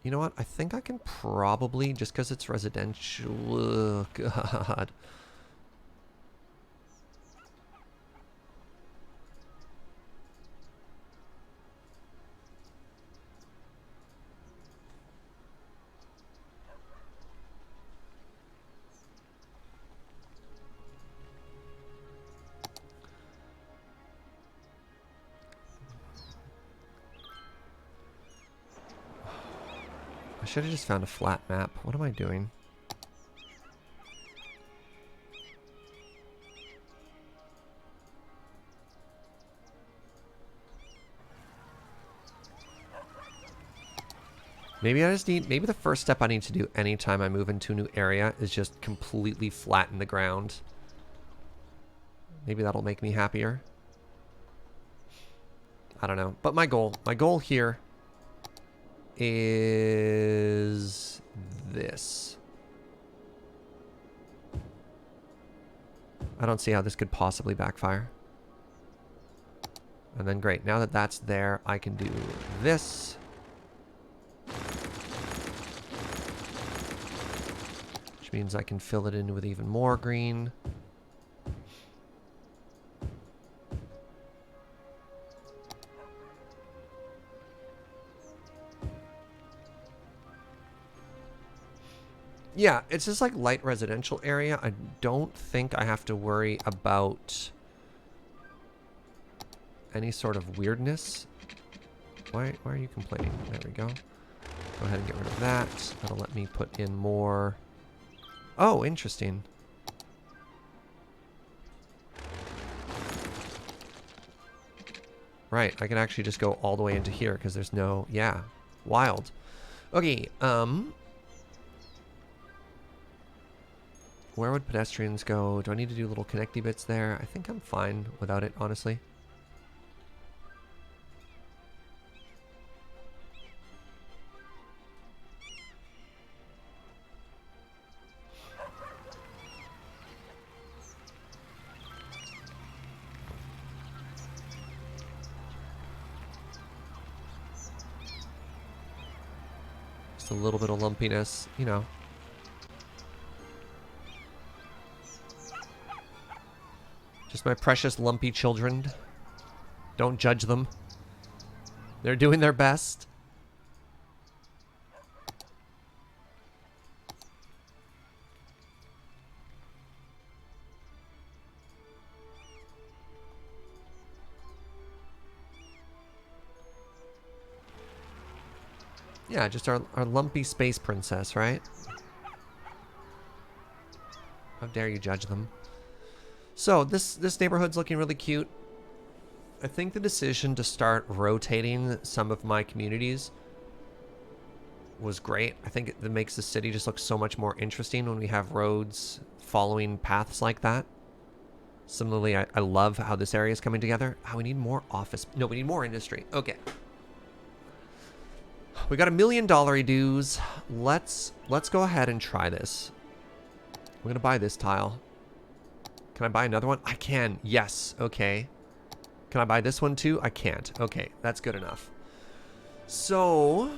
You know what? I think I can probably, just because it's residential. Oh, God. should have just found a flat map. What am I doing? Maybe I just need, maybe the first step I need to do anytime I move into a new area is just completely flatten the ground. Maybe that'll make me happier. I don't know. But my goal here is this. I don't see how this could possibly backfire. And then great, now that that's there, I can do this. Which means I can fill it in with even more green. Yeah, it's just like light residential area. I don't think I have to worry about any sort of weirdness. Why are you complaining? There we go. Go ahead and get rid of that. That'll let me put in more. Oh, interesting. Right, I can actually just go all the way into here because there's no, yeah, wild. Okay, where would pedestrians go? Do I need to do little connecty bits there? I think I'm fine without it, honestly. Just a little bit of lumpiness, you know. Just my precious lumpy children. Don't judge them. They're doing their best. Yeah, just our lumpy space princess, right? How dare you judge them? So, this neighborhood's looking really cute. I think the decision to start rotating some of my communities was great. I think it makes the city just look so much more interesting when we have roads following paths like that. Similarly, I love how this area is coming together. Oh, we need more office. No, we need more industry. Okay. We got $1 million dues. Let's go ahead and try this. We're gonna buy this tile. Can I buy another one? I can. Yes. Okay. Can I buy this one too? I can't. Okay, that's good enough. So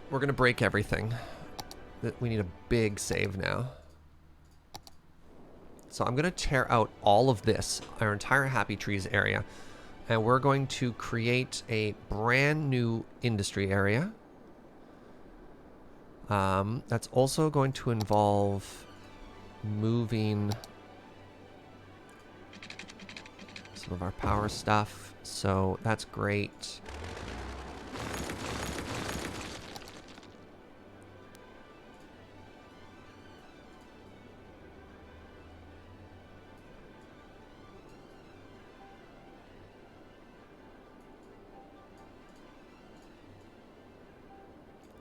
we're gonna break everything. We need a big save now. So I'm gonna tear out all of this, our entire Happy Trees area, and we're going to create a brand new industry area. That's also going to involve moving some of our power stuff, so that's great.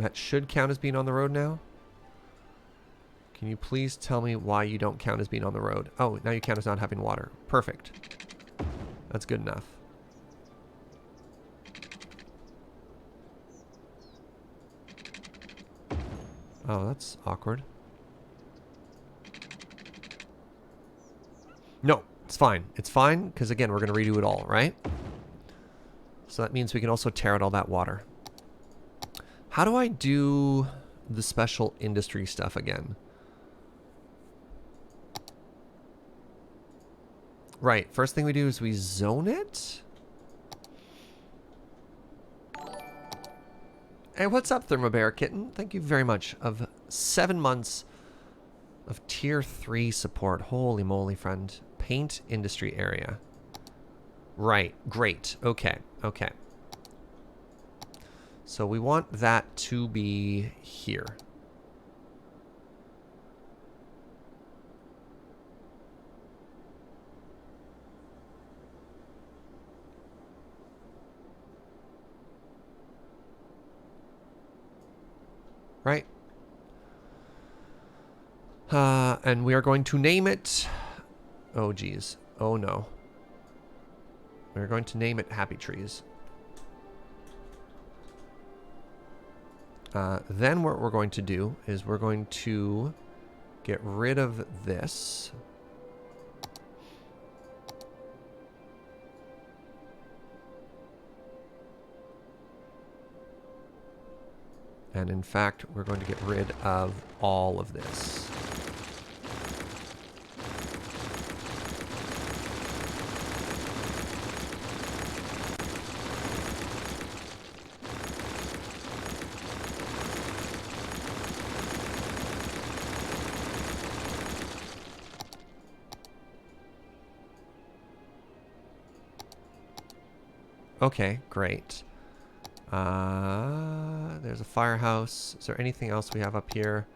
That should count as being on the road now. Can you please tell me why you don't count as being on the road? Oh, now you count as not having water. Perfect. That's good enough. Oh, that's awkward. No, it's fine. It's fine, because again, we're going to redo it all, right? So that means we can also tear out all that water. How do I do the special industry stuff again? Right, first thing we do is we zone it. Hey, what's up, Thermobear Kitten? Thank you very much. Of 7 months of tier 3 support. Holy moly, friend. Paint industry area. Right. Great. Okay. Okay. So we want that to be here. Right. And we are going to name it... Oh, geez. Oh, no. We're going to name it Happy Trees. Then what we're going to do is we're going to get rid of this. And in fact, we're going to get rid of all of this. Okay, great. There's a firehouse. Is there anything else we have up here?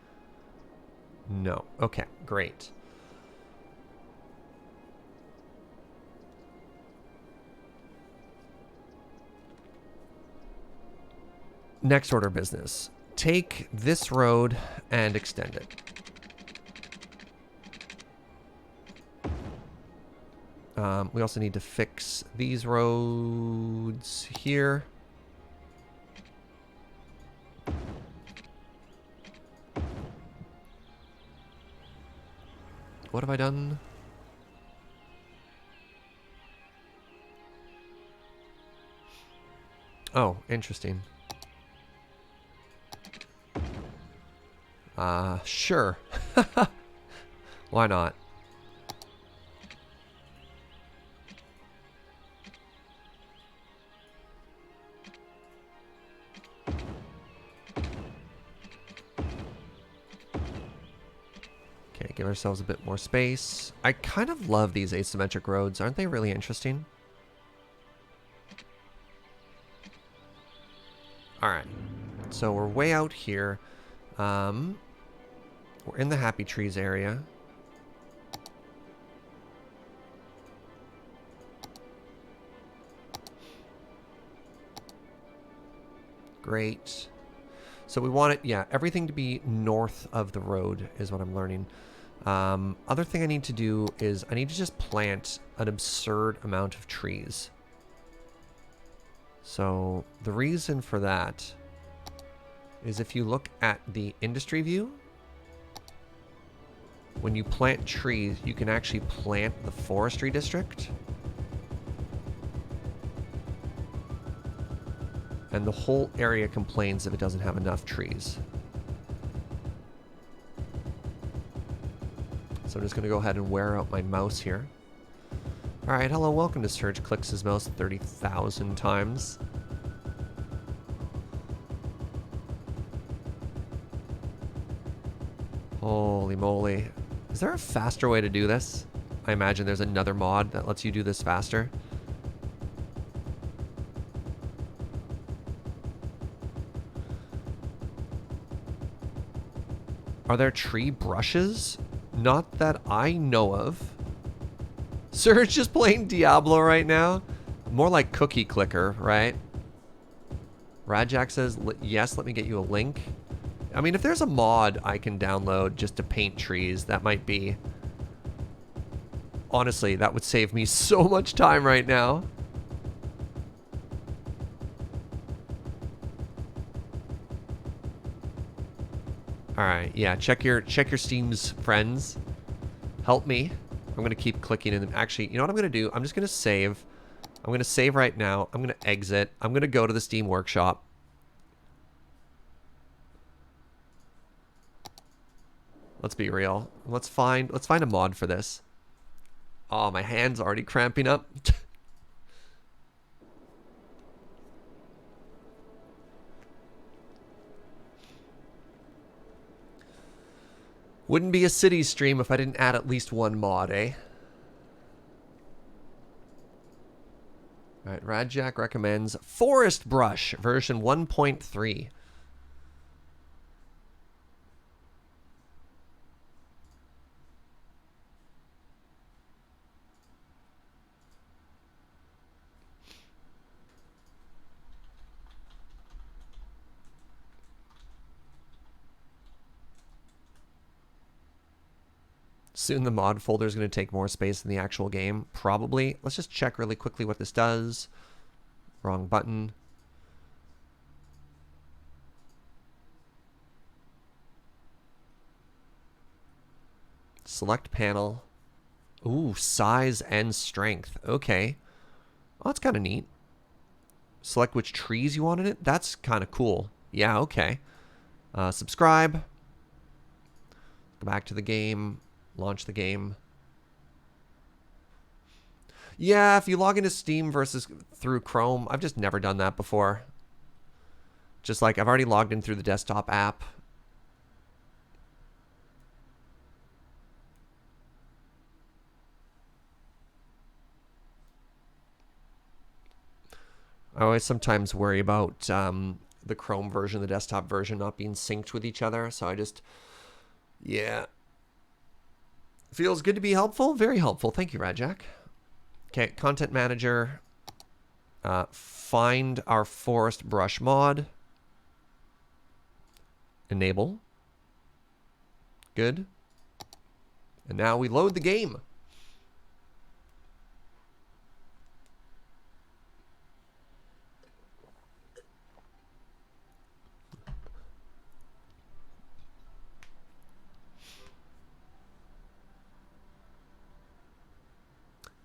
No. Okay, great. Next order of business. Take this road and extend it. We also need to fix these roads here. What have I done? Oh, interesting. Sure. Why not? Okay, give ourselves a bit more space. I kind of love these asymmetric roads. Aren't they really interesting? Alright. So we're way out here. We're in the Happy Trees area. Great. So we want it, yeah, everything to be north of the road is what I'm learning. Other thing I need to do is I need to just plant an absurd amount of trees. So the reason for that is if you look at the industry view, when you plant trees, you can actually plant the forestry district. And the whole area complains if it doesn't have enough trees. So I'm just going to go ahead and wear out my mouse here. Alright, hello, welcome to Surge Clicks his mouse 30,000 times. Holy moly. Is there a faster way to do this? I imagine there's another mod that lets you do this faster. Are there tree brushes? Not that I know of. Surge is playing Diablo right now. More like Cookie Clicker, right? Radjack says, yes, let me get you a link. I mean, if there's a mod I can download just to paint trees, that might be... Honestly, that would save me so much time right now. Alright, yeah, check your Steam's friends. Help me. I'm gonna keep clicking and actually, you know what I'm gonna do? I'm just gonna save. I'm gonna save right now. I'm gonna exit. I'm gonna go to the Steam Workshop. Let's be real. Let's find a mod for this. Oh, my hand's already cramping up. Wouldn't be a city stream if I didn't add at least one mod, eh? All right, Radjack recommends Forest Brush version 1.3. Soon the mod folder is going to take more space than the actual game. Probably. Let's just check really quickly what this does. Wrong button. Select panel. Ooh, size and strength. Okay. Oh, that's kind of neat. Select which trees you want in it. That's kind of cool. Yeah, okay. Subscribe. Go back to the game. Launch the game. Yeah, if you log into Steam versus through Chrome, I've just never done that before. Just like I've already logged in through the desktop app. I always sometimes worry about the Chrome version, the desktop version not being synced with each other. So I just, yeah. Feels good to be helpful. Very helpful. Thank you, Radjack. Okay, Content Manager. Find our Forest Brush mod. Enable. Good. And now we load the game.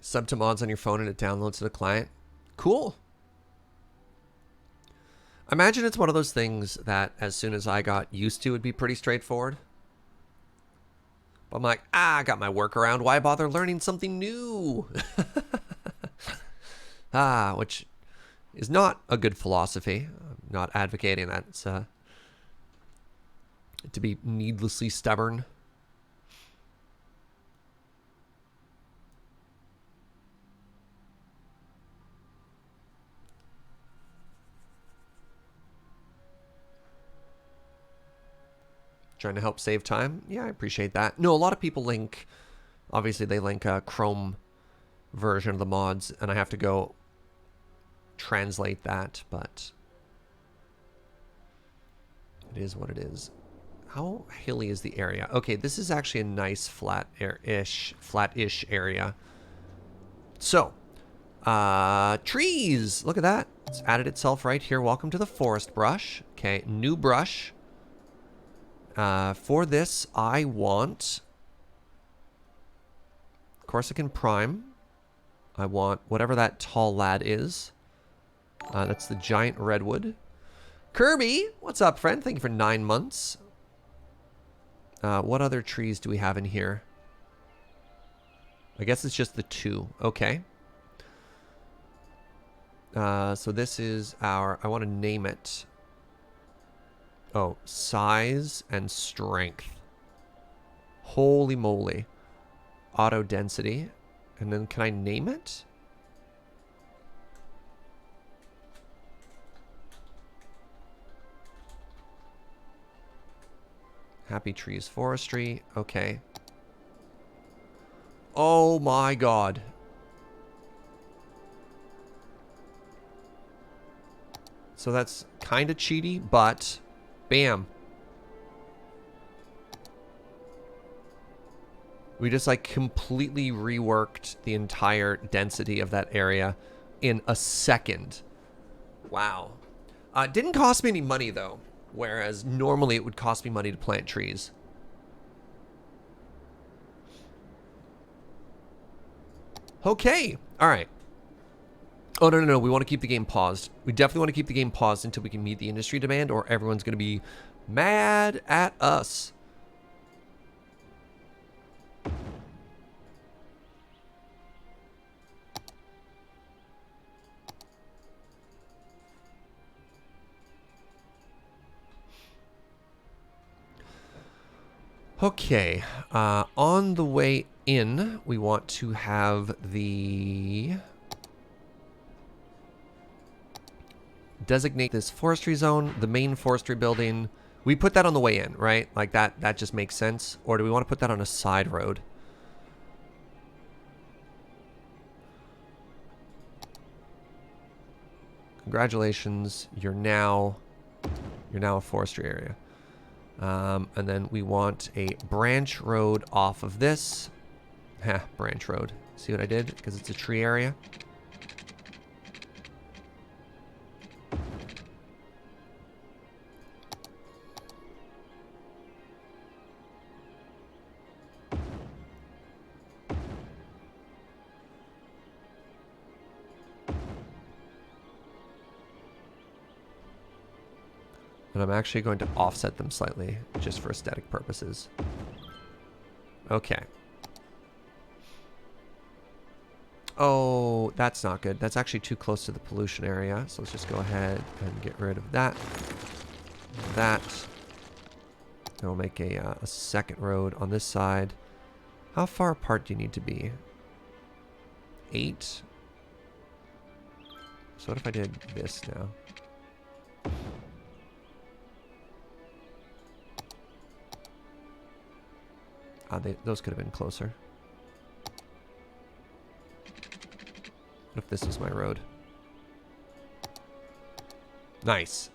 Sub to mods on your phone and it downloads to the client. Cool. I imagine it's one of those things that as soon as I got used to, it'd be pretty straightforward. But I'm like, I got my workaround. Why bother learning something new? Which is not a good philosophy. I'm not advocating that. It's to be needlessly stubborn. Trying to help save time. Yeah, I appreciate that. No, a lot of people link, obviously they link a Chrome version of the mods, and I have to go translate that, but it is what it is. How hilly is the area? Okay, this is actually a nice flat-ish area. So, trees. Look at that. It's added itself right here. Welcome to the Forest Brush. Okay, new brush. For this, I want Corsican Prime. I want whatever that tall lad is. That's the giant redwood. Kirby, what's up, friend? Thank you for 9 months. What other trees do we have in here? I guess it's just the 2. Okay. So this is our... I want to name it... Oh, size and strength. Holy moly. Auto density. And then can I name it? Happy Trees Forestry. Okay. Oh my god. So that's kind of cheaty, but... Bam. We just like completely reworked the entire density of that area in a second. Wow. Didn't cost me any money though, whereas normally it would cost me money to plant trees. Okay. All right. Oh, no. We want to keep the game paused. We definitely want to keep the game paused until we can meet the industry demand, or everyone's going to be mad at us. Okay. On the way in, we want to have the... designate this forestry zone, the main forestry building. We put that on the way in, right? Like that just makes sense. Or do we want to put that on a side road? Congratulations, you're now a forestry area. And then we want a branch road off of this. Branch road. See what I did? Because it's a tree area. And I'm actually going to offset them slightly, just for aesthetic purposes. Okay. Oh, that's not good. That's actually too close to the pollution area. So let's just go ahead and get rid of that. That. And we'll make a second road on this side. How far apart do you need to be? 8? So what if I did this now? Those could have been closer. What if this was my road? Nice.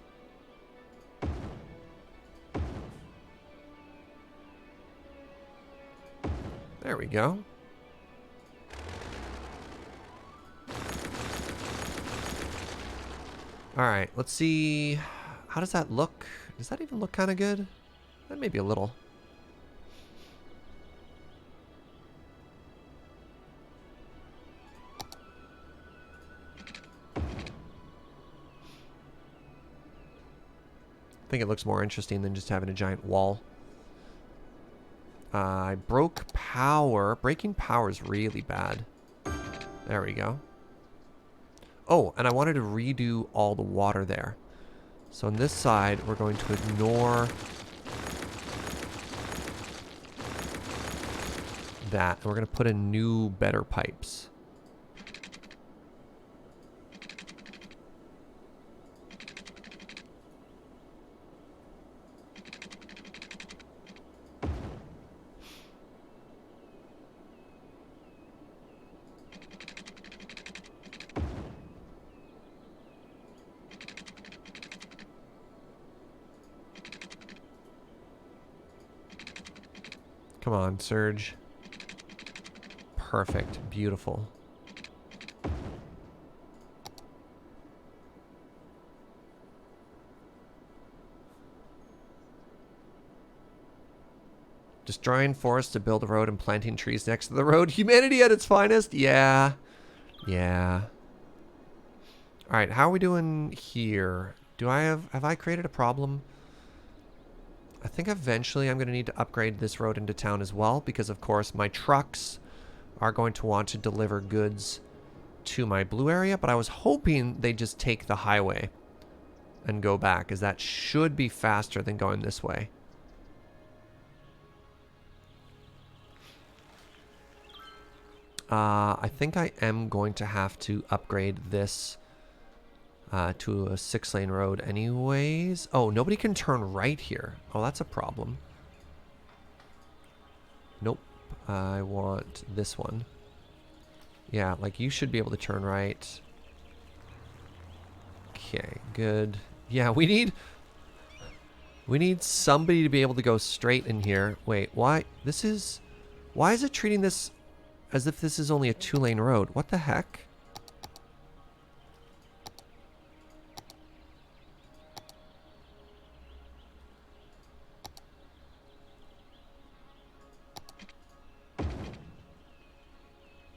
There we go. Alright, let's see. How does that look? Does that even look kind of good? Maybe a little. I think it looks more interesting than just having a giant wall. I broke power. Breaking power is really bad. There we go. Oh, and I wanted to redo all the water there. So on this side, we're going to ignore that. And we're going to put in new, better pipes. Come on, Surge. Perfect. Beautiful. Destroying forests to build a road and planting trees next to the road. Humanity at its finest? Yeah. Yeah. Alright, how are we doing here? Have I created a problem? I think eventually I'm going to need to upgrade this road into town as well, because of course my trucks are going to want to deliver goods to my blue area, but I was hoping they just take the highway and go back, as that should be faster than going this way. I think I am going to have to upgrade this to a 6-lane road anyways. Oh, nobody can turn right here. Oh, that's a problem. Nope. I want this one. Yeah, like you should be able to turn right. Okay, good. Yeah, we need somebody to be able to go straight in here. Wait, why? Why is it treating this as if this is only a 2-lane road? What the heck?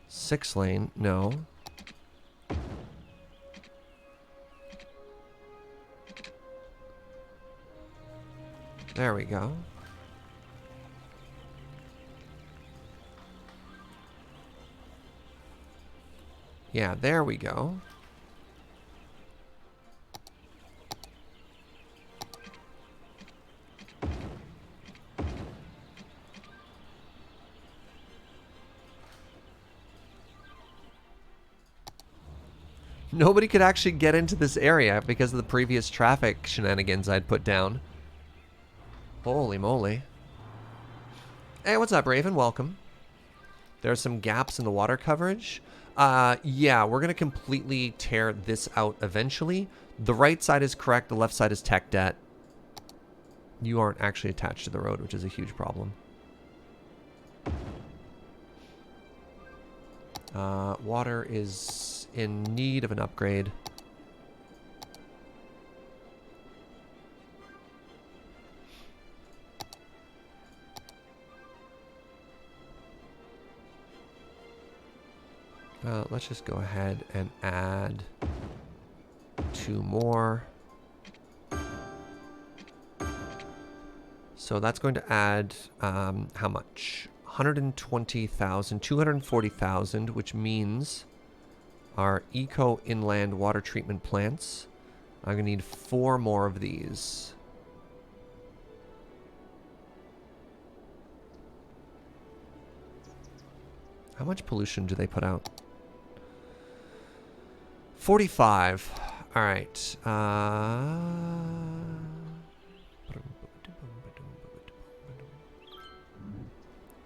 Six lane, no. There we go. Yeah, there we go. Nobody could actually get into this area because of the previous traffic shenanigans I'd put down. Holy moly. Hey, what's up, Raven? Welcome. There are some gaps in the water coverage. Yeah, we're going to completely tear this out eventually. The right side is correct. The left side is tech debt. You aren't actually attached to the road, which is a huge problem. Water is in need of an upgrade. Let's just go ahead and add 2 more. So that's going to add, how much? 120,000, 240,000, which means our eco inland water treatment plants. I'm going to need 4 more of these. How much pollution do they put out? 45. All right.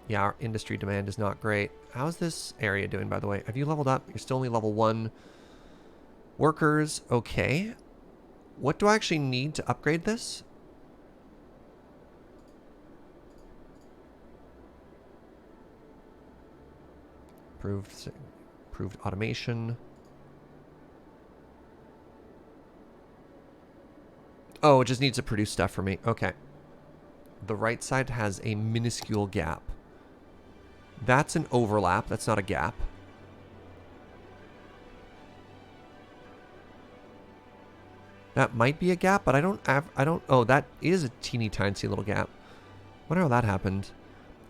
Yeah, our industry demand is not great. How's this area doing, by the way? Have you leveled up? You're still only level 1. Workers, okay. What do I actually need to upgrade this? Improved automation. Oh, it just needs to produce stuff for me. Okay. The right side has a minuscule gap. That's an overlap. That's not a gap. That might be a gap, but I don't, oh, that is a teeny tiny little gap. Wonder how that happened.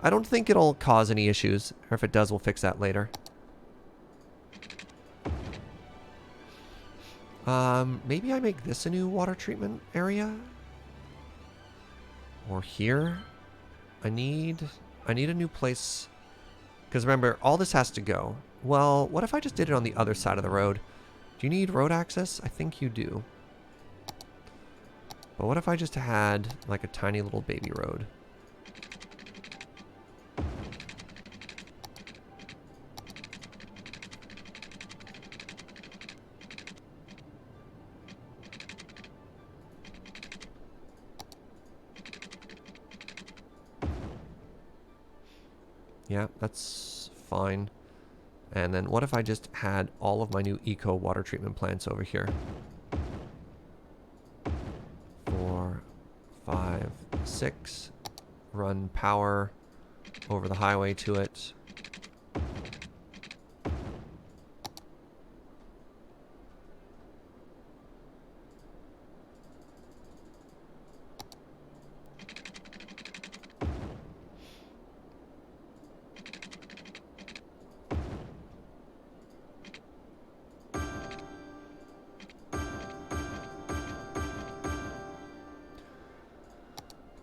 I don't think it'll cause any issues, or if it does, we'll fix that later. Maybe I make this a new water treatment area? Or here? I need a new place. Because remember, all this has to go. Well, what if I just did it on the other side of the road? Do you need road access? I think you do. But what if I just had like a tiny little baby road? Yeah, that's fine. And then what if I just had all of my new eco water treatment plants over here? 4, 5, 6. Run power over the highway to it.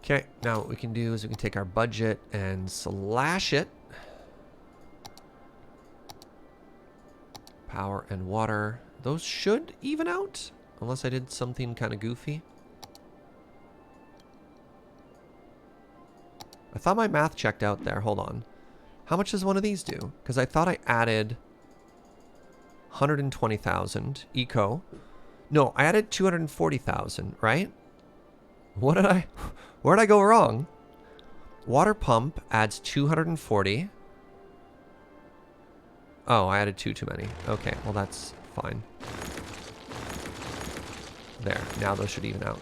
Okay, now what we can do is we can take our budget and slash it. Power and water. Those should even out, unless I did something kind of goofy. I thought my math checked out there. Hold on. How much does one of these do? Because I thought I added 120,000 eco. No, I added 240,000, right? What did I... Where did I go wrong? Water pump adds 240. Oh, I added 2 too many. Okay, well that's fine. There, now those should even out.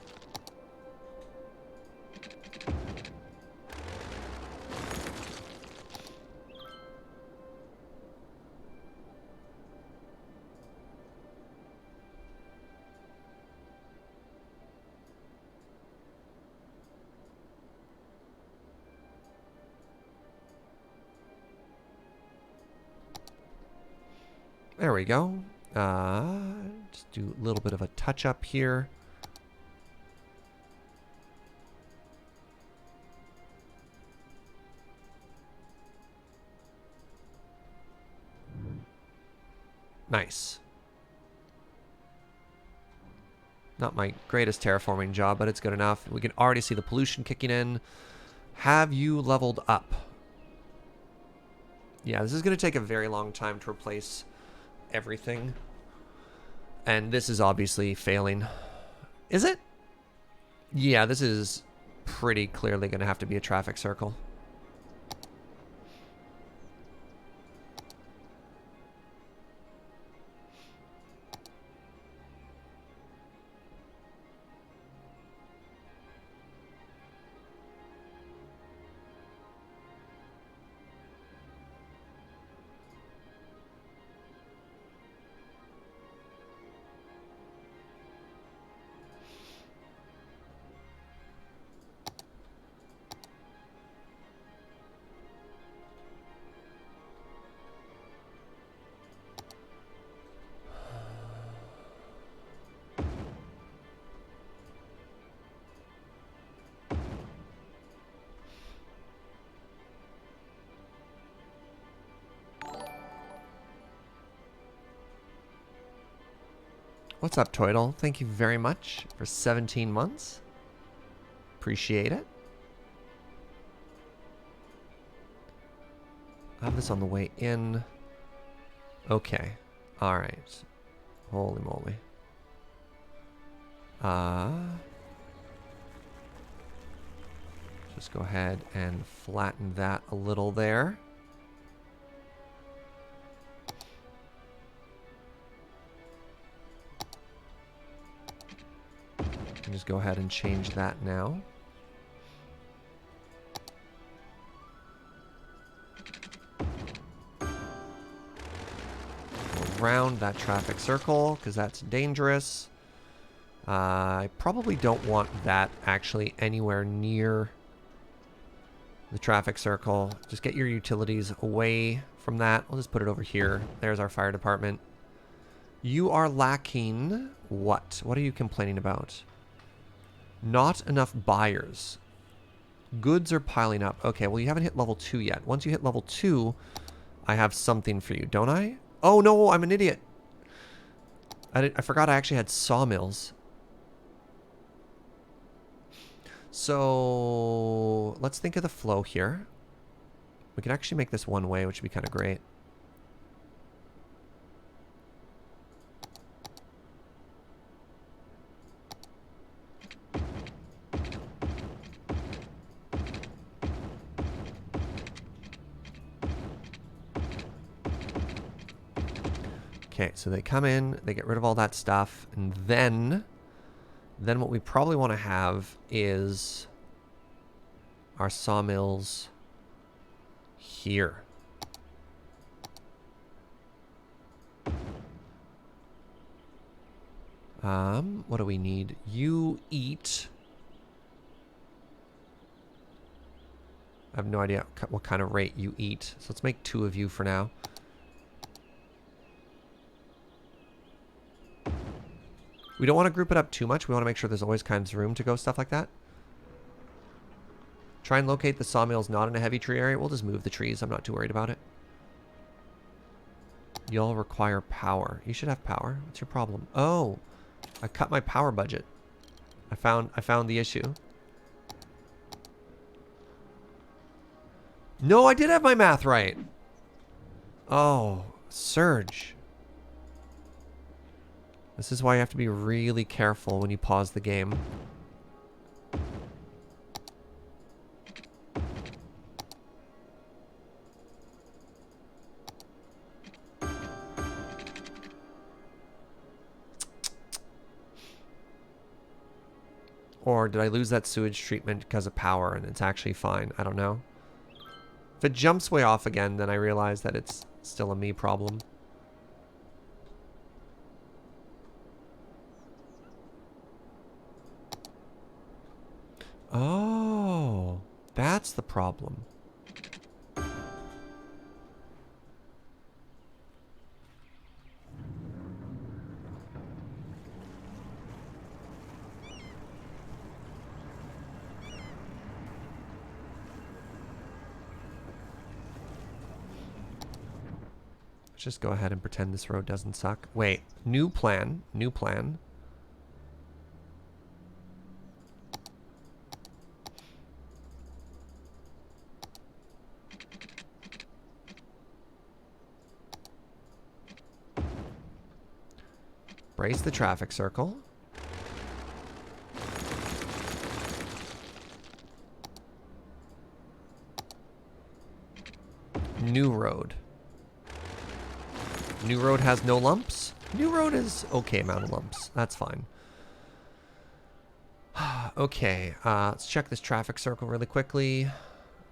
There we go. Just do a little bit of a touch up here. Nice. Not my greatest terraforming job, but it's good enough. We can already see the pollution kicking in. Have you leveled up? Yeah, this is going to take a very long time to replace everything. And this is obviously failing. Is it? Yeah, this is pretty clearly going to have to be a traffic circle. What's up, Toidle? Thank you very much for 17 months. Appreciate it. I have this on the way in. Okay. All right. Holy moly. Just go ahead and flatten that a little there. And just go ahead and change that now. Around that traffic circle, because that's dangerous. I probably don't want that actually anywhere near the traffic circle. Just get your utilities away from that. We'll just put it over here. There's our fire department. You are lacking what? What are you complaining about? Not enough buyers. Goods are piling up. Okay, well, you haven't hit level 2 yet. Once you hit level 2, I have something for you, don't I? Oh, no, I'm an idiot. I forgot I actually had sawmills. So let's think of the flow here. We can actually make this one way, which would be kind of great. Okay, so they come in, they get rid of all that stuff, and then what we probably want to have is our sawmills here. What do we need? You eat. I have no idea what kind of rate you eat, so let's make 2 of you for now. We don't want to group it up too much. We want to make sure there's always kinds of room to go stuff like that. Try and locate the sawmills not in a heavy tree area. We'll just move the trees. I'm not too worried about it. Y'all require power. You should have power. What's your problem? Oh, I cut my power budget. I found the issue. No, I did have my math right. Oh, Surge. This is why you have to be really careful when you pause the game. Or did I lose that sewage treatment because of power and it's actually fine? I don't know. If it jumps way off again, then I realize that it's still a me problem. Oh, that's the problem. Let's just go ahead and pretend this road doesn't suck. Wait, new plan, new plan. Brace the traffic circle. New road. New road has no lumps. New road is okay amount of lumps. That's fine. Okay, let's check this traffic circle really quickly.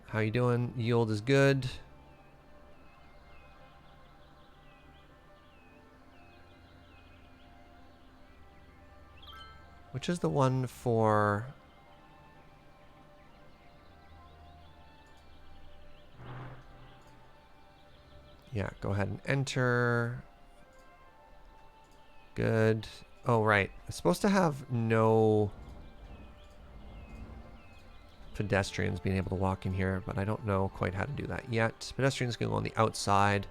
How you doing? Yield is good. Which is the one for... Yeah, go ahead and enter. Good. Oh, right. It's supposed to have no pedestrians being able to walk in here, but I don't know quite how to do that yet. Pedestrians can go on the outside.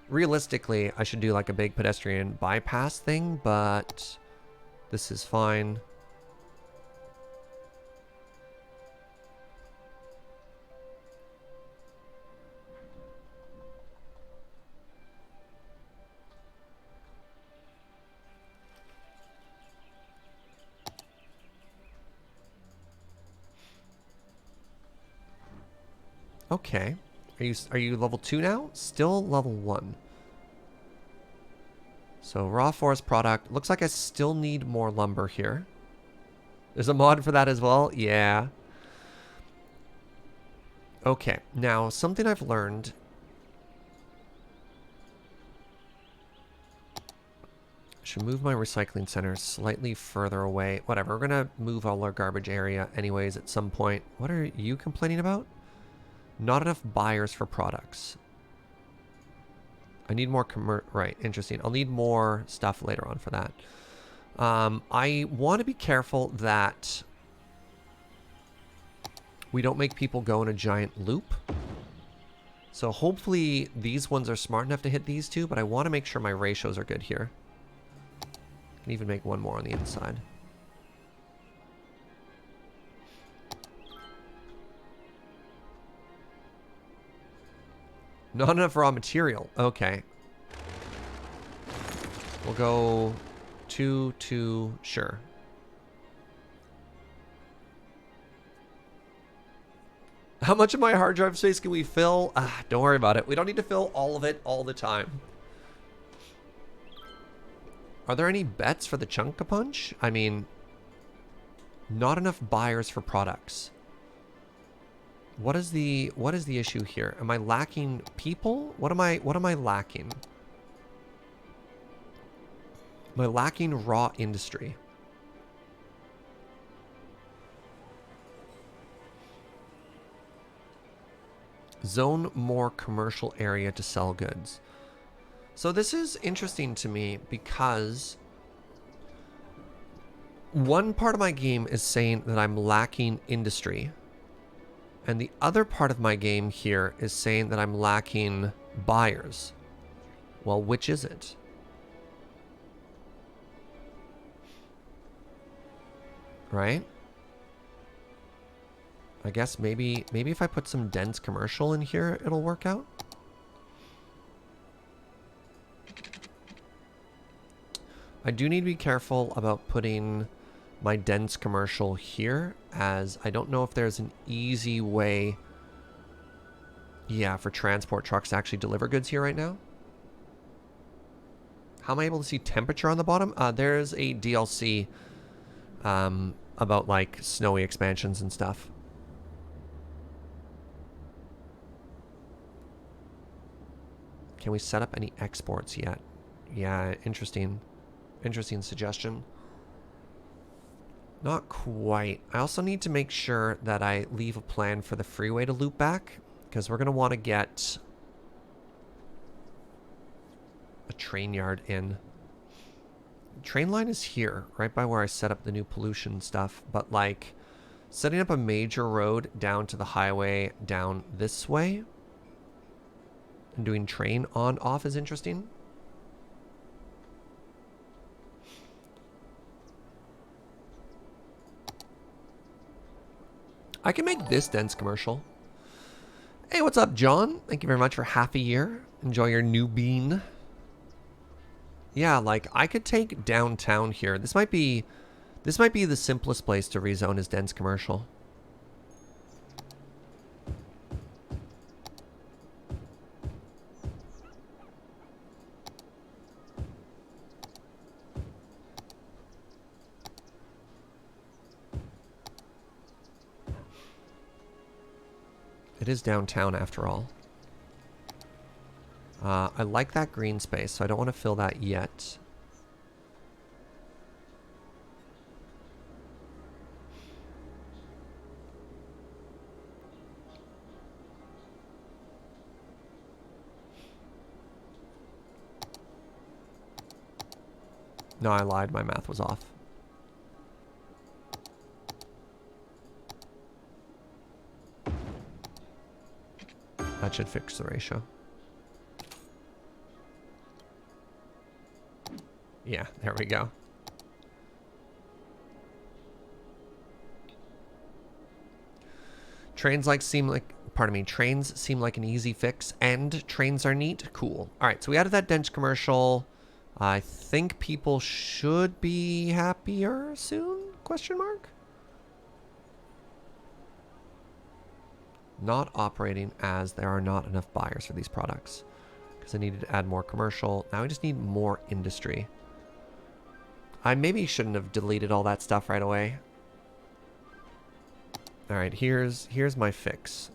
Realistically, I should do like a big pedestrian bypass thing, but this is fine. Okay. Are you level 2 now? Still level 1. So raw forest product. Looks like I still need more lumber here. There's a mod for that as well? Yeah. Okay. Now, something I've learned. I should move my recycling center slightly further away. Whatever. We're going to move all our garbage area anyways at some point. What are you complaining about? Not enough buyers for products. I need more right, interesting. I'll need more stuff later on for that. I want to be careful that we don't make people go in a giant loop. So hopefully these ones are smart enough to hit these two, but I want to make sure my ratios are good here. I can even make one more on the inside. Not enough raw material. Okay. We'll go 2, 2, sure. How much of my hard drive space can we fill? Don't worry about it. We don't need to fill all of it all the time. Are there any bets for the Chunk-a-Punch? I mean, not enough buyers for products. What is the issue here? Am I lacking people? What am I lacking? Am I lacking raw industry? Zone more commercial area to sell goods. So this is interesting to me because one part of my game is saying that I'm lacking industry. And the other part of my game here is saying that I'm lacking buyers. Well, which is it? Right? I guess maybe if I put some dense commercial in here, it'll work out. I do need to be careful about putting my dense commercial here, as I don't know if there's an easy way, yeah, for transport trucks to actually deliver goods here right now. How am I able to see temperature on the bottom? There's a DLC about like snowy expansions and stuff. Can we set up any exports yet? Yeah, interesting suggestion. Not quite. I also need to make sure that I leave a plan for the freeway to loop back, because we're going to want to get a train yard in. Train line is here, right by where I set up the new pollution stuff, but like setting up a major road down to the highway down this way and doing train on off is interesting. I can make this dense commercial. Hey, what's up, John? Thank you very much for half a year. Enjoy your new bean. Yeah, like I could take downtown here. This might be the simplest place to rezone as dense commercial. It is downtown after all. I like that green space, so I don't want to fill that yet. No, I lied. My math was off. That should fix the ratio. Yeah, there we go. Trains seem like an easy fix, and trains are neat. Cool. All right, so we added that dense commercial. I think people should be happier soon? Question mark? Not operating as there are not enough buyers for these products. Because I needed to add more commercial. Now we just need more industry. I maybe shouldn't have deleted all that stuff right away. All right, here's my fix.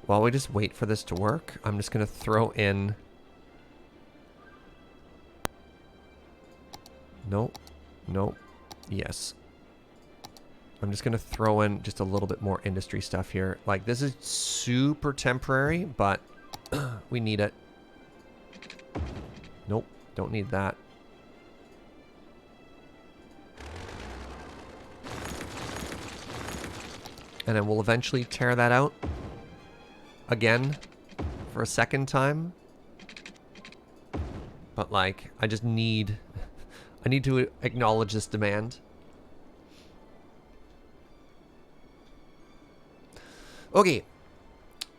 While we just wait for this to work, I'm just going to throw in... Nope. Nope. Yes. I'm just going to throw in just a little bit more industry stuff here. Like, this is super temporary, but we need it. Nope. Don't need that. And then we'll eventually tear that out. Again, for a second time. But like, I just need... I need to acknowledge this demand. Okay.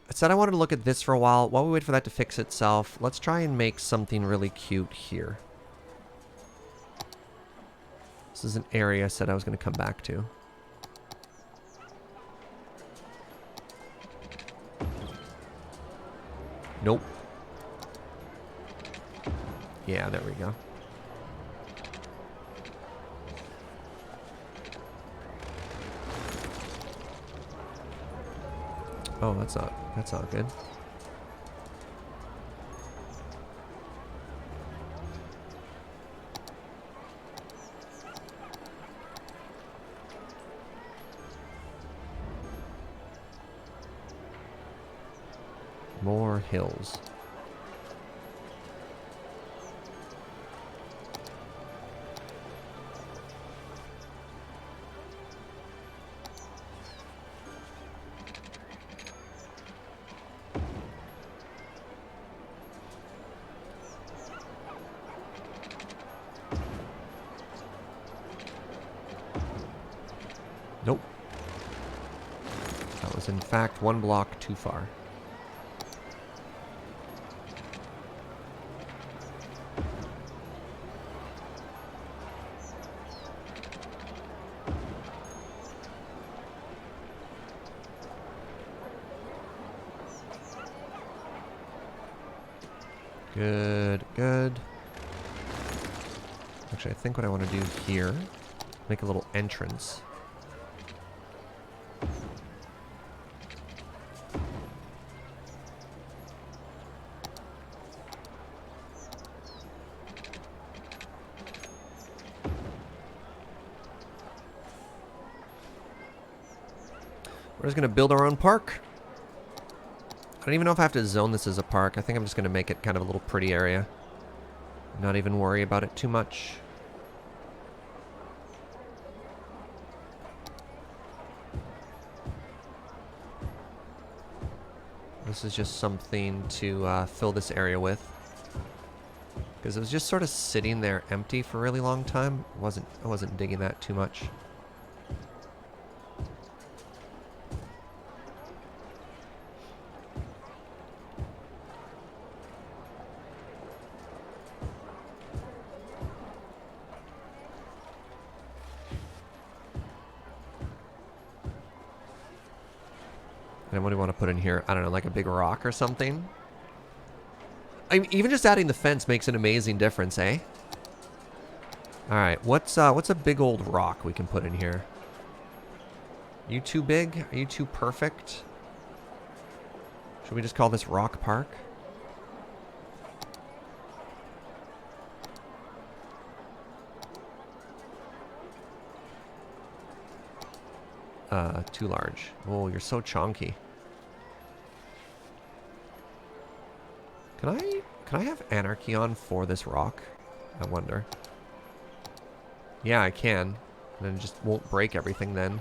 I said I wanted to look at this for a while. While we wait for that to fix itself, let's try and make something really cute here. This is an area I said I was going to come back to. Nope. Yeah, there we go. Oh, that's not good. More hills. Nope. That was in fact one block too far. Good, good. Actually, I think what I want to do here, make a little entrance. We're just going to build our own park. I don't even know if I have to zone this as a park. I think I'm just going to make it kind of a little pretty area. Not even worry about it too much. This is just something to fill this area with. Because it was just sort of sitting there empty for a really long time. I wasn't digging that too much. And what do you want to put in here? I don't know, like a big rock or something? I mean, even just adding the fence makes an amazing difference, eh? Alright, what's a big old rock we can put in here? You too big? Are you too perfect? Should we just call this Rock Park? Too large. Oh, you're so chonky. Can I have Anarchy on for this rock? I wonder. Yeah, I can. And then it just won't break everything then.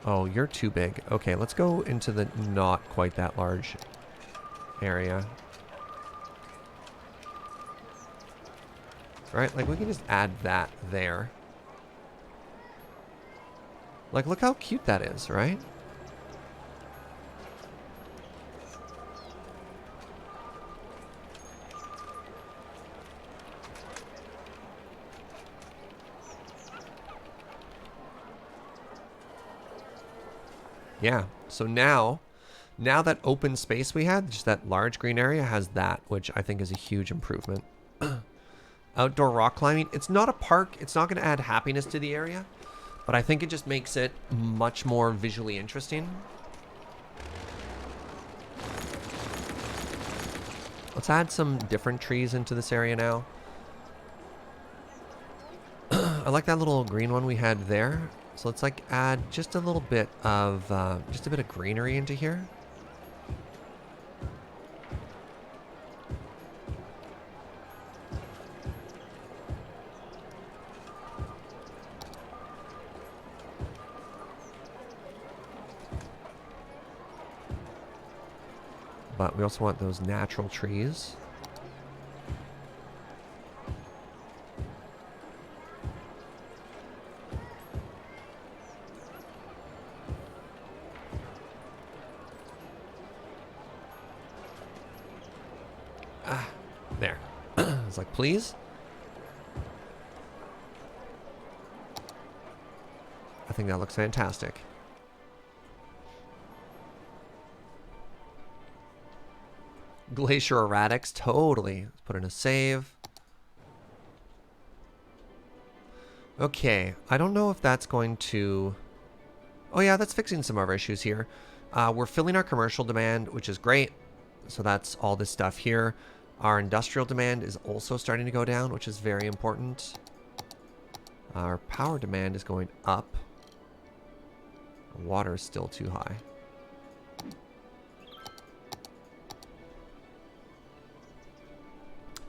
Oh, you're too big. Okay, let's go into the not quite that large area. Right, like we can just add that there. Like, look how cute that is, right? Yeah, so now that open space we had, just that large green area has that, which I think is a huge improvement. Outdoor rock climbing, it's not a park, it's not going to add happiness to the area, but I think it just makes it much more visually interesting. Let's add some different trees into this area now. I like that little green one we had there. So let's like add just a little bit of greenery into here. But we also want those natural trees. There. It's like, please? I think that looks fantastic. Glacier erratics, totally. Let's put in a save. Okay, I don't know if that's going to... Oh yeah, that's fixing some of our issues here. We're filling our commercial demand, which is great. So that's all this stuff here. Our industrial demand is also starting to go down, which is very important. Our power demand is going up. Water is still too high.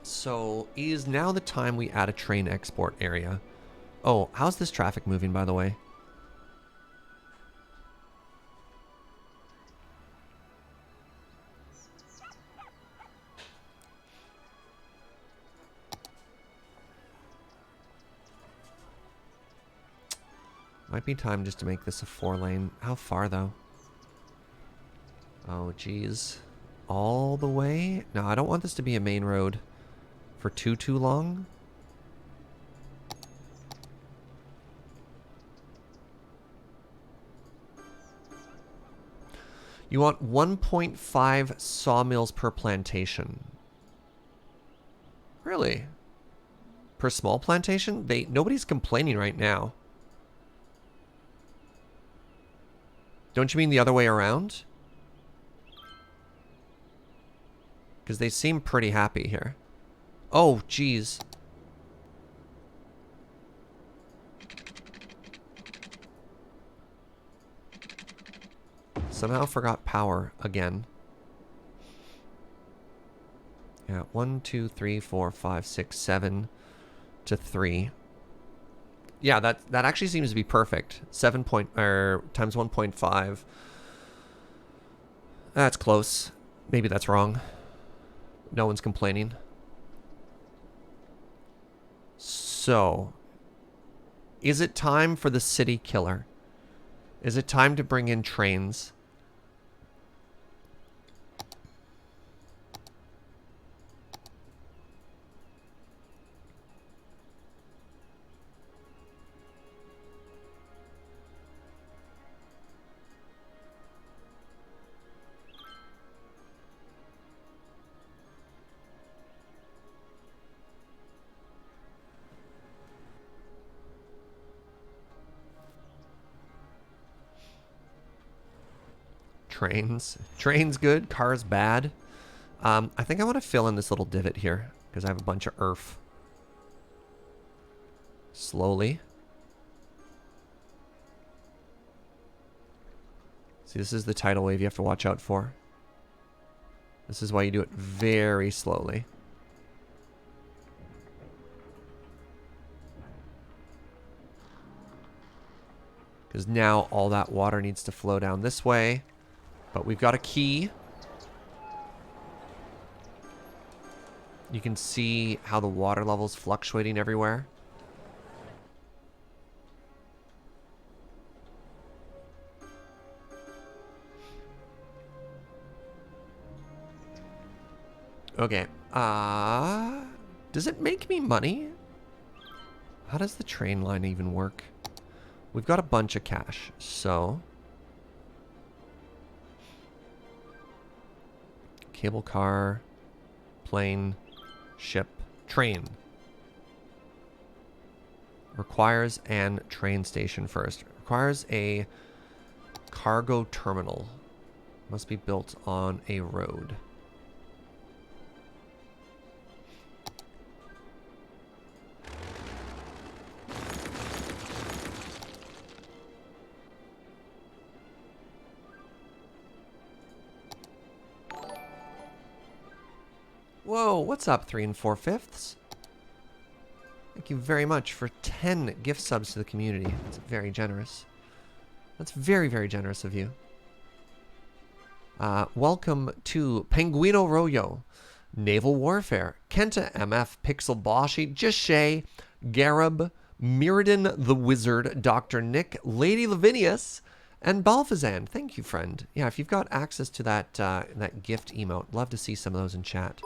So is now the time we add a train export area. Oh, how's this traffic moving, by the way? Might be time just to make this a 4-lane. How far, though? Oh, geez. All the way? No, I don't want this to be a main road for too long. You want 1.5 sawmills per plantation. Really? Per small plantation? Nobody's complaining right now. Don't you mean the other way around? Because they seem pretty happy here. Oh, geez. Somehow forgot power again. Yeah, 1, 2, 3, 4, 5, 6, 7 to 3. Yeah, that actually seems to be perfect. 7 point, or times 1.5. That's close. Maybe that's wrong. No one's complaining. So, is it time for the city killer? Is it time to bring in trains? Trains good, cars bad. I think I want to fill in this little divot here because I have a bunch of earth. Slowly. See, this is the tidal wave you have to watch out for. This is why you do it very slowly. Because now all that water needs to flow down this way. But we've got a key. You can see how the water level's fluctuating everywhere. Okay. Does it make me money? How does the train line even work? We've got a bunch of cash, so... Cable car, plane, ship, train. Requires an train station first. Requires a cargo terminal. Must be built on a road. Whoa, what's up, 3 4/5? Thank you very much for 10 gift subs to the community. That's very generous. That's very, very generous of you. Welcome to Penguino Royo, Naval Warfare, Kenta MF, Pixel Boshi, Jishay, Garib, Mirrodin the Wizard, Dr. Nick, Lady Lavinius, and Balfazan. Thank you, friend. Yeah, if you've got access to that that gift emote, love to see some of those in chat.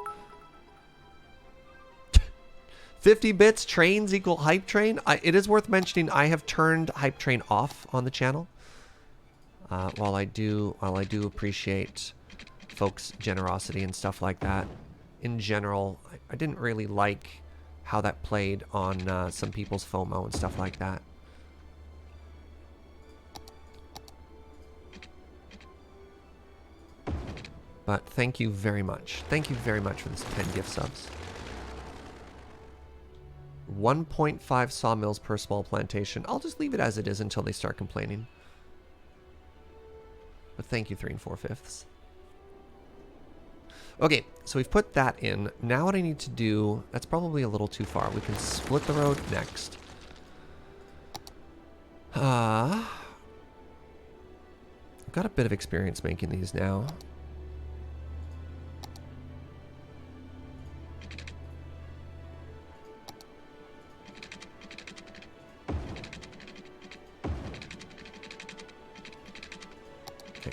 50 bits, trains equal hype train. It is worth mentioning I have turned hype train off on the channel. While I do appreciate folks' generosity and stuff like that, in general, I didn't really like how that played on some people's FOMO and stuff like that. But thank you very much. Thank you very much for this 10 gift subs. 1.5 sawmills per small plantation. I'll just leave it as it is until they start complaining. But thank you, 3 4/5. Okay, so we've put that in. Now what I need to do, that's probably a little too far. We can split the road next. I've got a bit of experience making these now.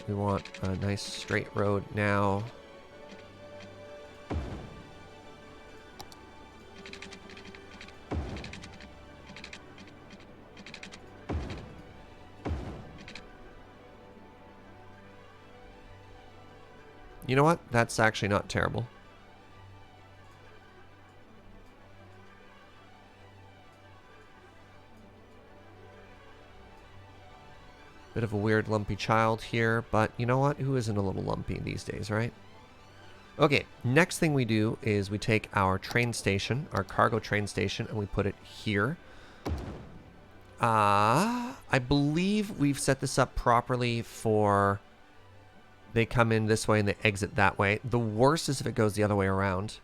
We want a nice straight road now. You know what? That's actually not terrible. Bit of a weird lumpy child here, but you know what? Who isn't a little lumpy these days, right? Okay, next thing we do is we take our train station, our cargo train station, and we put it here. I believe we've set this up properly for... They come in this way and they exit that way. The worst is if it goes the other way around.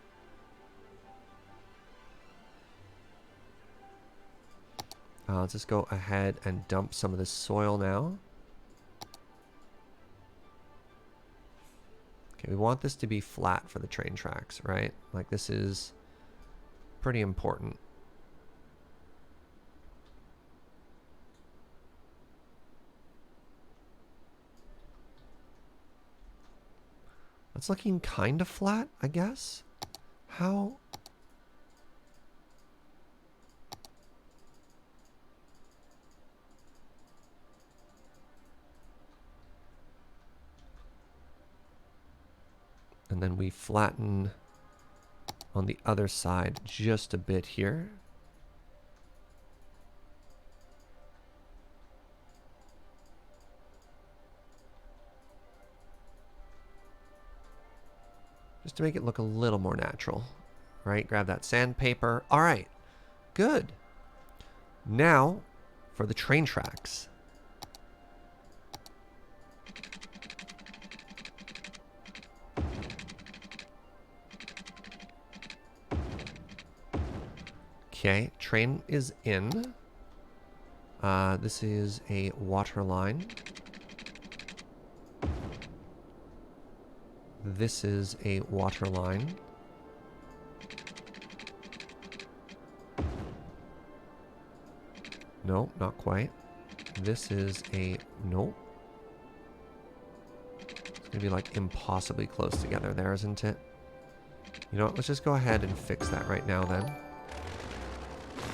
Let's just go ahead and dump some of this soil now. Okay, we want this to be flat for the train tracks, right? Like this is pretty important. That's looking kind of flat, I guess. How? And then we flatten on the other side just a bit here. Just to make it look a little more natural, right? Grab that sandpaper. All right, good. Now for the train tracks. Okay, train is in. This is a water line. This is a water line. No, not quite. This is a... Nope. It's going to be like impossibly close together there, isn't it? You know what? Let's just go ahead and fix that right now then.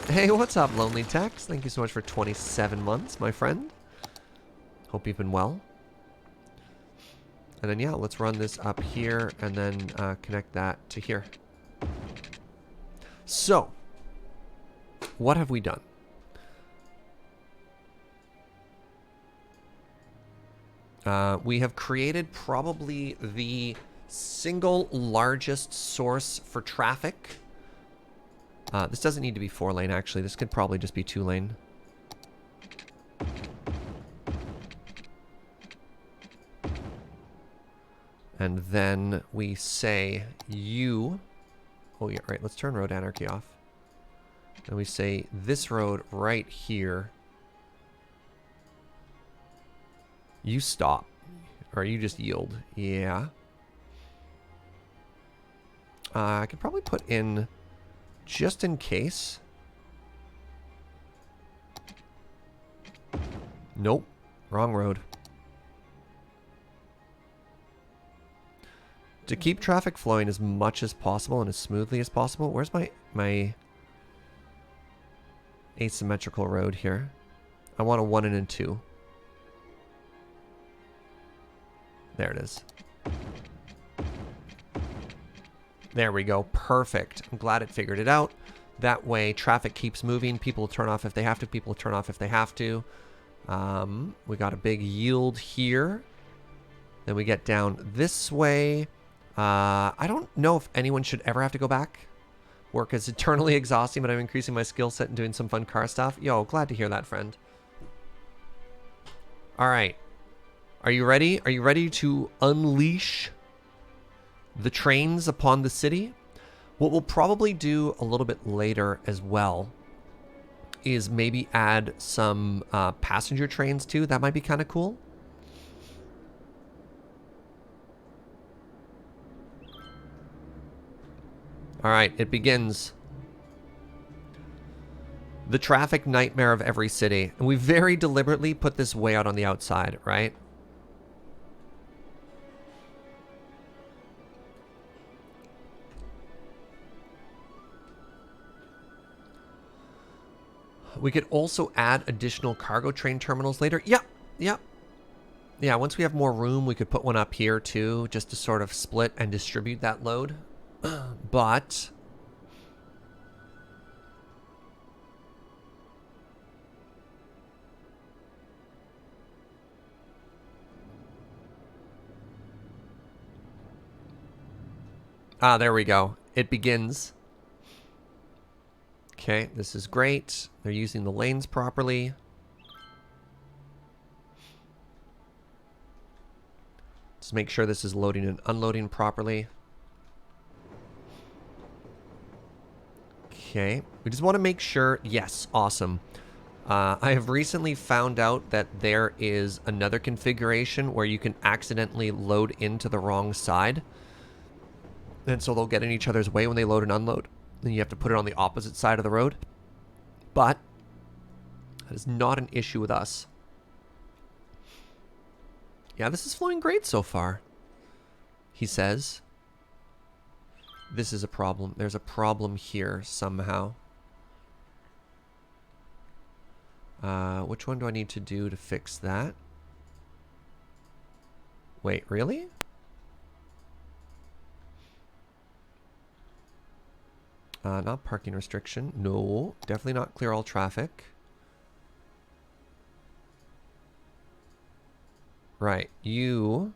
Hey, what's up, Lonely Tex? Thank you so much for 27 months, my friend. Hope you've been well. And then, yeah, let's run this up here and then connect that to here. So, what have we done? We have created probably the single largest source for traffic. This doesn't need to be 4-lane, actually. This could probably just be 2-lane. And then we say you... Oh, yeah, right. Let's turn road anarchy off. And we say this road right here. You stop. Or you just yield. Yeah. I could probably put in... Just in case. Nope. Wrong road. To keep traffic flowing as much as possible and as smoothly as possible. Where's my asymmetrical road here? I want a 1 and a 2. There it is. There we go. Perfect. I'm glad it figured it out. That way, traffic keeps moving. People turn off if they have to. People turn off if they have to. We got a big yield here. Then we get down this way. I don't know if anyone should ever have to go back. Work is eternally exhausting, but I'm increasing my skill set and doing some fun car stuff. Yo, glad to hear that, friend. All right. Are you ready? Are you ready to unleash the trains upon the city? What we'll probably do a little bit later as well is maybe add some passenger trains too. That might be kind of cool. All right, it begins. The traffic nightmare of every city. And we very deliberately put this way out on the outside, right? We could also add additional cargo train terminals later. Yep, yep. Yeah, once we have more room, we could put one up here too, just to sort of split and distribute that load. But... Ah, there we go. It begins. Okay, this is great. They're using the lanes properly. Let's make sure this is loading and unloading properly. Okay, we just want to make sure. Yes, awesome. I have recently found out that there is another configuration where you can accidentally load into the wrong side. And so they'll get in each other's way when they load and unload. Then you have to put it on the opposite side of the road. But that is not an issue with us. Yeah, this is flowing great so far, he says. This is a problem. There's a problem here somehow. Which one do I need to do to fix that? Wait, really? Not parking restriction. No, definitely not clear all traffic. Right, you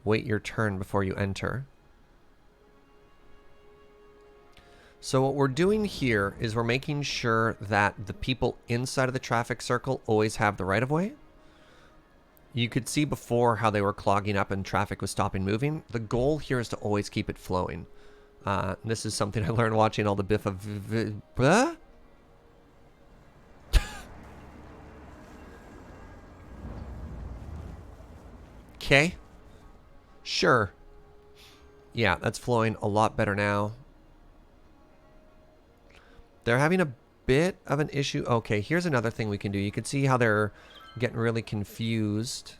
wait your turn before you enter. So what we're doing here is we're making sure that the people inside of the traffic circle always have the right-of-way. You could see before how they were clogging up and traffic was stopping moving. The goal here is to always keep it flowing. This is something I learned watching all the Biff of... Okay. Sure. Yeah, that's flowing a lot better now. They're having a bit of an issue. Okay, here's another thing we can do. You can see how they're getting really confused.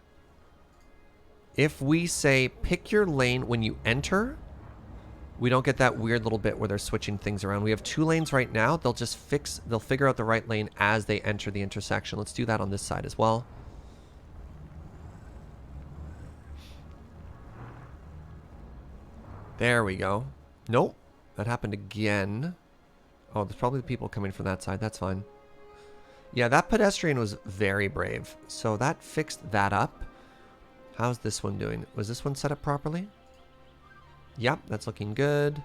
If we say, pick your lane when you enter, we don't get that weird little bit where they're switching things around. We have 2 lanes right now. They'll figure out the right lane as they enter the intersection. Let's do that on this side as well. There we go. Nope, that happened again. Oh, there's probably the people coming from that side. That's fine. Yeah, that pedestrian was very brave. So that fixed that up. How's this one doing? Was this one set up properly? Yep, that's looking good.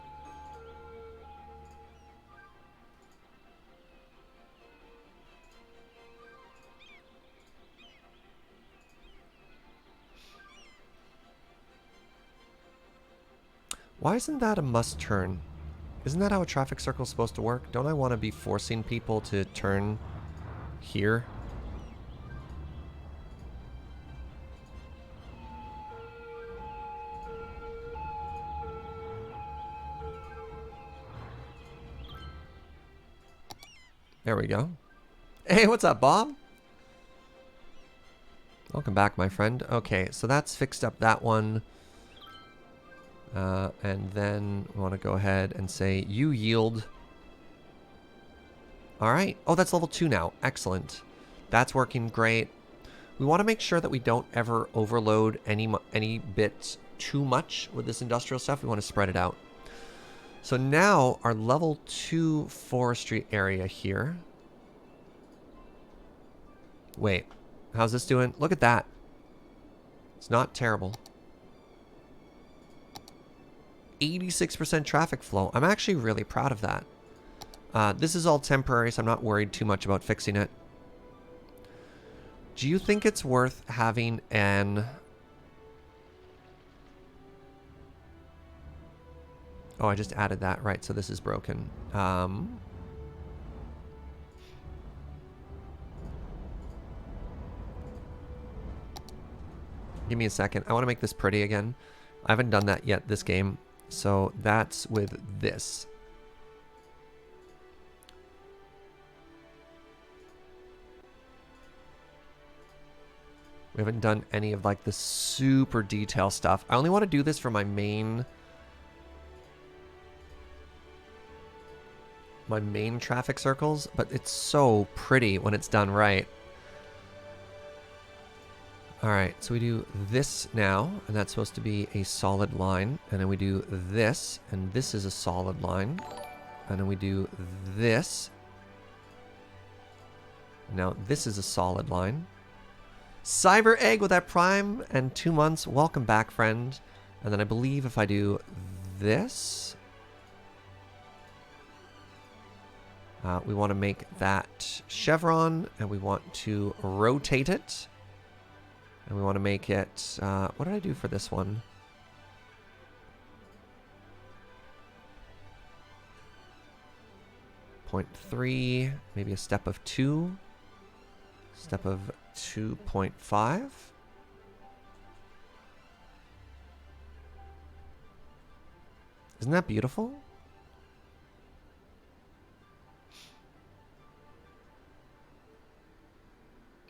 Why isn't that a must turn? Isn't that how a traffic circle is supposed to work? Don't I want to be forcing people to turn here? There we go. Hey, what's up, Bob? Welcome back, my friend. Okay, so that's fixed up that one. And then we want to go ahead and say, you yield. All right. Oh, that's level 2 now. Excellent. That's working great. We want to make sure that we don't ever overload any bit too much with this industrial stuff. We want to spread it out. So now our level 2 forestry area here. Wait, how's this doing? Look at that. It's not terrible. 86% traffic flow. I'm actually really proud of that. This is all temporary, so I'm not worried too much about fixing it. Do you think it's worth having an... Oh, I just added that. Right, so this is broken. Give me a second. I want to make this pretty again. I haven't done that yet this game. So that's with this. We haven't done any of like the super detail stuff. I only want to do this for my main traffic circles, but it's so pretty when it's done right. All right, so we do this now, and that's supposed to be a solid line. And then we do this, and this is a solid line. And then we do this. Now this is a solid line. Cyber Egg with that Prime and 2 months. Welcome back, friend. And then I believe if I do this, we want to make that chevron, and we want to rotate it. And we want to make it, what did I do for this one? 0.3, maybe a step of 2. Step of 2.5. Isn't that beautiful?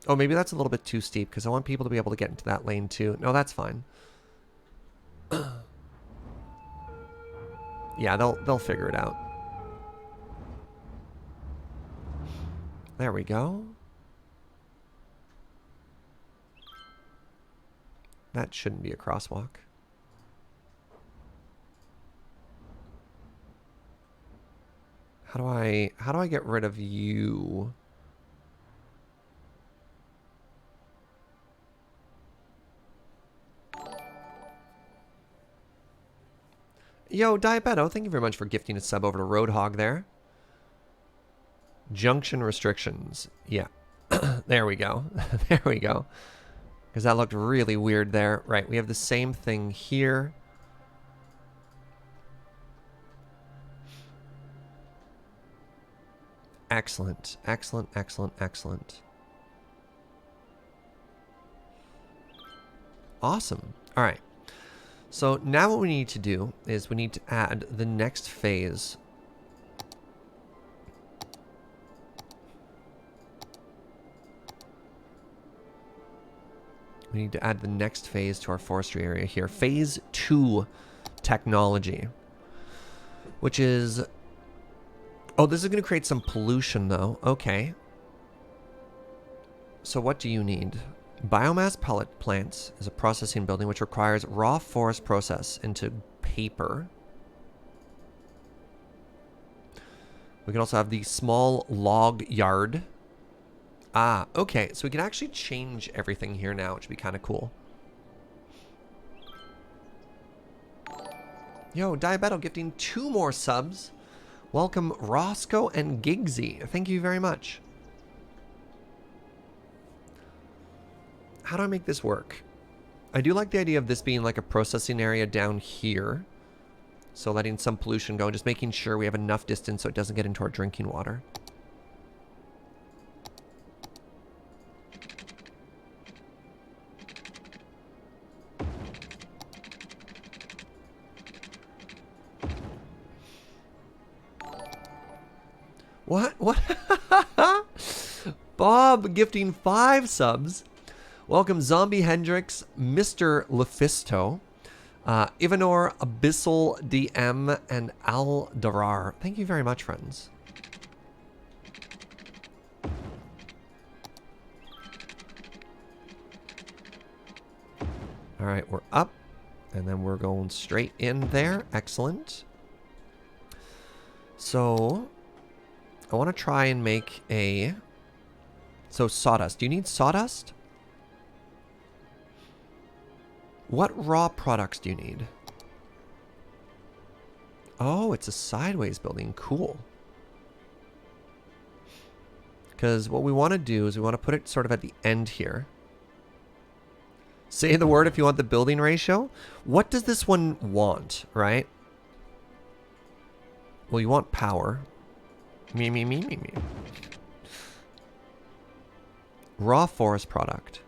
Oh, maybe that's a little bit too steep because I want people to be able to get into that lane too. No, that's fine. Yeah, they'll figure it out. There we go. That shouldn't be a crosswalk. How do I get rid of you? Yo, Diabeto, thank you very much for gifting a sub over to Roadhog there. Junction restrictions. Yeah. There we go. There we go. Because that looked really weird there. Right, we have the same thing here. Excellent. Excellent, excellent, excellent. Awesome. All right. So now what we need to do is we need to add the next phase. We need to add the next phase to our forestry area here. Phase 2 technology. Which is... Oh, this is going to create some pollution though. Okay. So what do you need? Biomass pellet plants is a processing building which requires raw forest process into paper. We can also have the small log yard. Ah, okay. So we can actually change everything here now, which would be kind of cool. Yo, Diabeto gifting 2 more subs. Welcome Roscoe and Gigsy. Thank you very much. How do I make this work? I do like the idea of this being like a processing area down here. So letting some pollution go and just making sure we have enough distance so it doesn't get into our drinking water. What? Bob gifting 5 subs. Welcome Zombie Hendrix, Mr. Lefisto, Ivanor Abyssal DM, and Aldarar. Thank you very much, friends. All right, we're up, and then we're going straight in there. Excellent. So, I want to try and make a... So, sawdust. Do you need sawdust? What raw products do you need? Oh, it's a sideways building. Cool. Because what we want to do is we want to put it sort of at the end here. Say the word if you want the building ratio. What does this one want, right? Well, you want power. Me. Raw forest product.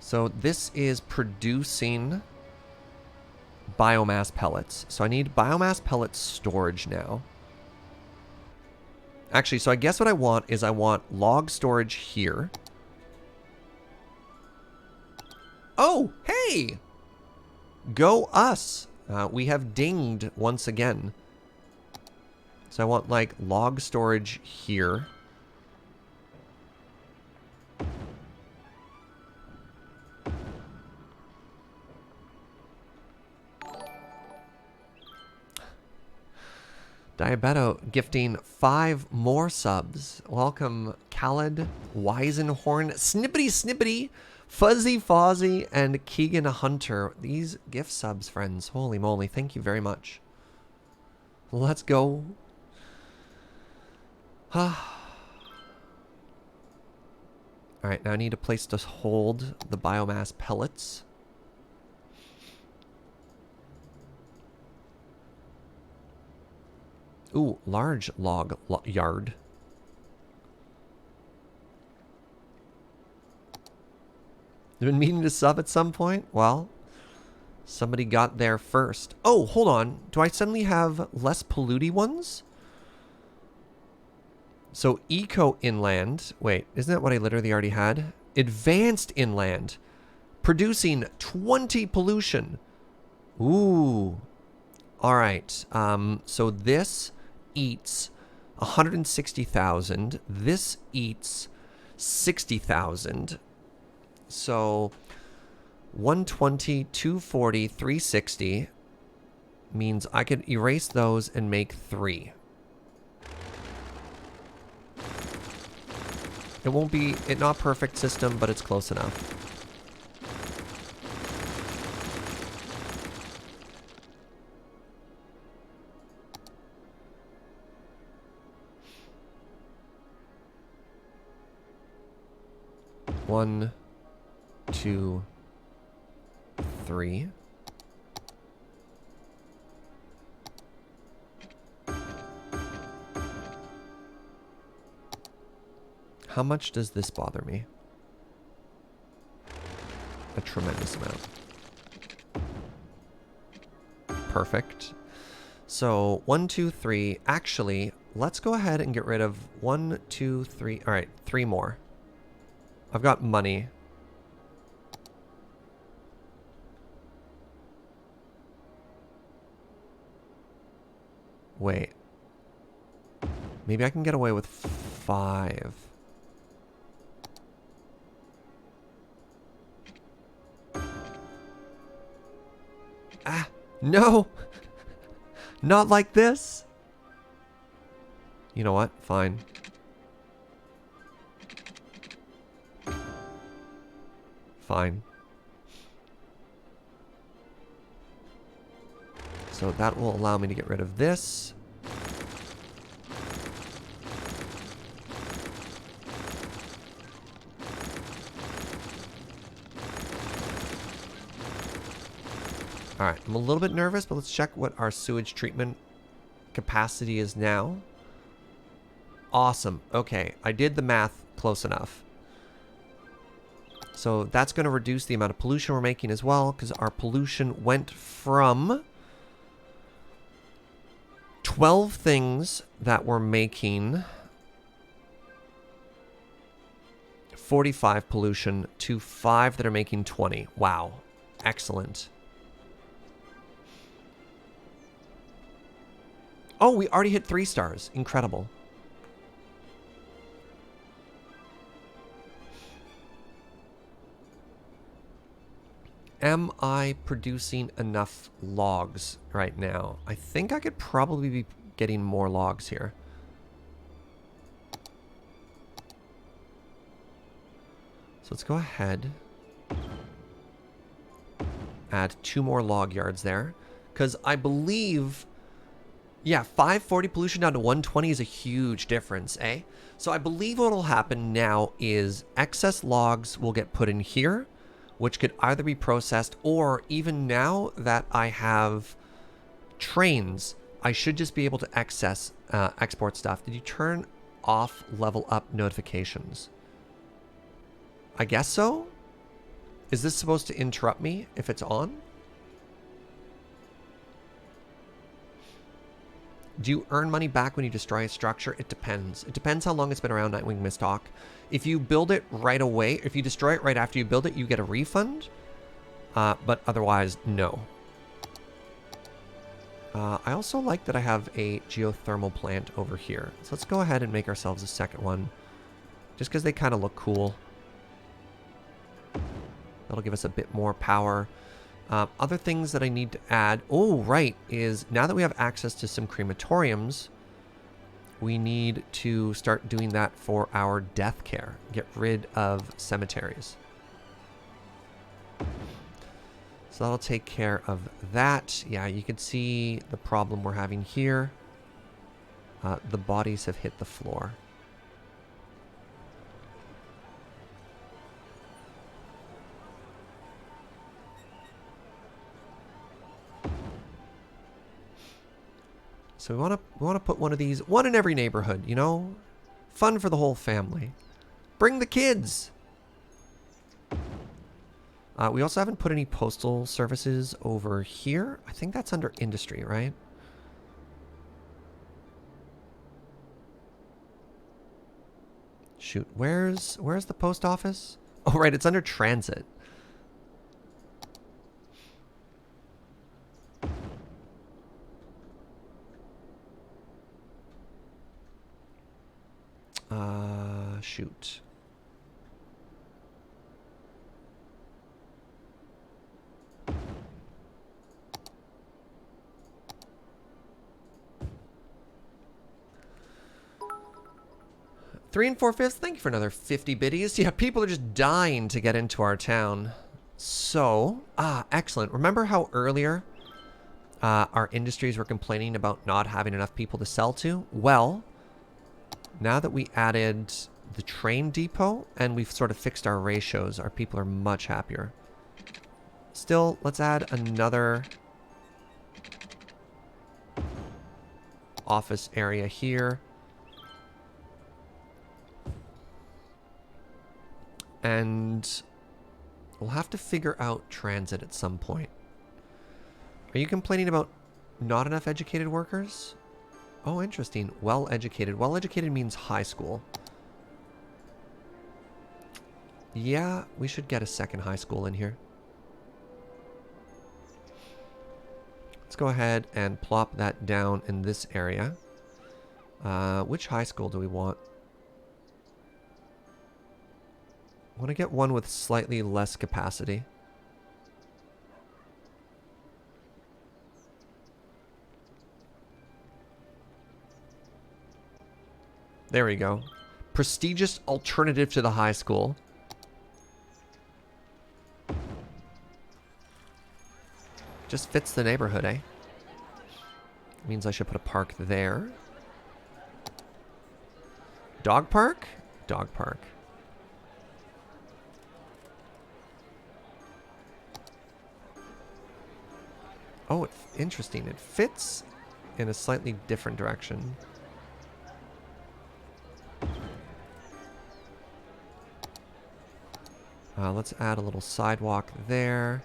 So this is producing biomass pellets. So I need biomass pellet storage now. Actually, so I guess what I want is I want log storage here. Oh, hey! Go us! We have dinged once again. So I want like log storage here. Diabeto gifting 5 more subs. Welcome Khaled, Weisenhorn, Snippety, Fuzzy Fozzy, and Keegan Hunter. These gift subs, friends. Holy moly, thank you very much. Let's go. Alright, now I need a place to hold the biomass pellets. Ooh, large log yard. I've been meaning to sub at some point. Well, somebody got there first. Oh, hold on. Do I suddenly have less polluty ones? So eco inland. Wait, isn't that what I literally already had? Advanced inland. Producing 20 pollution. Ooh. All right. So this eats 160,000. This eats 60,000. So 120, 240, 360 means I could erase those and make 3. It won't be, it's not perfect system, but it's close enough. One, 2, 3. How much does this bother me? A tremendous amount. Perfect. So 1, 2, 3. Actually, let's go ahead and get rid of 1, 2, 3. All right, 3 more. I've got money. Wait. Maybe I can get away with 5. Ah, no! Not like this! You know what? Fine. Fine. So that will allow me to get rid of this. Alright, I'm a little bit nervous, but let's check what our sewage treatment capacity is now. Awesome. Okay, I did the math close enough. So that's going to reduce the amount of pollution we're making as well, because our pollution went from 12 things that were making 45 pollution to 5 that are making 20. Wow. Excellent. Oh, we already hit 3 stars. Incredible. Am I producing enough logs right now? I think I could probably be getting more logs here. So let's go ahead. Add 2 more log yards there. Because I believe... Yeah, 540 pollution down to 120 is a huge difference, eh? So I believe what will happen now is excess logs will get put in here, which could either be processed, or even now that I have trains, I should just be able to export stuff. Did you turn off level up notifications? I guess so? Is this supposed to interrupt me if it's on? Do you earn money back when you destroy a structure? It depends. It depends how long it's been around, Nightwing Mistalk. If you build it right away, if you destroy it right after you build it, you get a refund. But otherwise, no. I also like that I have a geothermal plant over here. So let's go ahead and make ourselves a second one. Just because they kind of look cool. That'll give us a bit more power. Other things that I need to add, oh, right, is now that we have access to some crematoriums, we need to start doing that for our death care. Get rid of cemeteries. So that'll take care of that. Yeah, you can see the problem we're having here. The bodies have hit the floor. So we want to put one of these, one in every neighborhood, you know? Fun for the whole family. Bring the kids. We also haven't put any postal services over here. I think that's under industry, right? Shoot, where's the post office? Oh, right, it's under transit. Shoot. Three and 4/5. Thank you for another 50 biddies. Yeah, people are just dying to get into our town. So, excellent. Remember how earlier our industries were complaining about not having enough people to sell to? Well, now that we added the train depot and we've sort of fixed our ratios, our people are much happier. Still, let's add another office area here. And we'll have to figure out transit at some point. Are you complaining about not enough educated workers? Oh, interesting. Well-educated. Well-educated means high school. Yeah, we should get a second high school in here. Let's go ahead and plop that down in this area. Which high school do we want? I want to get one with slightly less capacity. There we go. Prestigious alternative to the high school. Just fits the neighborhood, eh? Means I should put a park there. Dog park? Dog park. Oh, interesting. It fits in a slightly different direction. Let's add a little sidewalk there.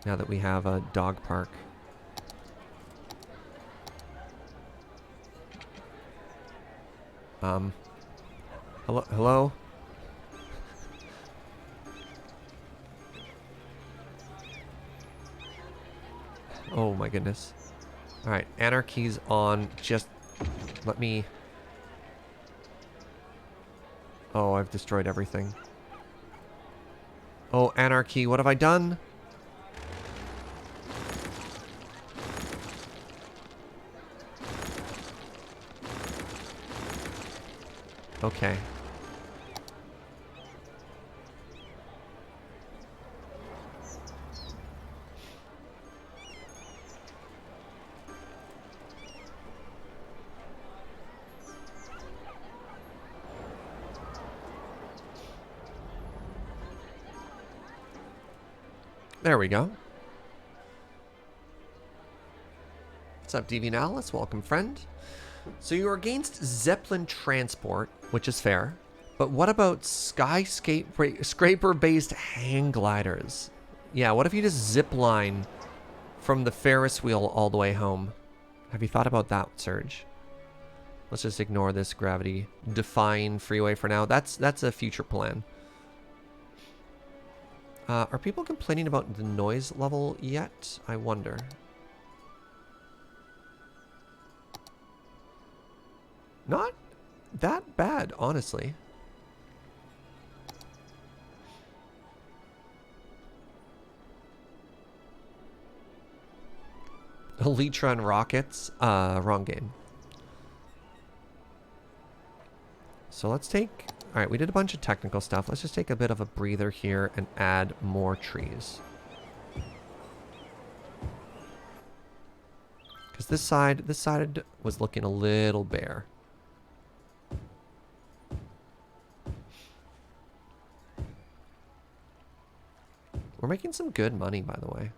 Now that we have a dog park. Hello? Oh my goodness. Alright, Anarchy's on. Just let me... Oh, I've destroyed everything. Oh, Anarchy, what have I done? Okay. There we go. What's up, DV Nahlis? Welcome, friend. So you're against Zeppelin transport, which is fair. But what about skyscraper-based hang gliders? Yeah, what if you just zip line from the Ferris wheel all the way home? Have you thought about that, Surge? Let's just ignore this gravity-defying freeway for now. That's a future plan. Are people complaining about the noise level yet? I wonder. Not that bad, honestly. Elytron rockets? Wrong game. So let's take... Alright, we did a bunch of technical stuff. Let's just take a bit of a breather here and add more trees. Because this side was looking a little bare. We're making some good money, by the way.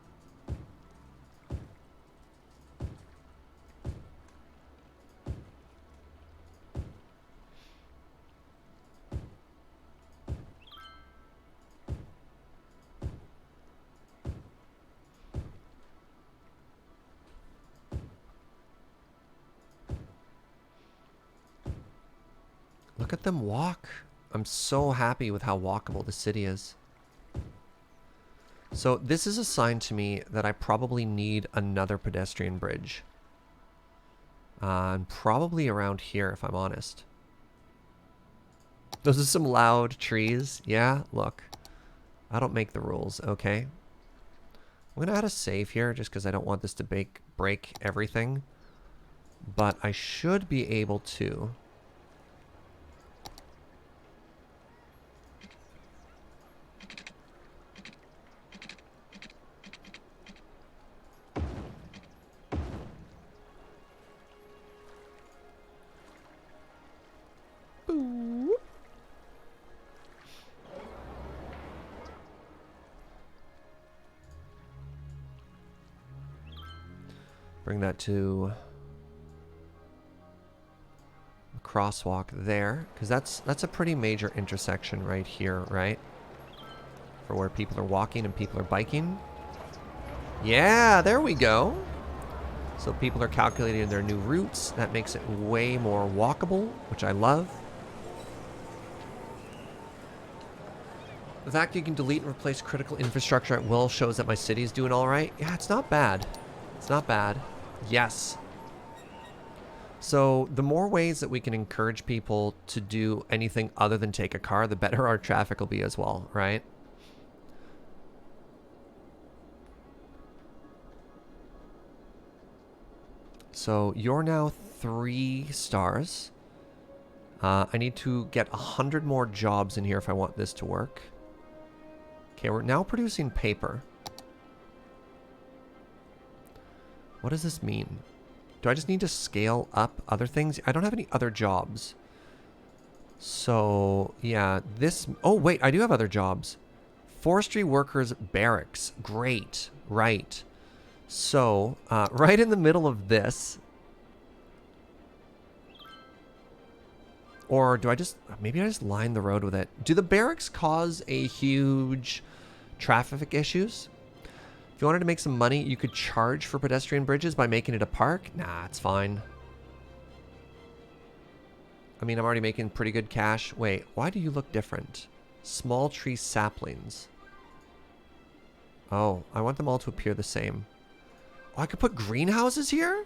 Look at them walk. I'm so happy with how walkable the city is. So this is a sign to me that I probably need another pedestrian bridge. And probably around here, if I'm honest. Those are some loud trees. Yeah, look. I don't make the rules, okay? I'm going to add a save here just because I don't want this to break everything. But I should be able to... Bring that to the crosswalk there, because that's a pretty major intersection right here, right? For where people are walking and people are biking. Yeah, there we go. So people are calculating their new routes. That makes it way more walkable, which I love. The fact you can delete and replace critical infrastructure at will shows that my city is doing all right. Yeah, it's not bad. It's not bad. Yes. So the more ways that we can encourage people to do anything other than take a car, the better our traffic will be as well, right? So you're now 3 stars. I need to get 100 more jobs in here if I want this to work. Okay, we're now producing paper. What does this mean? Do I just need to scale up other things? I don't have any other jobs. So, yeah, this... Oh, wait, I do have other jobs. Forestry workers barracks. Great. Right. So, right in the middle of this... Or do I just... Maybe I just line the road with it. Do the barracks cause a huge traffic issues? If you wanted to make some money, you could charge for pedestrian bridges by making it a park? Nah, it's fine. I mean, I'm already making pretty good cash. Wait, why do you look different? Small tree saplings. Oh, I want them all to appear the same. Oh, I could put greenhouses here?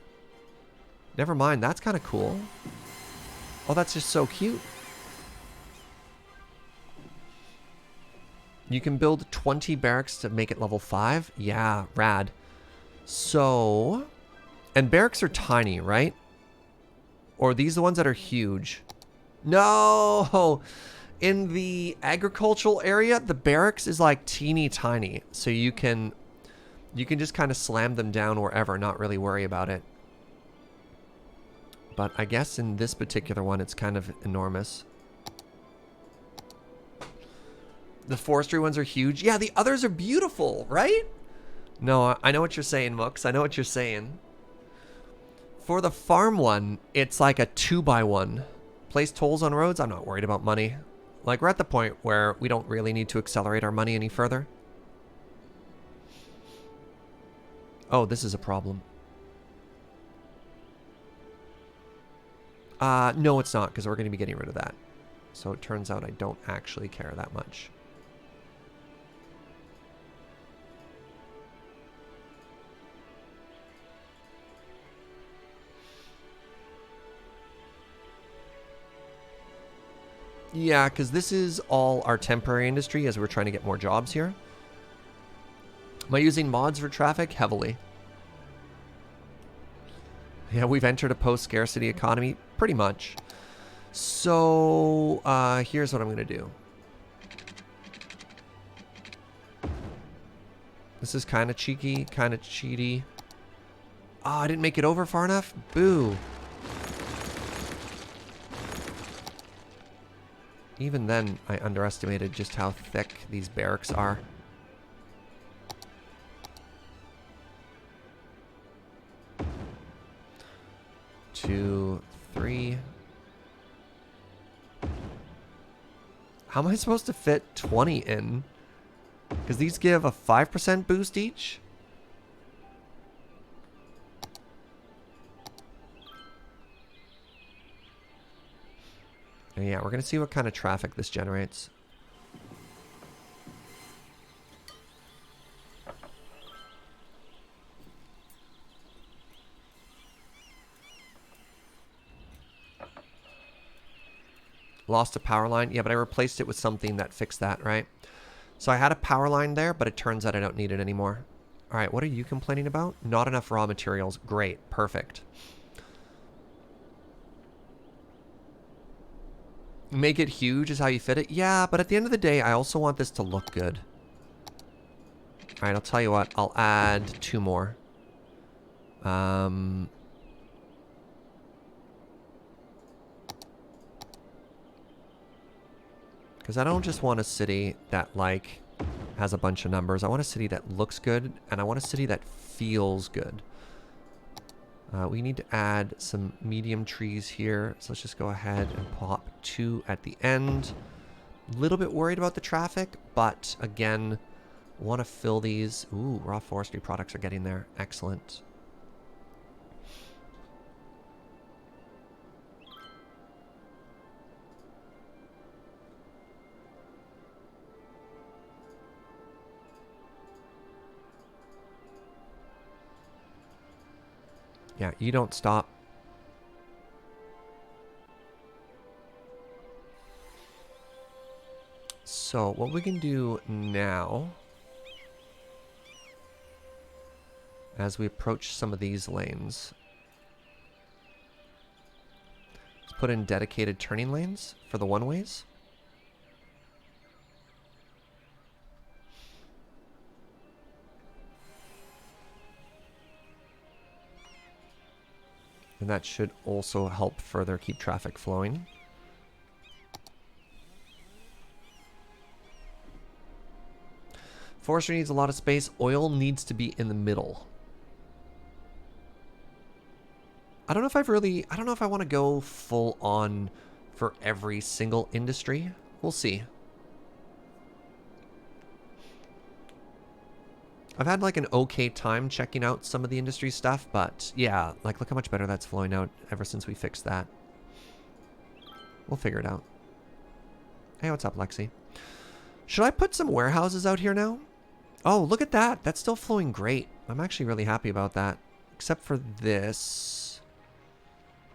Never mind, that's kind of cool. Oh, that's just so cute. You can build 20 barracks to make it level 5? Yeah, rad. So... And barracks are tiny, right? Or are these the ones that are huge? No! In the agricultural area, the barracks is like teeny tiny. So you can just kind of slam them down wherever, not really worry about it. But I guess in this particular one, it's kind of enormous. The forestry ones are huge. Yeah, the others are beautiful, right? No, I know what you're saying, Mooks. I know what you're saying. For the farm one, it's like a 2x1. Place tolls on roads, I'm not worried about money. Like, we're at the point where we don't really need to accelerate our money any further. Oh, this is a problem. No, it's not, because we're going to be getting rid of that. So it turns out I don't actually care that much. Yeah, because this is all our temporary industry as we're trying to get more jobs here. Am I using mods for traffic? Heavily. Yeah, we've entered a post-scarcity economy, pretty much. So, here's what I'm going to do. This is kind of cheeky, kind of cheaty. Oh, I didn't make it over far enough? Boo. Even then, I underestimated just how thick these barracks are. Two, three. How am I supposed to fit 20 in? Because these give a 5% boost each? And yeah, we're going to see what kind of traffic this generates. Lost a power line. Yeah, but I replaced it with something that fixed that, right? So I had a power line there, but it turns out I don't need it anymore. All right, what are you complaining about? Not enough raw materials. Great. Perfect. Make it huge is how you fit it? Yeah, but at the end of the day, I also want this to look good. All right, I'll tell you what. I'll add 2 more. Because I don't just want a city that, like, has a bunch of numbers. I want a city that looks good, and I want a city that feels good. We need to add some medium trees here. So let's just go ahead and pop 2 at the end. A little bit worried about the traffic, but again, want to fill these. Ooh, raw forestry products are getting there. Excellent. Yeah, you don't stop. So what we can do now, as we approach some of these lanes, let's put in dedicated turning lanes for the one-ways. And that should also help further keep traffic flowing. Forestry needs a lot of space. Oil needs to be in the middle. I don't know if I want to go full on for every single industry. We'll see. I've had like an okay time checking out some of the industry stuff, but yeah, like look how much better that's flowing out ever since we fixed that. We'll figure it out. Hey, what's up, Lexi? Should I put some warehouses out here now? Oh, look at that. That's still flowing great. I'm actually really happy about that. Except for this.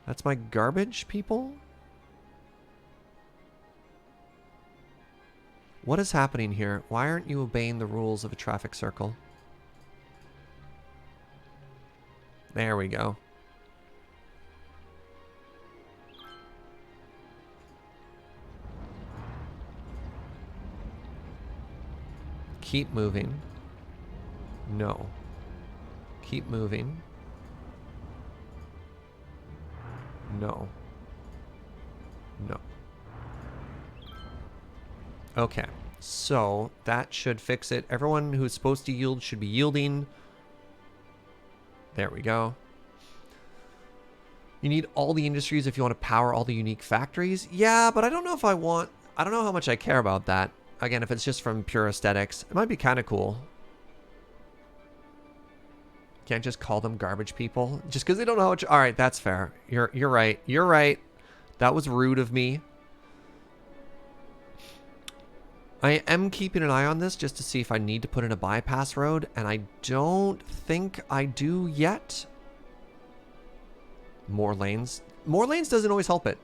That's my garbage, people? What is happening here? Why aren't you obeying the rules of a traffic circle? There we go. Keep moving. No. Keep moving. No. No. Okay. So that should fix it. Everyone who's supposed to yield should be yielding. There we go. You need all the industries if you want to power all the unique factories. Yeah, but I don't know if I want... I don't know how much I care about that. Again, if it's just from pure aesthetics, it might be kind of cool. Can't just call them garbage people just because they don't know how much... All right, that's fair. You're right. You're right. That was rude of me. I am keeping an eye on this just to see if I need to put in a bypass road, and I don't think I do yet. More lanes. More lanes doesn't always help it.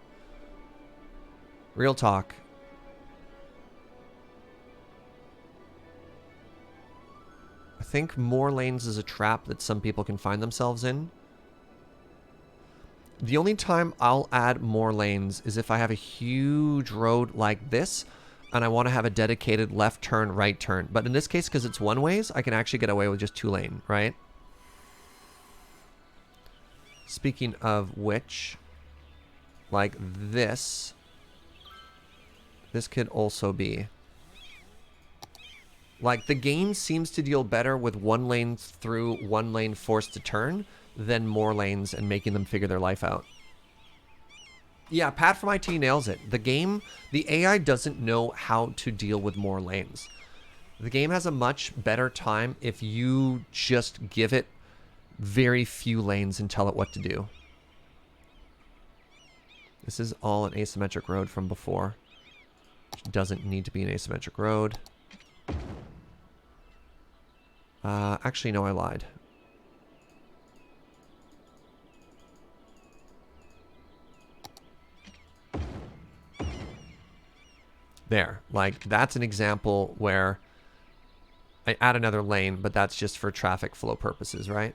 Real talk. I think more lanes is a trap that some people can find themselves in. The only time I'll add more lanes is if I have a huge road like this and I want to have a dedicated left turn, right turn. But in this case, because it's one ways, I can actually get away with just 2 lane, right? Speaking of which, like this could also be... Like, the game seems to deal better with 1 lane through, 1 lane forced to turn than more lanes and making them figure their life out. Yeah, Pat from IT nails it. The game, the AI doesn't know how to deal with more lanes. The game has a much better time if you just give it very few lanes and tell it what to do. This is all an asymmetric road from before. Which doesn't need to be an asymmetric road. Actually, no, I lied. There. Like, that's an example where I add another lane, but that's just for traffic flow purposes, right?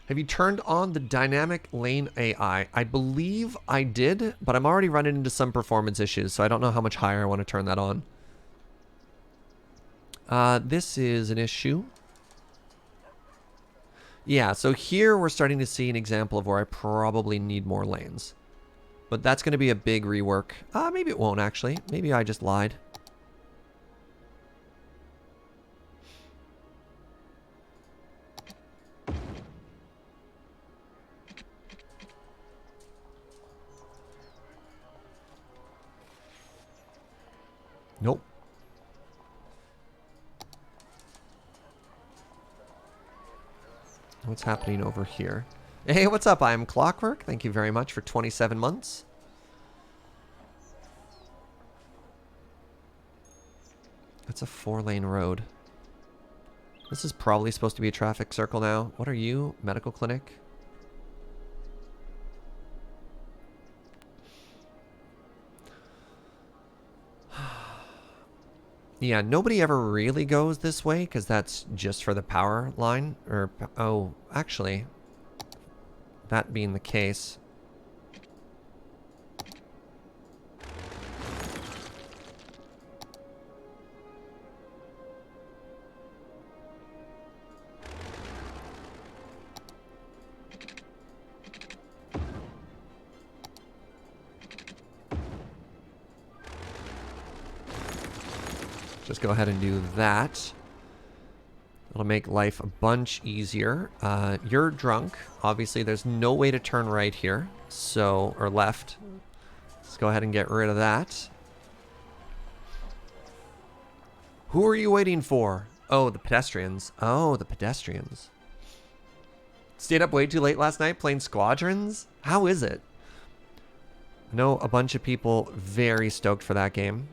Have you turned on the dynamic lane AI? I believe I did, but I'm already running into some performance issues, so I don't know how much higher I want to turn that on. This is an issue. Yeah, so here we're starting to see an example of where I probably need more lanes. But that's going to be a big rework. Maybe it won't, actually. Maybe I just lied. Nope. What's happening over here? Hey, what's up? I'm Clockwork. Thank you very much for 27 months. That's a 4-lane road. This is probably supposed to be a traffic circle now. What are you? Medical clinic? Yeah, nobody ever really goes this way because that's just for the power line. Or, oh, actually, that being the case. Just go ahead and do that. It'll make life a bunch easier. You're drunk. Obviously, there's no way to turn right here. So, or left. Let's go ahead and get rid of that. Who are you waiting for? Oh, the pedestrians. Oh, the pedestrians. Stayed up way too late last night playing Squadrons? How is it? I know a bunch of people very stoked for that game.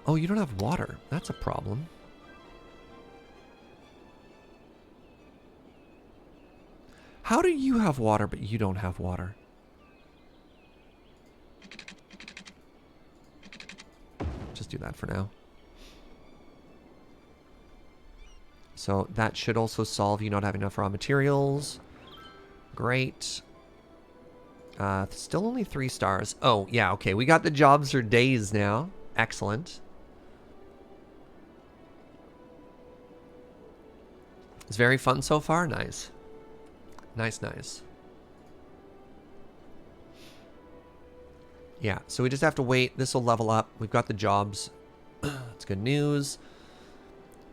Oh, you don't have water. That's a problem. How do you have water, but you don't have water? Just do that for now. So that should also solve you not having enough raw materials. Great. Still only 3 stars. Oh, yeah, okay. We got the jobs for days now. Excellent. It's very fun so far. Nice. Nice, nice. Yeah, so we just have to wait. This will level up. We've got the jobs. That's good news.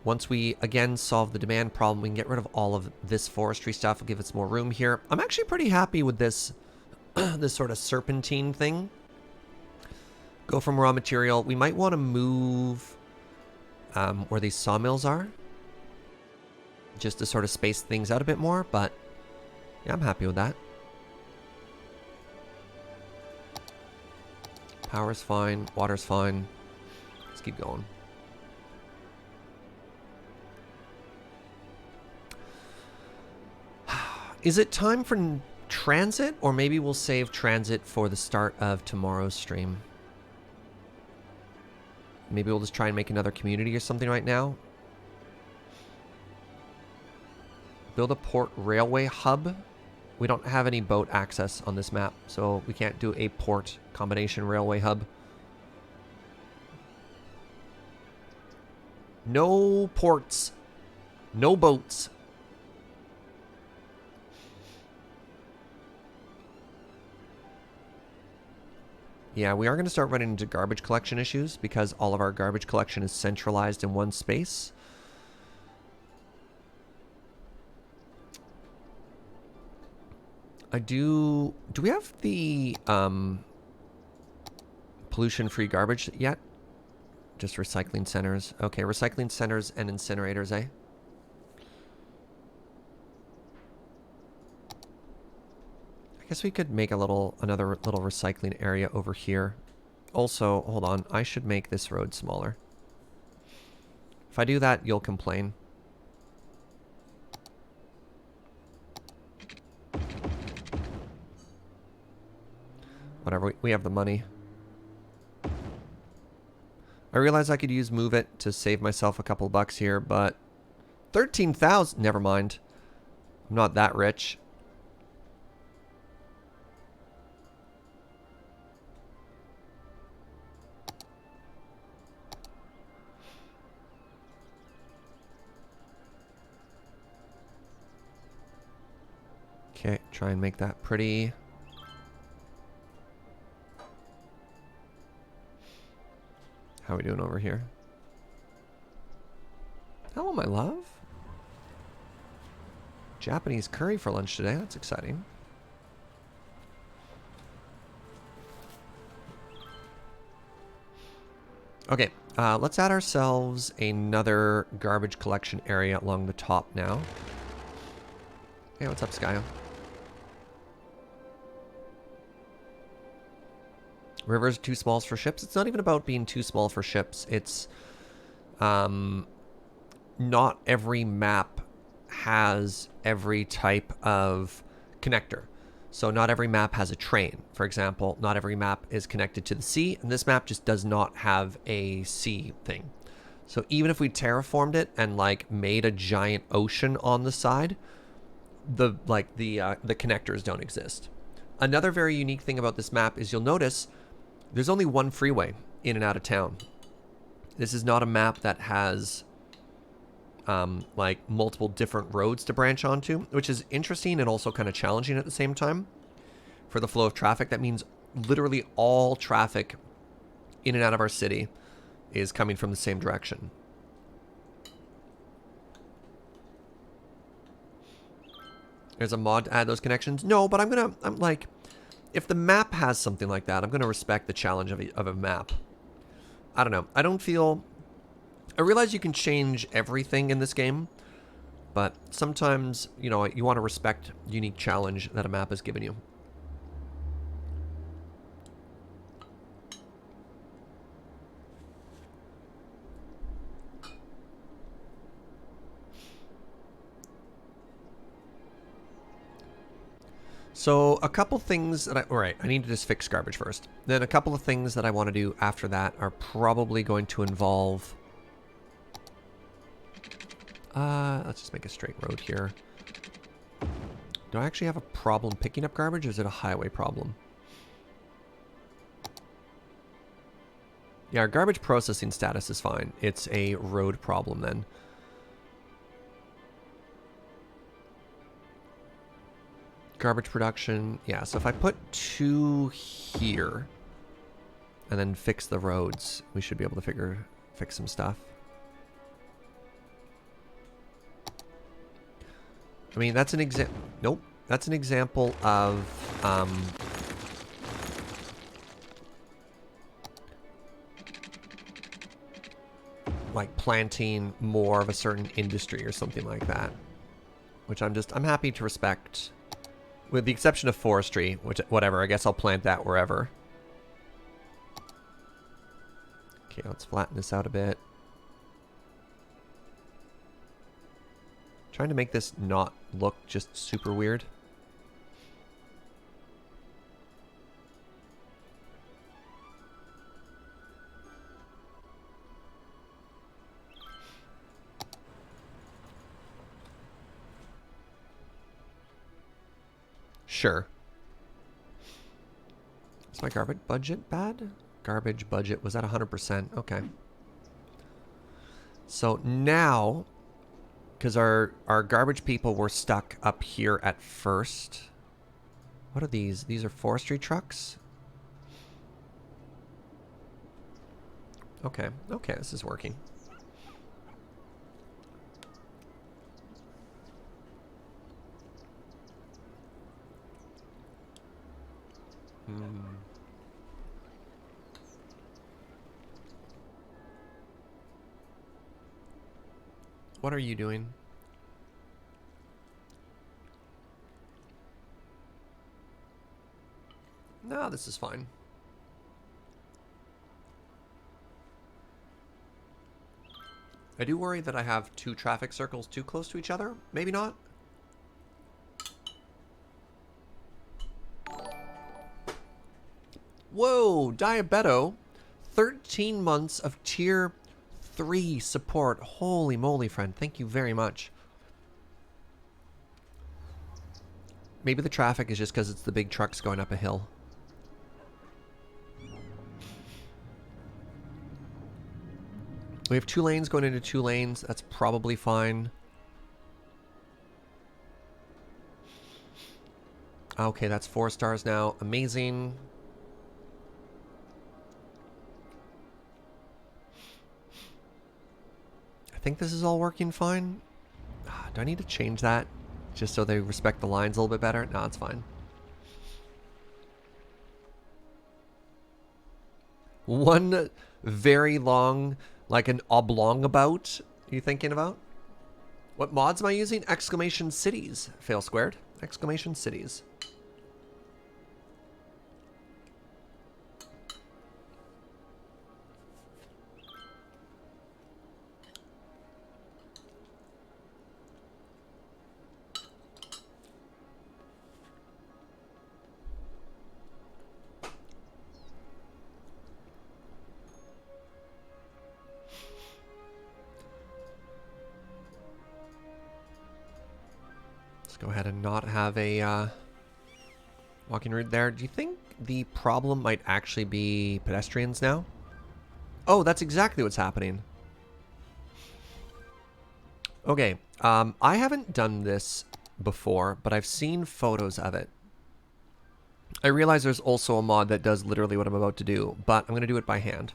Once we, again, solve the demand problem, we can get rid of all of this forestry stuff. We'll give it some more room here. I'm actually pretty happy with this, this sort of serpentine thing. Go from raw material. We might want to move where these sawmills are. Just to sort of space things out a bit more, but yeah, I'm happy with that. Power's fine. Water's fine. Let's keep going. Is it time for transit? Or maybe we'll save transit for the start of tomorrow's stream. Maybe we'll just try and make another community or something right now. Build a port railway hub. We don't have any boat access on this map, so we can't do a port combination railway hub. No ports. No boats. Yeah, we are going to start running into garbage collection issues because all of our garbage collection is centralized in one space. Do we have the pollution-free garbage yet? Just recycling centers. Okay, recycling centers and incinerators, eh? I guess we could make another little recycling area over here. Also, hold on, I should make this road smaller. If I do that, you'll complain. Whatever, we have the money. I realize I could use Move It to save myself a couple bucks here, but 13,000, never mind. I'm not that rich. Okay, try and make that pretty. How are we doing over here? Hello, my love. Japanese curry for lunch today. That's exciting. Okay, let's add ourselves another garbage collection area along the top now. Hey, what's up, Skyo? Rivers too small for ships. It's not even about being too small for ships. It's not every map has every type of connector. So not every map has a train. For example, not every map is connected to the sea, and this map just does not have a sea thing. So even if we terraformed it and like made a giant ocean on the side, the connectors don't exist. Another very unique thing about this map is you'll notice there's only one freeway in and out of town. This is not a map that has like multiple different roads to branch onto, which is interesting and also kind of challenging at the same time for the flow of traffic. That means literally all traffic in and out of our city is coming from the same direction. There's a mod to add those connections. No, but I'm like, if the map has something like that, I'm going to respect the challenge of a map. I don't know. I realize you can change everything in this game, but sometimes, you know, you want to respect the unique challenge that a map has given you. So a couple things that I need to just fix garbage first. Then a couple of things that I want to do after that are probably going to involve... let's just make a straight road here. Do I actually have a problem picking up garbage, or is it a highway problem? Yeah, our garbage processing status is fine. It's a road problem then. Garbage production, yeah, so if I put 2 here and then fix the roads, we should be able to fix some stuff. I mean, that's an example. Nope. That's an example of like planting more of a certain industry or something like that, which I'm happy to respect, with the exception of forestry, which whatever. I guess I'll plant that wherever. Okay, let's flatten this out a bit. Trying to make this not look just super weird. Sure. Is my garbage budget bad? Garbage budget was at 100%. Okay. So now, because our garbage people were stuck up here at first. What are these? These are forestry trucks? Okay. Okay, this is working. What are you doing? No, this is fine. I do worry that I have 2 traffic circles too close to each other. Maybe not. Whoa, Diabeto. 13 months of tier 3 support. Holy moly, friend. Thank you very much. Maybe the traffic is just because it's the big trucks going up a hill. We have 2 lanes going into 2 lanes. That's probably fine. Okay, that's 4 stars now. Amazing. I think this is all working fine. Do I need to change that just so they respect the lines a little bit better? No, it's fine. One very long, like an oblong about, you thinking about? What mods am I using? Exclamation cities. Fail squared. Exclamation cities. Go ahead and not have a walking route there. Do you think the problem might actually be pedestrians now? Oh, that's exactly what's happening. Okay, I haven't done this before, but I've seen photos of it. I realize there's also a mod that does literally what I'm about to do, but I'm going to do it by hand.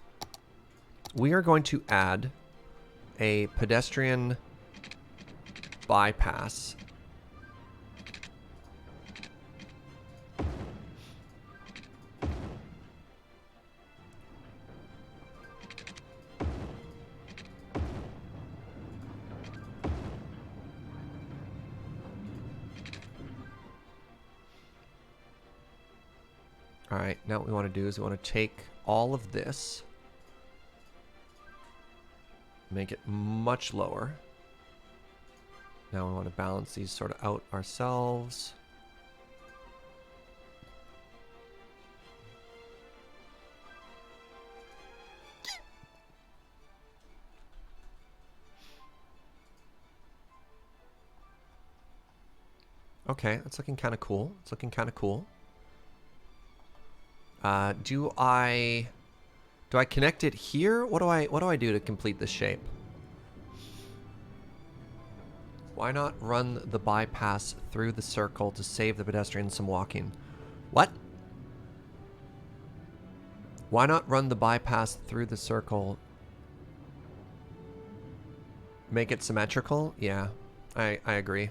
We are going to add a pedestrian bypass. Alright, now what we want to do is we want to take all of this, make it much lower. Now we want to balance these sort of out ourselves. Okay, that's looking kind of cool. It's looking kind of cool. Do I connect it here? What do I do to complete this shape? Why not run the bypass through the circle to save the pedestrians some walking? What? Why not run the bypass through the circle? Make it symmetrical? Yeah, I agree.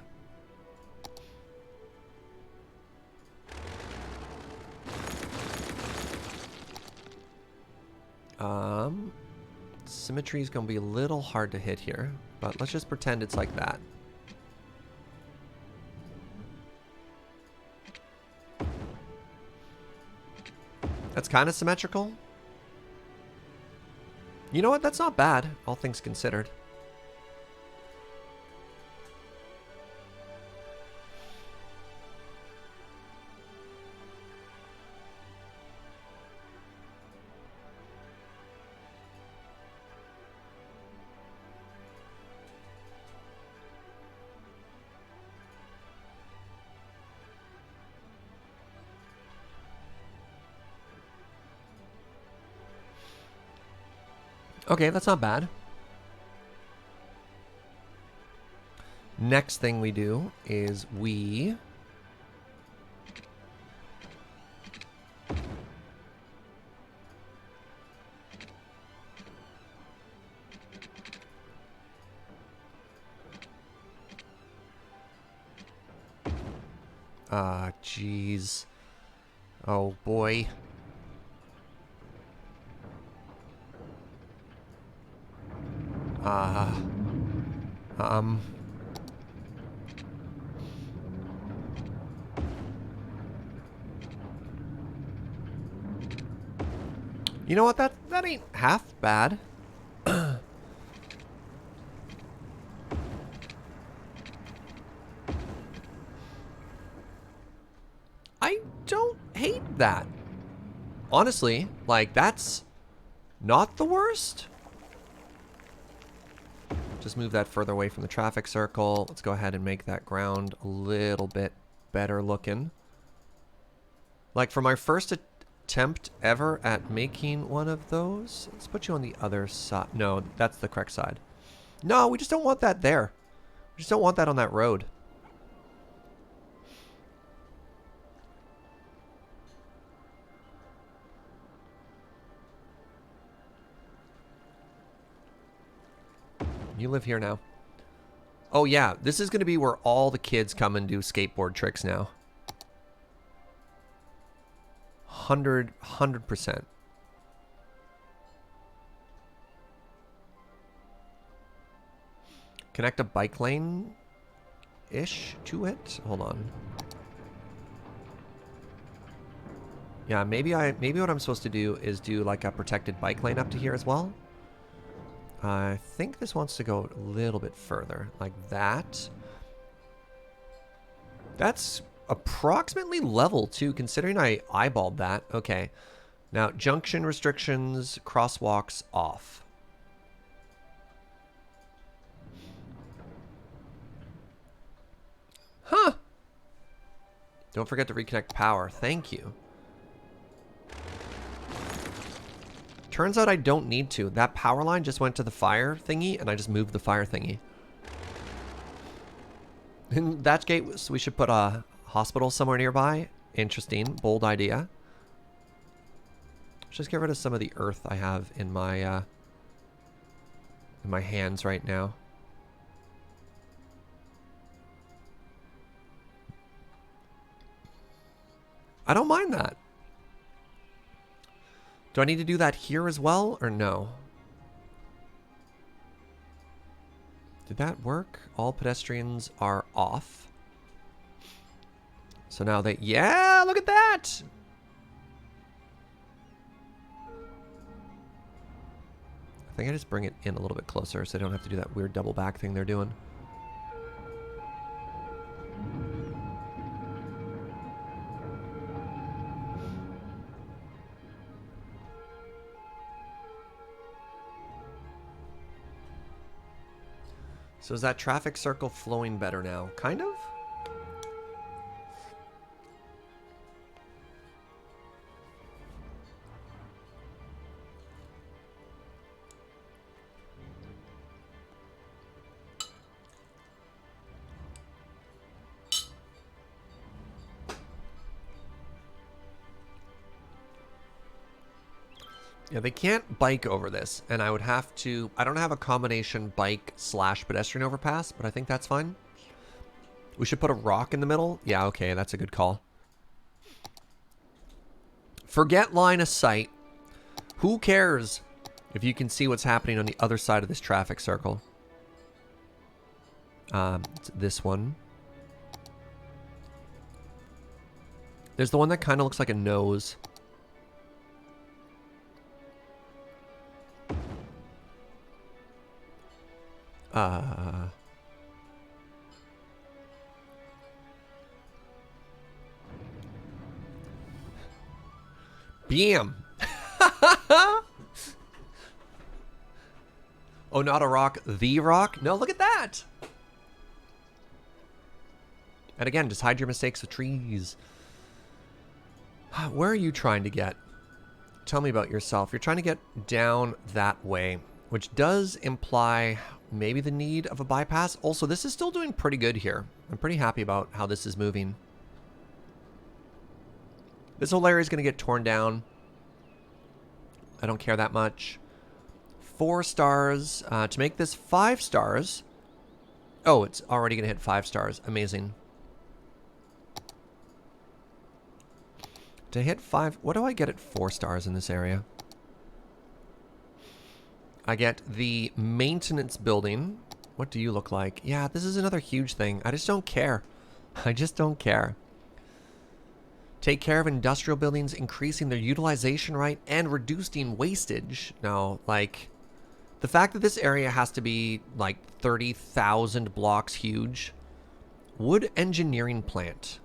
Symmetry is going to be a little hard to hit here, but let's just pretend it's like that. That's kind of symmetrical. You know what? That's not bad, all things considered. Okay, that's not bad. Next thing we do is we Jeez. Oh, boy. You know what? That ain't half bad. I don't hate that. Honestly, like, that's not the worst. Just move that further away from the traffic circle. Let's go ahead and make that ground a little bit better looking. Like, for my first attempt ever at making one of those, let's put you on the other side. No, that's the correct side. No, we just don't want that there. We just don't want that on that road. You live here now. Oh yeah, this is going to be where all the kids come and do skateboard tricks now. 100%. Connect a bike lane-ish to it? Hold on. Yeah, maybe what I'm supposed to do is do like a protected bike lane up to here as well. I think this wants to go a little bit further, like that. That's approximately level too, considering I eyeballed that. Okay. Now, junction restrictions, crosswalks off. Huh. Don't forget to reconnect power. Thank you. Turns out I don't need to. That power line just went to the fire thingy, and I just moved the fire thingy. In that case, we should put a hospital somewhere nearby. Interesting. Bold idea. Let's just get rid of some of the earth I have in my hands right now. I don't mind that. Do I need to do that here as well, or no? Did that work? All pedestrians are off. So now they... Yeah, look at that! I think I just bring it in a little bit closer so I don't have to do that weird double back thing they're doing. So is that traffic circle flowing better now? Kind of? Yeah, they can't bike over this, and I would have to... I don't have a combination bike/pedestrian overpass, but I think that's fine. We should put a rock in the middle. Yeah, okay, that's a good call. Forget line of sight. Who cares if you can see what's happening on the other side of this traffic circle? It's this one. There's the one that kind of looks like a nose. Bam! Oh, not a rock, the rock? No, look at that! And again, just hide your mistakes with trees. Where are you trying to get? Tell me about yourself. You're trying to get down that way, which does imply maybe the need of a bypass. Also, this is still doing pretty good here. I'm pretty happy about how this is moving. This whole area is going to get torn down. I don't care that much. 4 stars. To make this 5 stars. Oh, it's already going to hit 5 stars. Amazing. To hit 5, what do I get at 4 stars in this area? I get the maintenance building. What do you look like? Yeah, this is another huge thing. I just don't care. I just don't care. Take care of industrial buildings, increasing their utilization rate and reducing wastage. Now, like, the fact that this area has to be like 30,000 blocks huge. Wood engineering plant.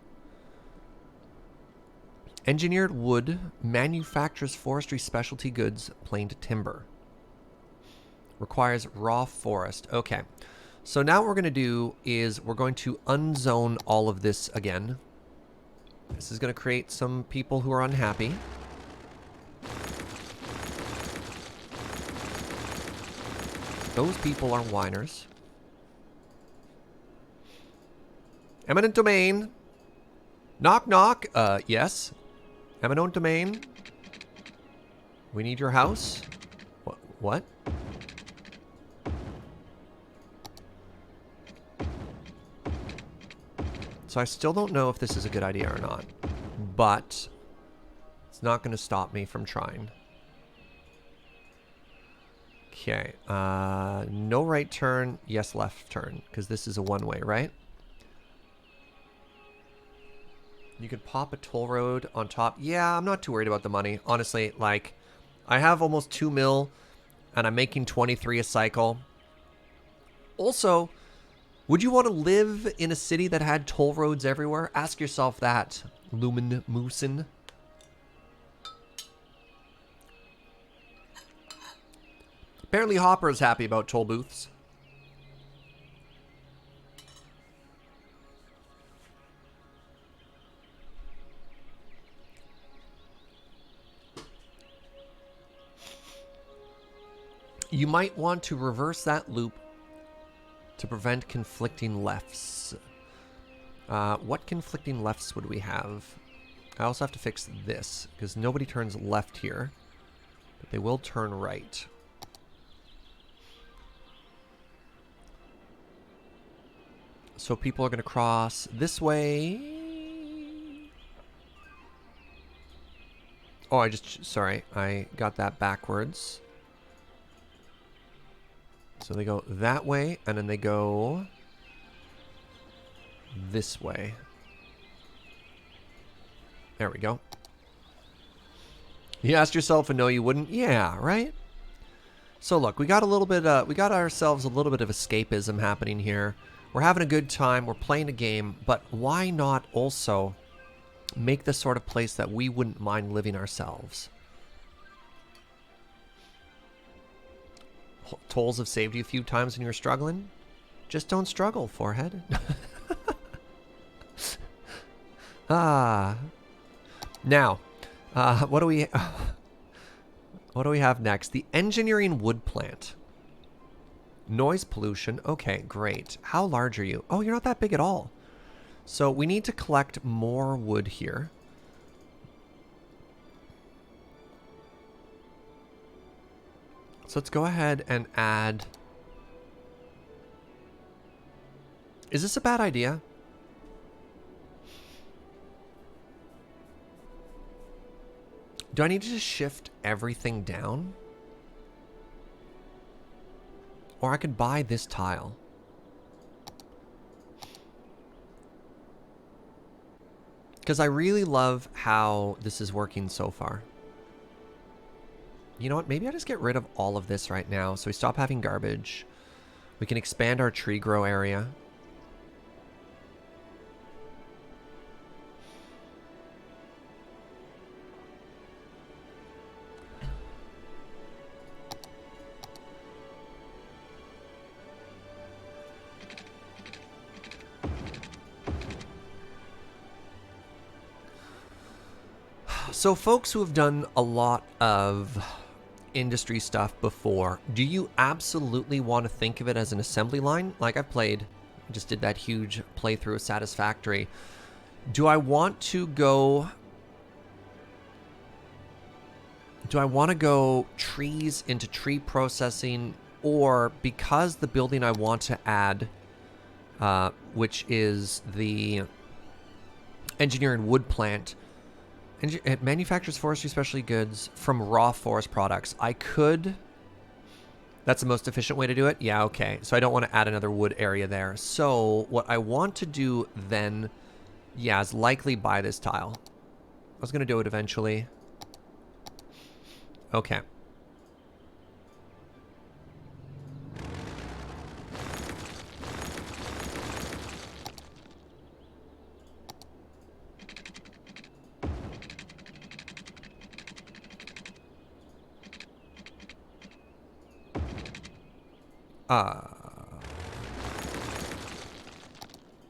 Engineered wood manufactures forestry specialty goods, planed timber. Requires raw forest. Okay. So now what we're going to do is we're going to unzone all of this again. This is going to create some people who are unhappy. Those people are whiners. Eminent domain. Knock, knock. Yes. Eminent domain. We need your house. What? So I still don't know if this is a good idea or not. But it's not going to stop me from trying. Okay. No right turn. Yes, left turn. Because this is a one-way, right? You could pop a toll road on top. Yeah, I'm not too worried about the money. Honestly, like, I have almost 2 mil, and I'm making 23 a cycle. Also, would you want to live in a city that had toll roads everywhere? Ask yourself that, Lumen Moosin. Apparently Hopper is happy about toll booths. You might want to reverse that loop to prevent conflicting lefts. What conflicting lefts would we have? I also have to fix this, because nobody turns left here. But they will turn right. So people are going to cross this way. Oh, sorry, I got that backwards. So they go that way, and then they go this way. There we go. You asked yourself, and no, you wouldn't? Yeah, right? So look, we got ourselves a little bit of escapism happening here. We're having a good time, we're playing a game, but why not also make the sort of place that we wouldn't mind living ourselves? Tolls have saved you a few times when you were struggling. Just don't struggle, forehead. Now, what do we have next? The engineering wood plant. Noise pollution. Okay, great. How large are you? Oh, you're not that big at all. So we need to collect more wood here. So let's go ahead and add... Is this a bad idea? Do I need to just shift everything down? Or I could buy this tile. Because I really love how this is working so far. You know what? Maybe I just get rid of all of this right now so we stop having garbage. We can expand our tree grow area. So folks who have done a lot of industry stuff before, do you absolutely want to think of it as an assembly line? Like I just did that huge playthrough of Satisfactory. Do I want to go trees into tree processing, or because the building I want to add, which is the engineering wood plant, It manufactures forestry specialty goods from raw forest products. I could... That's the most efficient way to do it? Yeah, okay. So I don't want to add another wood area there. So what I want to do then, yeah, is likely buy this tile. I was going to do it eventually. Okay.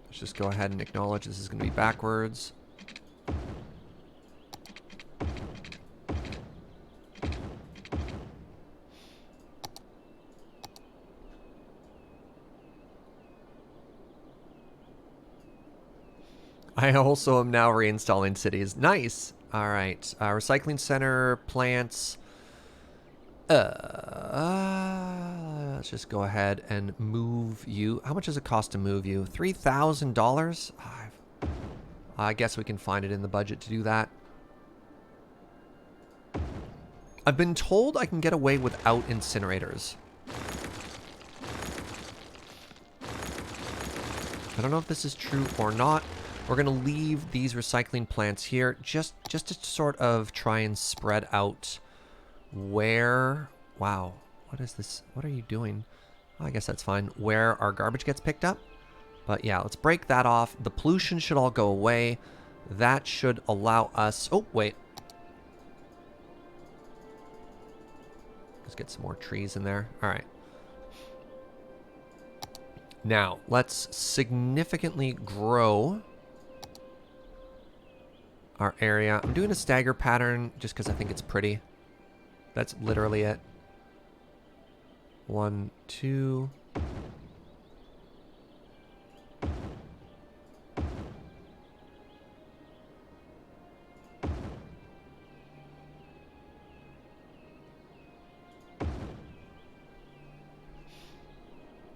Let's just go ahead and acknowledge this is going to be backwards. I also am now reinstalling cities. Nice. All right. Recycling center, plants. Let's just go ahead and move you. How much does it cost to move you? $3,000? I guess we can find it in the budget to do that. I've been told I can get away without incinerators. I don't know if this is true or not. We're going to leave these recycling plants here just to sort of try and spread out where... Wow. What is this? What are you doing? I guess that's fine. Where our garbage gets picked up. But yeah, let's break that off. The pollution should all go away. That should allow us... Oh, wait. Let's get some more trees in there. All right. Now, let's significantly grow our area. I'm doing a stagger pattern just because I think it's pretty. That's literally it. 1, 2.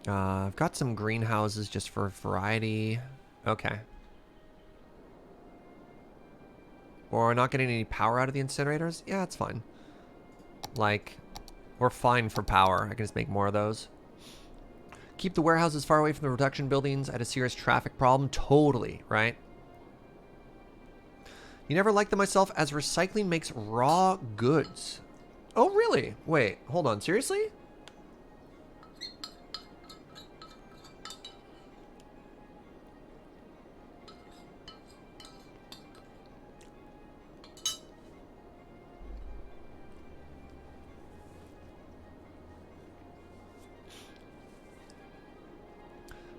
I've got some greenhouses just for variety. Okay. Or not getting any power out of the incinerators? Yeah, it's fine. Like, we're fine for power. I can just make more of those. Keep the warehouses far away from the production buildings at a serious traffic problem. Totally, right? You never liked them myself as recycling makes raw goods. Oh, really? Wait, hold on. Seriously?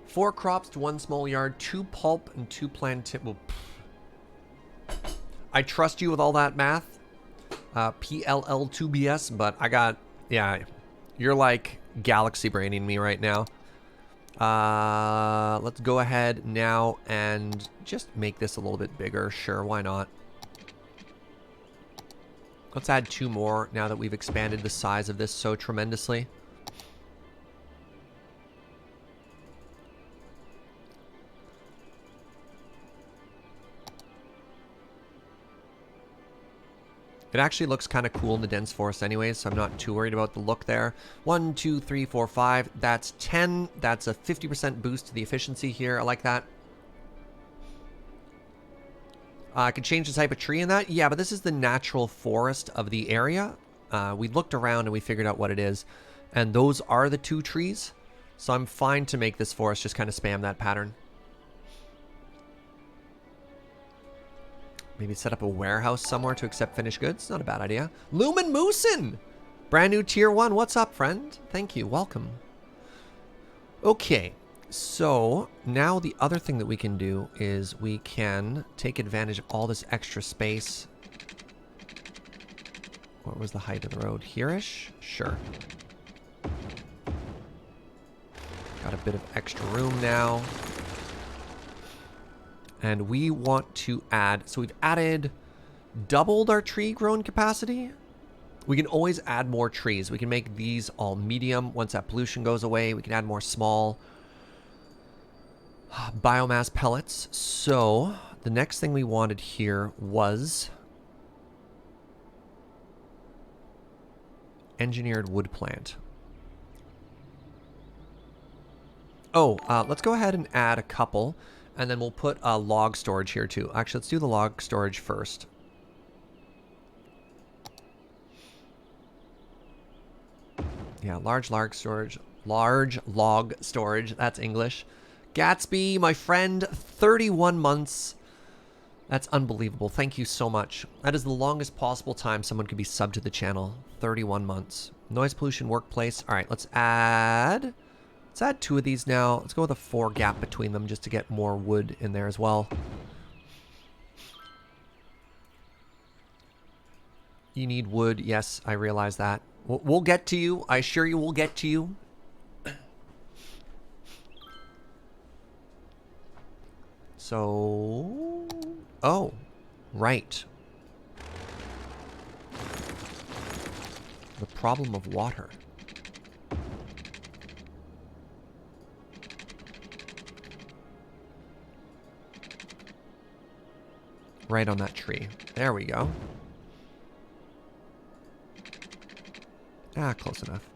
Four crops to one small yard, 2 pulp and 2 plantain. Well, I trust you with all that math. PLL2BS, but I got, yeah, you're like galaxy braining me right now. Let's go ahead now and just make this a little bit bigger. Sure, why not? Let's add 2 more now that we've expanded the size of this so tremendously. It actually looks kind of cool in the dense forest anyways, so I'm not too worried about the look there. 1, 2, 3, 4, 5. That's 10. That's a 50% boost to the efficiency here. I like that. I could change the type of tree in that. Yeah, but this is the natural forest of the area. We looked around and we figured out what it is. And those are the 2 trees. So I'm fine to make this forest just kind of spam that pattern. Maybe set up a warehouse somewhere to accept finished goods. Not a bad idea. Lumen Moosin! Brand new tier 1. What's up, friend? Thank you. Welcome. Okay. So now the other thing that we can do is we can take advantage of all this extra space. What was the height of the road? Here-ish? Sure. Got a bit of extra room now. And we want to add, so we've doubled our tree grown capacity. We can always add more trees. We can make these all medium. Once that pollution goes away, we can add more small biomass pellets. So the next thing we wanted here was engineered wood plant. Oh, let's go ahead and add a couple, and then we'll put a log storage here too. Actually, let's do the log storage first. Yeah, large log storage. Large log storage. That's English. Gatsby, my friend, 31 months. That's unbelievable. Thank you so much. That is the longest possible time someone could be subbed to the channel. 31 months. Noise pollution workplace. All right, let's add 2 of these now. Let's go with a 4 gap between them just to get more wood in there as well. You need wood. Yes, I realize that. We'll get to you. I assure you we'll get to you. So... Oh, right. The problem of water. Right on that tree. There we go. Ah, close enough.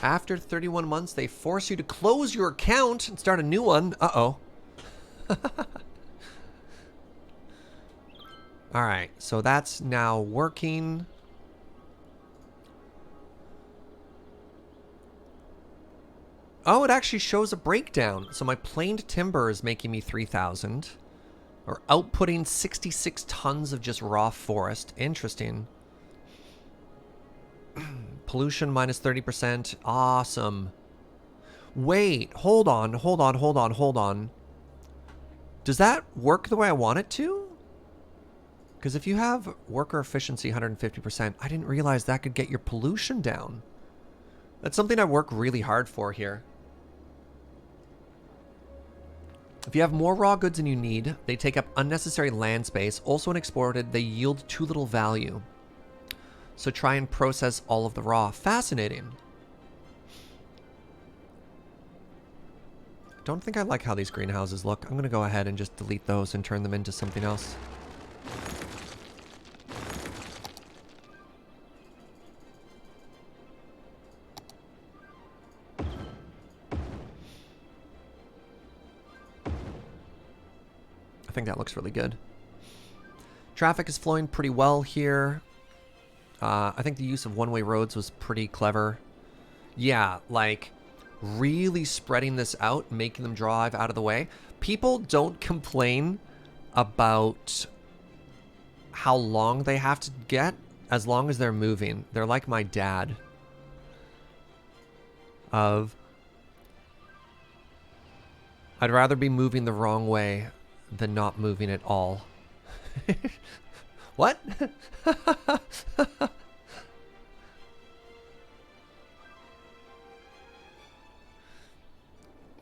After 31 months, they force you to close your account and start a new one. Uh-oh. Alright, so that's now working. Oh, it actually shows a breakdown. So my planed timber is making me 3,000. Or outputting 66 tons of just raw forest. Interesting. Pollution minus 30%. Awesome. Wait, hold on. Does that work the way I want it to? Because if you have worker efficiency 150%, I didn't realize that could get your pollution down. That's something I work really hard for here. If you have more raw goods than you need, they take up unnecessary land space. Also, when exported, they yield too little value. So try and process all of the raw. Fascinating. Don't think I like how these greenhouses look. I'm going to go ahead and just delete those and turn them into something else. I think that looks really good. Traffic is flowing pretty well here. I think the use of one-way roads was pretty clever. Yeah, like really spreading this out, making them drive out of the way. People don't complain about how long they have to get as long as they're moving. They're like my dad. I'd rather be moving the wrong way than not moving at all. What?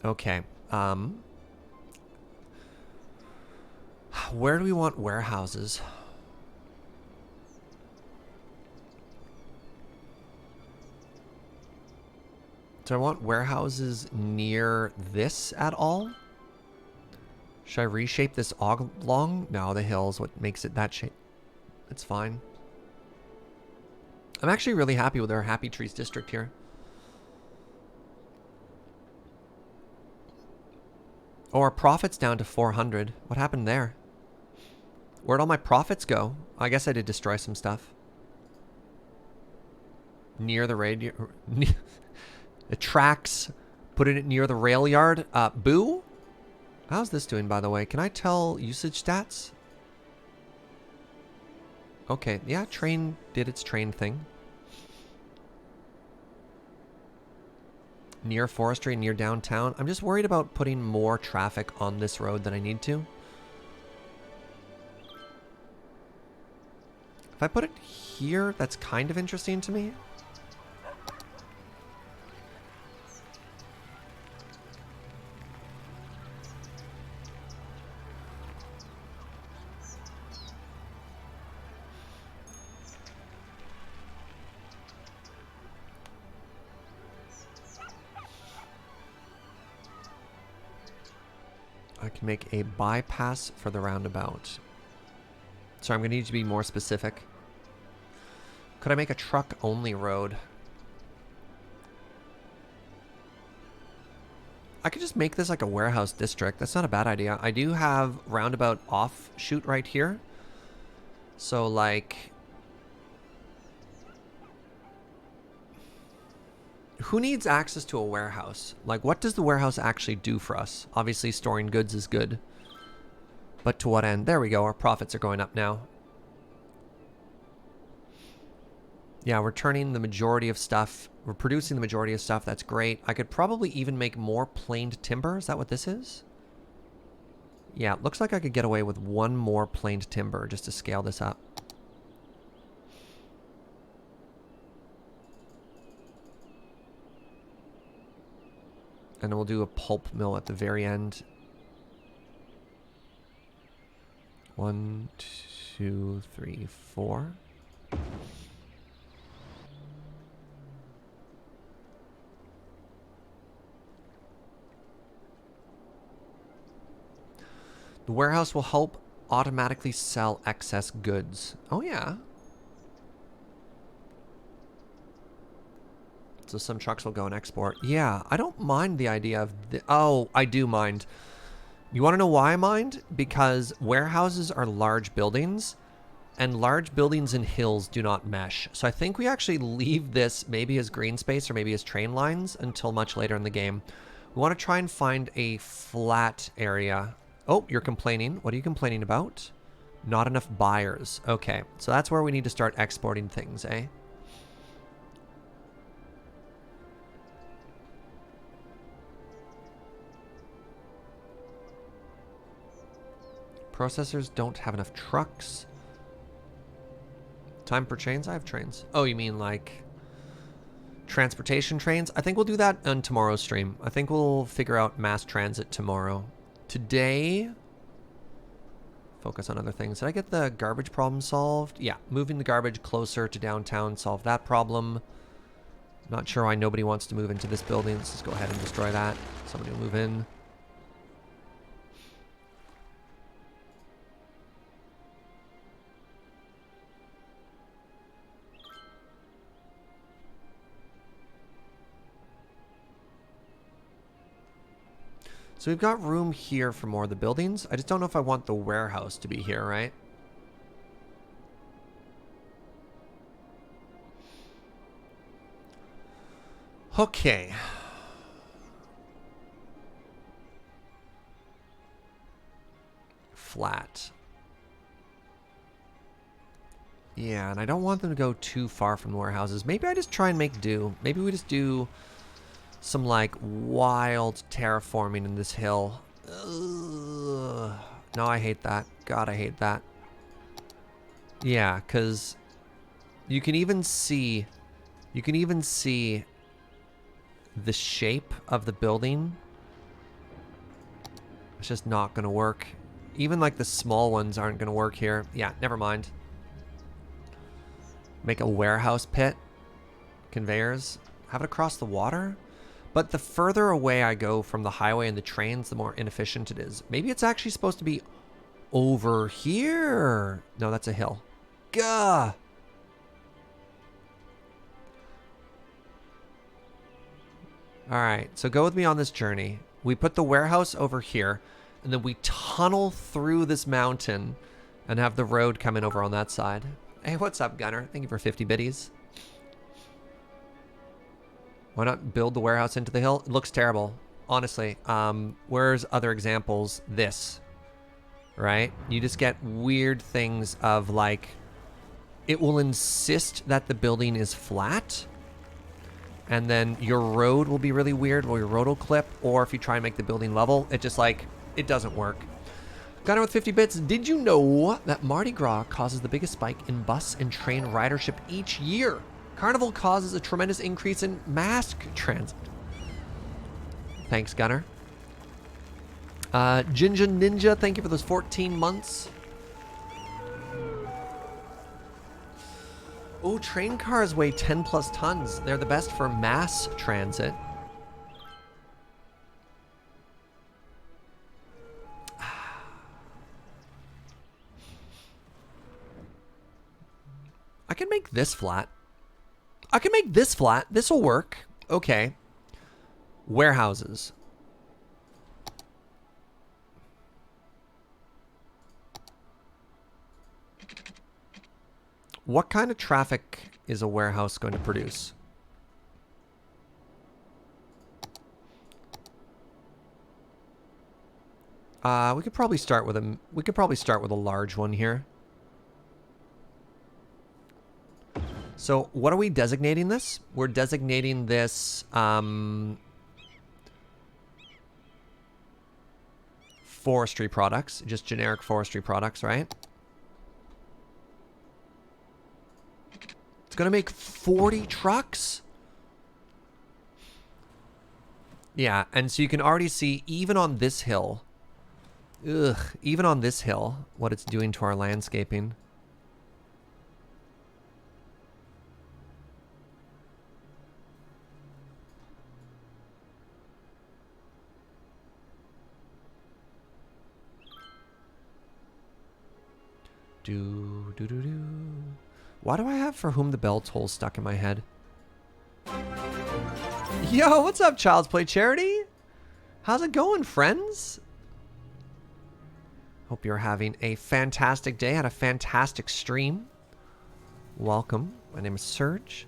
Okay. Where do we want warehouses? Do I want warehouses near this at all? Should I reshape this oblong? No, the hill's what makes it that shape. It's fine. I'm actually really happy with our Happy Trees district here. Oh, our profit's down to 400. What happened there? Where'd all my profits go? I guess I did destroy some stuff. Near the radio. The tracks. Putting it near the rail yard. Boo? How's this doing, by the way? Can I tell usage stats? Okay, yeah, train did its train thing. Near forestry, near downtown. I'm just worried about putting more traffic on this road than I need to. If I put it here, that's kind of interesting to me. I can make a bypass for the roundabout. So I'm going to need to be more specific. Could I make a truck-only road? I could just make this like a warehouse district. That's not a bad idea. I do have Roundabout offshoot right here. So, like... who needs access to a warehouse? Like, what does the warehouse actually do for us? Obviously, storing goods is good. But to what end? There we go. Our profits are going up now. Yeah, we're turning the majority of stuff. We're producing the majority of stuff. That's great. I could probably even make more planed timber. Is that what this is? Yeah, it looks like I could get away with one more planed timber just to scale this up. And then we'll do a pulp mill at the very end. 1, 2, 3, 4. The warehouse will help automatically sell excess goods. Oh, yeah. So some trucks will go and export. Yeah, I don't mind the idea of... oh, I do mind. You want to know why I mind? Because warehouses are large buildings, and large buildings in hills do not mesh. So I think we actually leave this maybe as green space or maybe as train lines until much later in the game. We want to try and find a flat area. Oh, you're complaining. What are you complaining about? Not enough buyers. Okay, so that's where we need to start exporting things, eh? Processors don't have enough trucks. Time per trains? I have trains. Oh, you mean like transportation trains? I think we'll do that on tomorrow's stream. I think we'll figure out mass transit tomorrow. Today, focus on other things. Did I get the garbage problem solved? Yeah, moving the garbage closer to downtown solved that problem. Not sure why nobody wants to move into this building. Let's just go ahead and destroy that. Somebody will move in. So we've got room here for more of the buildings. I just don't know if I want the warehouse to be here, right? Okay. Flat. Yeah, and I don't want them to go too far from the warehouses. Maybe I just try and make do. Maybe we just do some like wild terraforming in this hill. Ugh. No, I hate that. God, I hate that. Yeah, because you can even see the shape of the building. It's just not going to work. Even like the small ones aren't going to work here. Yeah, never mind. Make a warehouse pit. Conveyors. Have it across the water. But the further away I go from the highway and the trains, the more inefficient it is. Maybe it's actually supposed to be over here. No, that's a hill. Gah! Alright, so go with me on this journey. We put the warehouse over here, and then we tunnel through this mountain and have the road come in over on that side. Hey, what's up, Gunner? Thank you for 50 biddies. Why not build the warehouse into the hill? It looks terrible, honestly. Where's other examples? This, right? You just get weird things of like, it will insist that the building is flat, and then your road will be really weird, or your road will clip, or if you try and make the building level, it just like, it doesn't work. Gunner with 50 bits, did you know that Mardi Gras causes the biggest spike in bus and train ridership each year? Carnival causes a tremendous increase in mass transit. Thanks, Gunner. Jinja Ninja, thank you for those 14 months. Oh, train cars weigh 10 plus tons. They're the best for mass transit. I can make this flat. I can make this flat. This will work. Okay. Warehouses. What kind of traffic is a warehouse going to produce? We could probably start with a large one here. So what are we designating this? We're designating this forestry products, just generic forestry products, right? It's gonna make 40 trucks. Yeah, and so you can already see even on this hill, even on this hill, what it's doing to our landscaping. Do. Why do I have For Whom the Bell Tolls stuck in my head? Yo, what's up, Child's Play Charity? How's it going, friends? Hope you're having a fantastic day. Had a fantastic stream. Welcome. My name is Serge.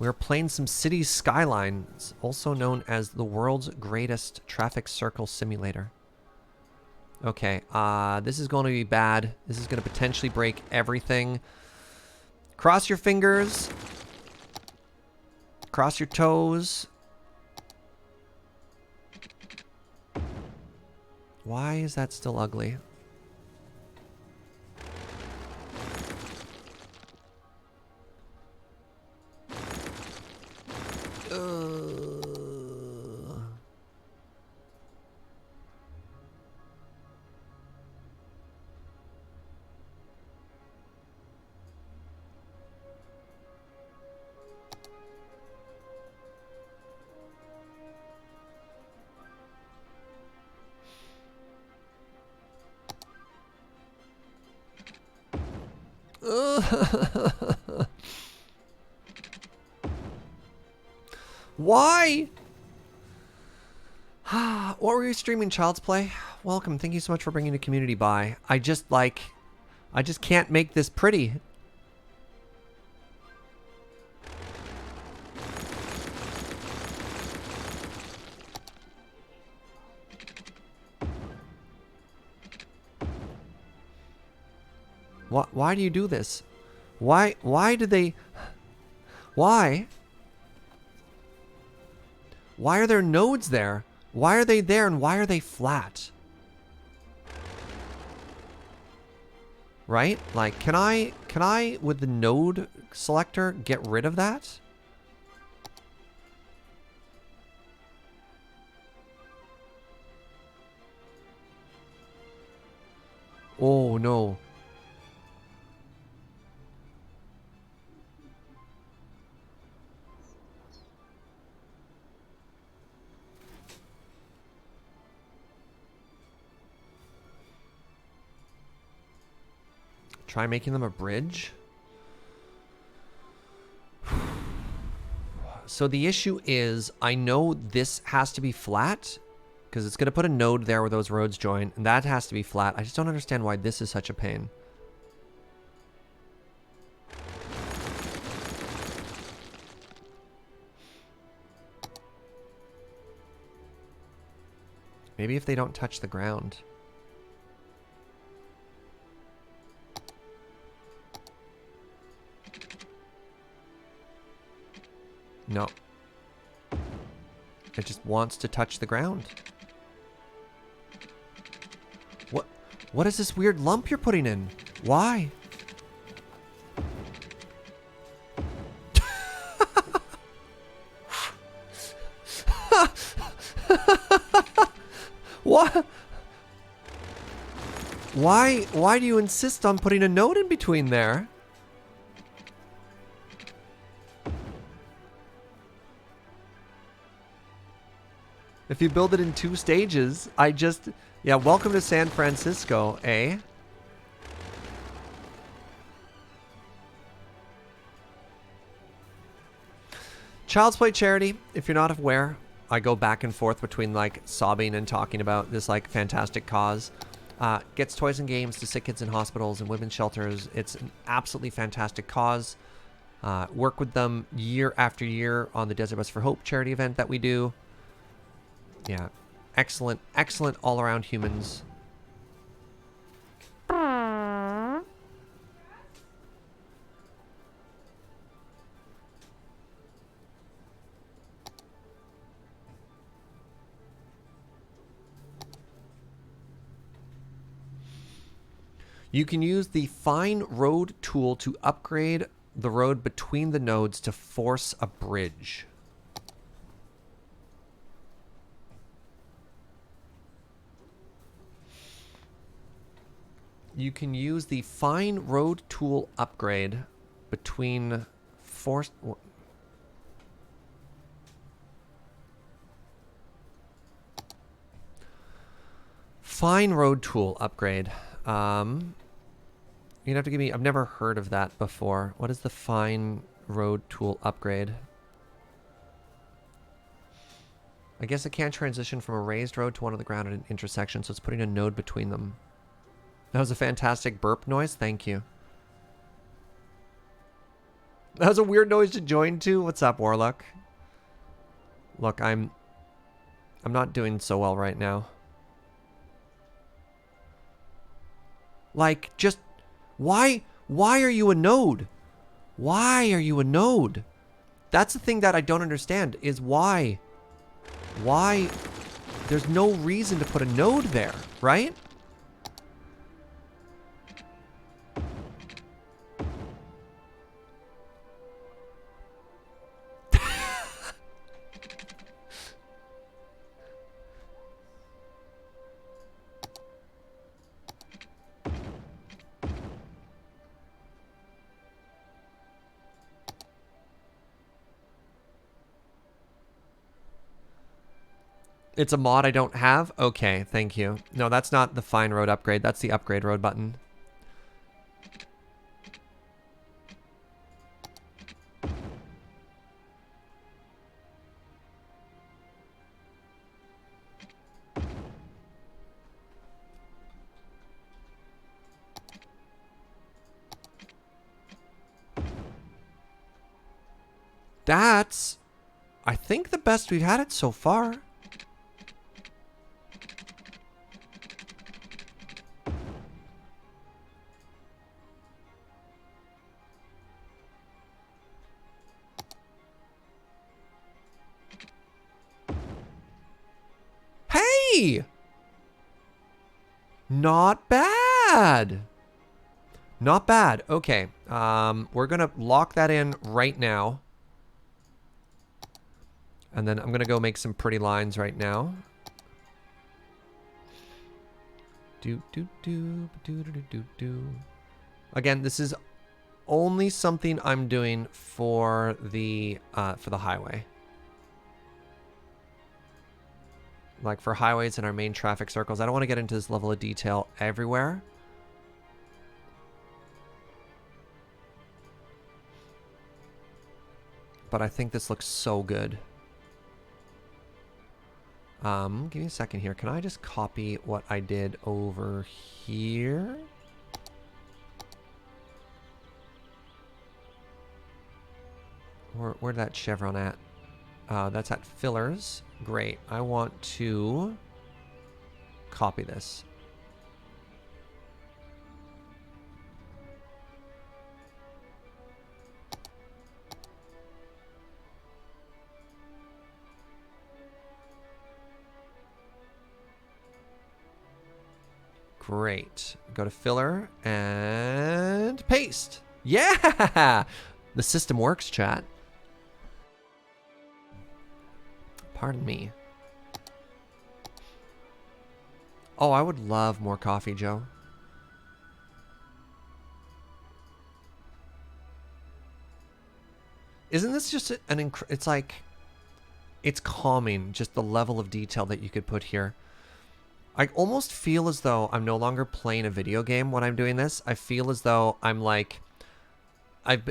We're playing some Cities Skylines, also known as the world's greatest traffic circle simulator. Okay, this is going to be bad. This is going to potentially break everything. Cross your fingers. Cross your toes. Why is that still ugly? Why? What were you streaming, Child's Play? Welcome. Thank you so much for bringing the community by. I just can't make this pretty. Why do you do this? Why do they... Why? Why are there nodes there? Why are they there and why are they flat? Right? Like, can I, with the node selector, get rid of that? Oh, no. Try making them a bridge. So the issue is, I know this has to be flat because it's going to put a node there where those roads join, and that has to be flat. I just don't understand why this is such a pain. Maybe if they don't touch the ground. No. It just wants to touch the ground. What is this weird lump you're putting in? Why? What? Why do you insist on putting a node in between there? If you build it in 2 stages, yeah, welcome to San Francisco, eh? Child's Play Charity, if you're not aware, I go back and forth between like sobbing and talking about this like fantastic cause. Gets toys and games to sick kids in hospitals and women's shelters. It's an absolutely fantastic cause. Work with them year after year on the Desert Bus for Hope charity event that we do. Yeah, excellent, excellent all-around humans. You can use the Fine Road tool to upgrade the road between the nodes to force a bridge. You can use the Fine Road tool upgrade between force... Fine Road tool upgrade. You'd have to give me... I've never heard of that before. What is the Fine Road tool upgrade? I guess it can't transition from a raised road to one of the ground at an intersection, so it's putting a node between them. That was a fantastic burp noise. Thank you. That was a weird noise to join to. What's up, Warlock? Look, I'm not doing so well right now. Like, just... Why are you a node? Why are you a node? That's the thing that I don't understand, is why? Why? There's no reason to put a node there, right? It's a mod I don't have? Okay, thank you. No, that's not the Fine Road upgrade. That's the upgrade road button. That's, I think, the best we've had it so far. Hey! Not bad. Not bad. Okay. We're going to lock that in right now. And then I'm going to go make some pretty lines right now. Again, this is only something I'm doing for the highway. Like for highways and our main traffic circles. I don't want to get into this level of detail everywhere. But I think this looks so good. Give me a second here. Can I just copy what I did over here? Where'd that chevron at? That's at fillers. Great. I want to copy this. Great. Go to filler and paste. Yeah! The system works, chat. Pardon me. Oh, I would love more coffee, Joe. Isn't this just it's like, it's calming, just the level of detail that you could put here. I almost feel as though I'm no longer playing a video game when I'm doing this. I feel as though I'm like, I've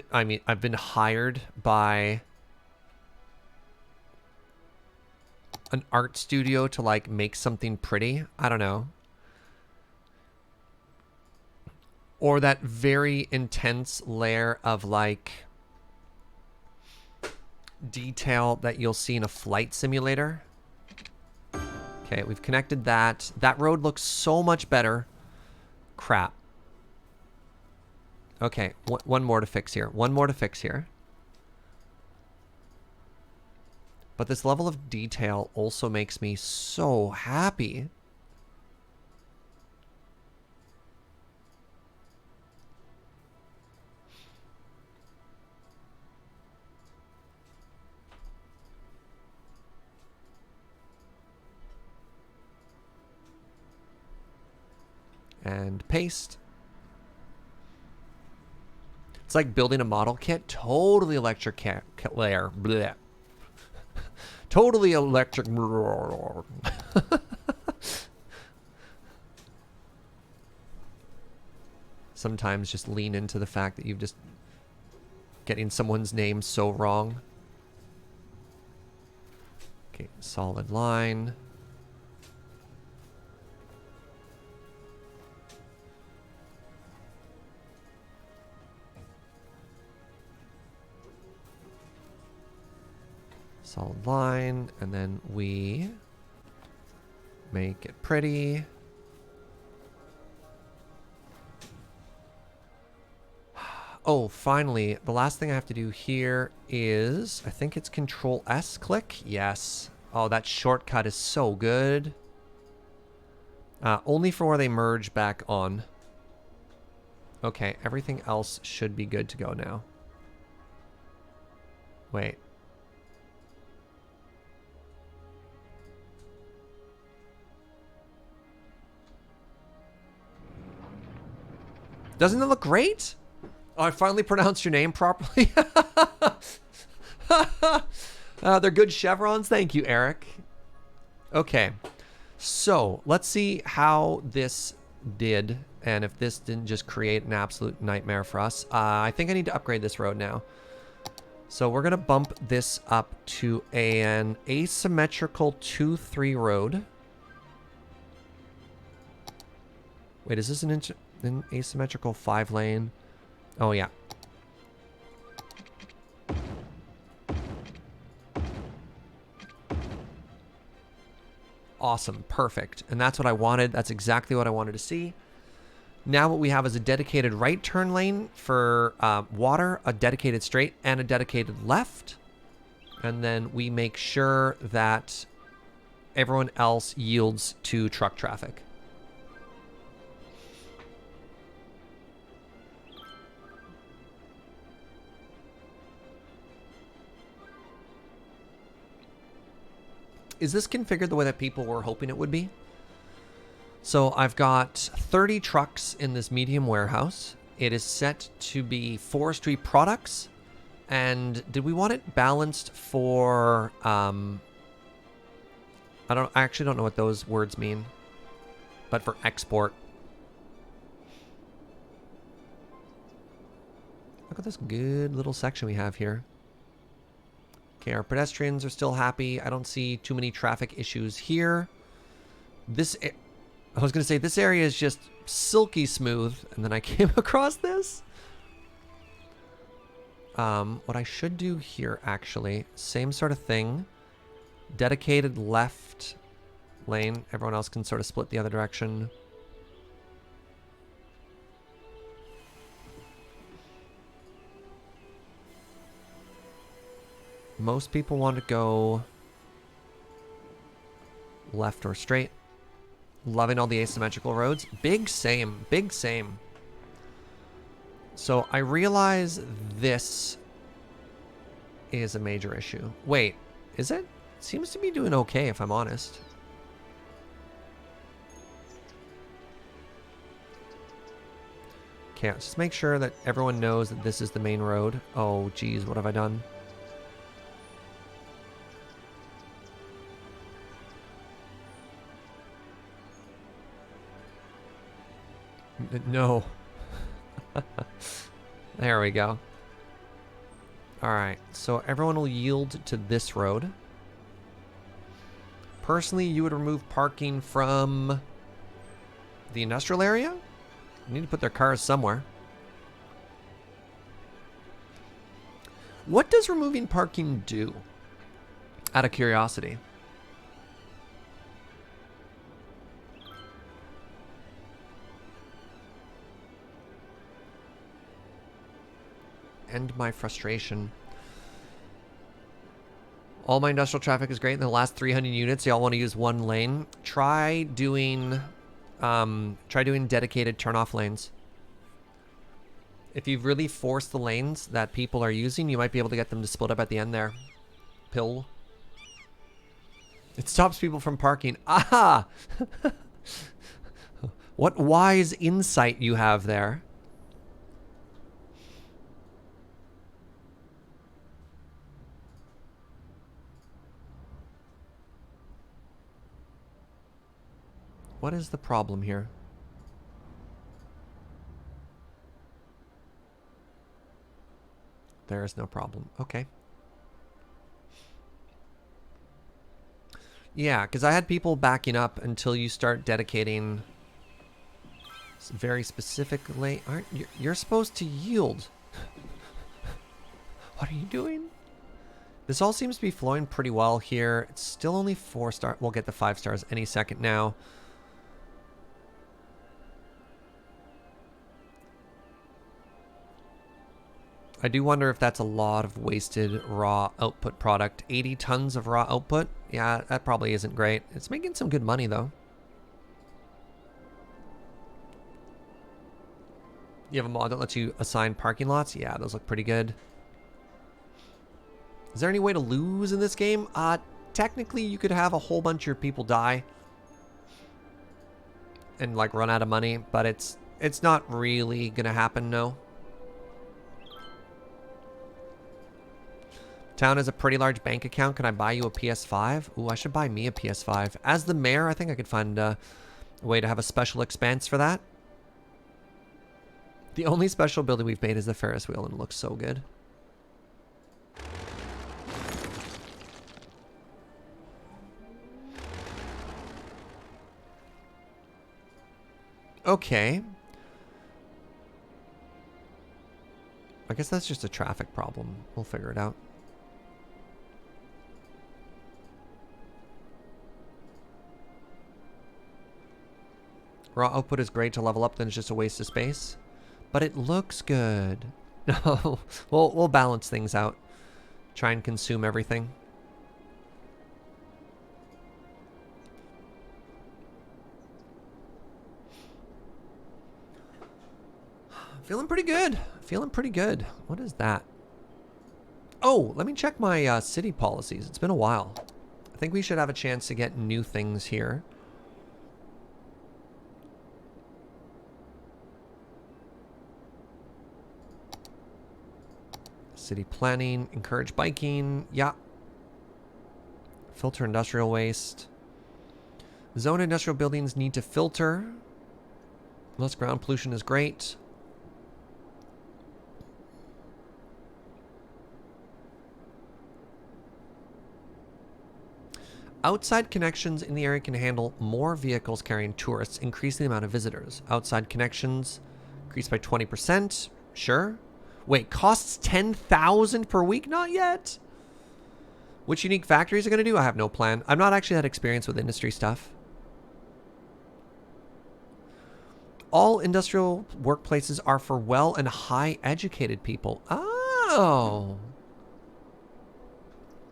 been hired by an art studio to like make something pretty. I don't know. Or that very intense layer of like detail that you'll see in a flight simulator. Okay, we've connected that. That road looks so much better. Crap. Okay, one more to fix here. One more to fix here. But this level of detail also makes me so happy. And paste. It's like building a model kit. Totally electric layer. Blech. Totally electric. Sometimes just lean into the fact that you've just getting someone's name so wrong. Okay, solid line. Solid line, and then we make it pretty. Oh, finally, the last thing I have to do here is, I think it's Control S click. Yes. Oh, that shortcut is so good. Only for where they merge back on. Okay, everything else should be good to go now. Wait. Doesn't it look great? Oh, I finally pronounced your name properly. They're good chevrons. Thank you, Eric. Okay. So, let's see how this did and if this didn't just create an absolute nightmare for us. I think I need to upgrade this road now. So, we're going to bump this up to an asymmetrical 2-3 road. Wait, is this an asymmetrical 5-lane? Oh, yeah. Awesome. Perfect. And that's what I wanted. That's exactly what I wanted to see. Now what we have is a dedicated right turn lane for water, a dedicated straight, and a dedicated left. And then we make sure that everyone else yields to truck traffic. Is this configured the way that people were hoping it would be? So I've got 30 trucks in this medium warehouse. It is set to be forestry products. And did we want it balanced for, I actually don't know what those words mean, but for export. Look at this good little section we have here. Okay, our pedestrians are still happy. I don't see too many traffic issues here. I was going to say, this area is just silky smooth, and then I came across this. What I should do here, actually, same sort of thing. Dedicated left lane. Everyone else can sort of split the other direction. Most people want to go left or straight. Loving all the asymmetrical roads. Big same. Big same. So I realize this is a major issue. Wait, is it? Seems to be doing okay, if I'm honest. Okay, let's just make sure that everyone knows that this is the main road. Oh, geez, what have I done? No. There we go. Alright, so everyone will yield to this road. Personally, you would remove parking from the industrial area. They need to put their cars somewhere. What does removing parking do? Out of curiosity. End my frustration. All my industrial traffic is great. In the last 300 units, they all want to use one lane. Try doing dedicated turn-off lanes. If you've really forced the lanes that people are using, you might be able to get them to split up at the end there. Pill. It stops people from parking. Aha! What wise insight you have there. What is the problem here? There is no problem. Okay. Yeah, because I had people backing up until you start dedicating very specifically. Aren't you're supposed to yield? What are you doing? This all seems to be flowing pretty well here. It's still only 4 star. We'll get the 5 stars any second now. I do wonder if that's a lot of wasted raw output product. 80 tons of raw output? Yeah, that probably isn't great. It's making some good money, though. You have a mod that lets you assign parking lots? Yeah, those look pretty good. Is there any way to lose in this game? Technically, you could have a whole bunch of people die and, like, run out of money, but it's not really gonna happen, no. Town has a pretty large bank account. Can I buy you a PS5? Ooh, I should buy me a PS5. As the mayor, I think I could find a way to have a special expense for that. The only special building we've made is the Ferris wheel, and it looks so good. Okay. I guess that's just a traffic problem. We'll figure it out. Raw output is great to level up, then it's just a waste of space. But it looks good. No, we'll balance things out. Try and consume everything. Feeling pretty good. Feeling pretty good. What is that? Oh, let me check my city policies. It's been a while. I think we should have a chance to get new things here. City planning, encourage biking, yeah. Filter industrial waste. Zone industrial buildings need to filter. Less ground pollution is great. Outside connections in the area can handle more vehicles carrying tourists, increasing the amount of visitors. Outside connections increased by 20%. Sure. Wait, costs 10,000 per week? Not yet. Which unique factories are going to do? I have no plan. I'm not actually that experienced with industry stuff. All industrial workplaces are for well and high educated people. Oh.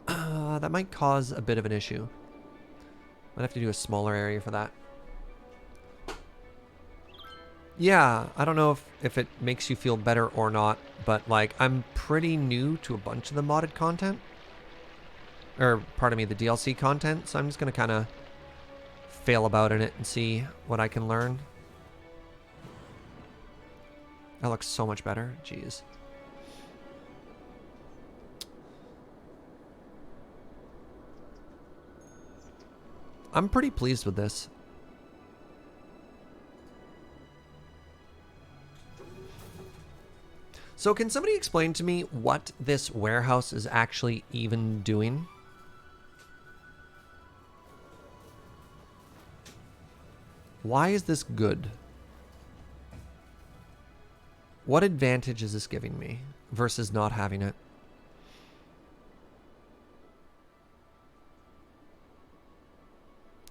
That might cause a bit of an issue. Might have to do a smaller area for that. Yeah, I don't know if it makes you feel better or not, but like I'm pretty new to a bunch of the modded content. Or, pardon me, the DLC content, so I'm just going to kind of fail about in it and see what I can learn. That looks so much better. Jeez. I'm pretty pleased with this. So can somebody explain to me what this warehouse is actually even doing? Why is this good? What advantage is this giving me versus not having it?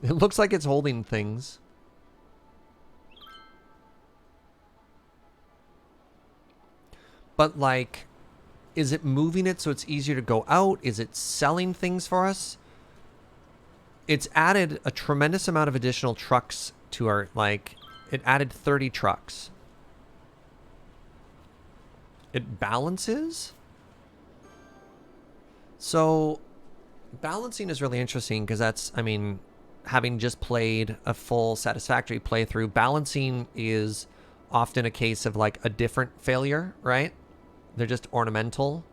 It looks like it's holding things. But like, is it moving it so it's easier to go out? Is it selling things for us? It's added a tremendous amount of additional trucks to our, like, it added 30 trucks. It balances? So, balancing is really interesting because that's, I mean, having just played a full satisfactory playthrough, balancing is often a case of like a different failure, right? They're just ornamental.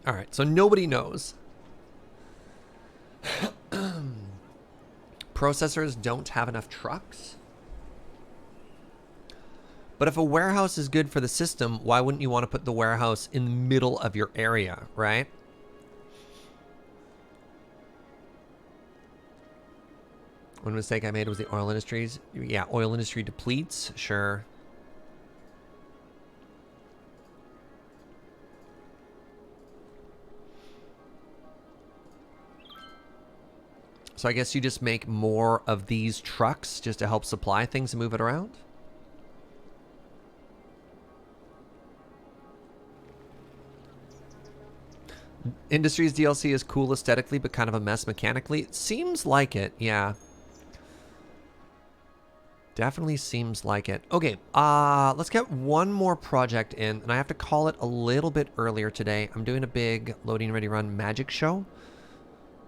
All right, so nobody knows. Processors don't have enough trucks. But if a warehouse is good for the system, why wouldn't you want to put the warehouse in the middle of your area, right? One mistake I made was the oil industries. Yeah, oil industry depletes, sure. So I guess you just make more of these trucks just to help supply things and move it around? Industries DLC is cool aesthetically, but kind of a mess mechanically. It seems like it, yeah. Definitely seems like it. Okay, let's get one more project in, and I have to call it a little bit earlier today. I'm doing a big loading ready run magic show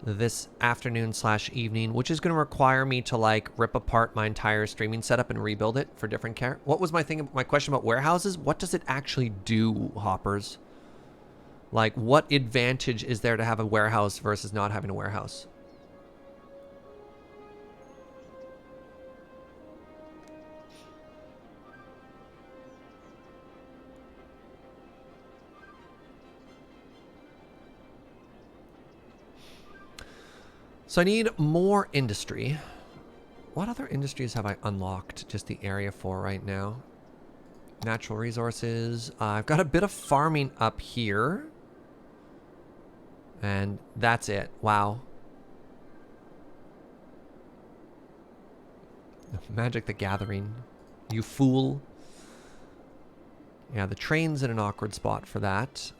this afternoon / evening, which is going to require me to like rip apart my entire streaming setup and rebuild it for different What was my question about warehouses? What does it actually do, Hoppers? Like, what advantage is there to have a warehouse versus not having a warehouse? So I need more industry. What other industries have I unlocked just the area for right now? Natural resources. I've got a bit of farming up here. And that's it. Wow. Magic the Gathering. You fool. Yeah, the train's in an awkward spot for that.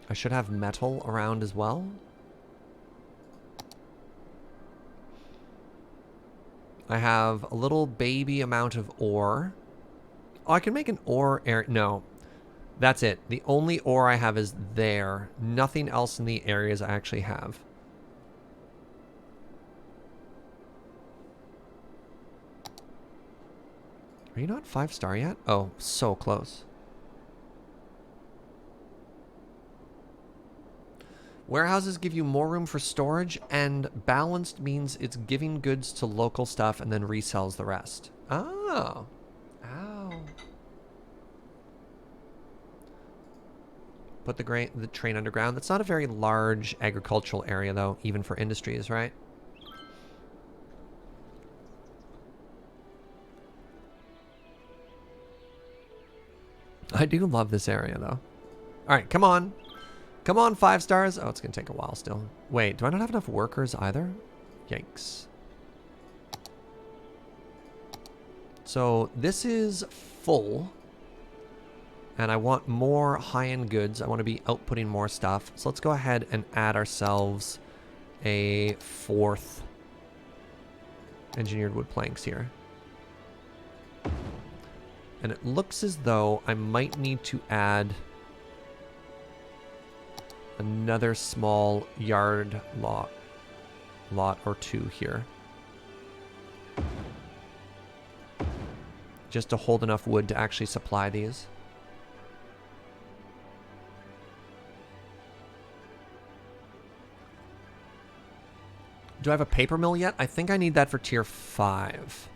I should have metal around as well. I have a little baby amount of ore. Oh, I can make an ore area. No, that's it. The only ore I have is there. Nothing else in the areas I actually have. Are you not 5-star yet? Oh, so close. Warehouses give you more room for storage, and balanced means it's giving goods to local stuff and then resells the rest. Oh. Ow. Put the train underground. That's not a very large agricultural area, though, even for industries, right? I do love this area, though. All right, come on. Come on, 5 stars. Oh, it's going to take a while still. Wait, do I not have enough workers either? Yikes. So this is full. And I want more high-end goods. I want to be outputting more stuff. So let's go ahead and add ourselves a 4th engineered wood planks here. And it looks as though I might need to add another small yard lot or two here. Just to hold enough wood to actually supply these. Do I have a paper mill yet? I think I need that for tier 5.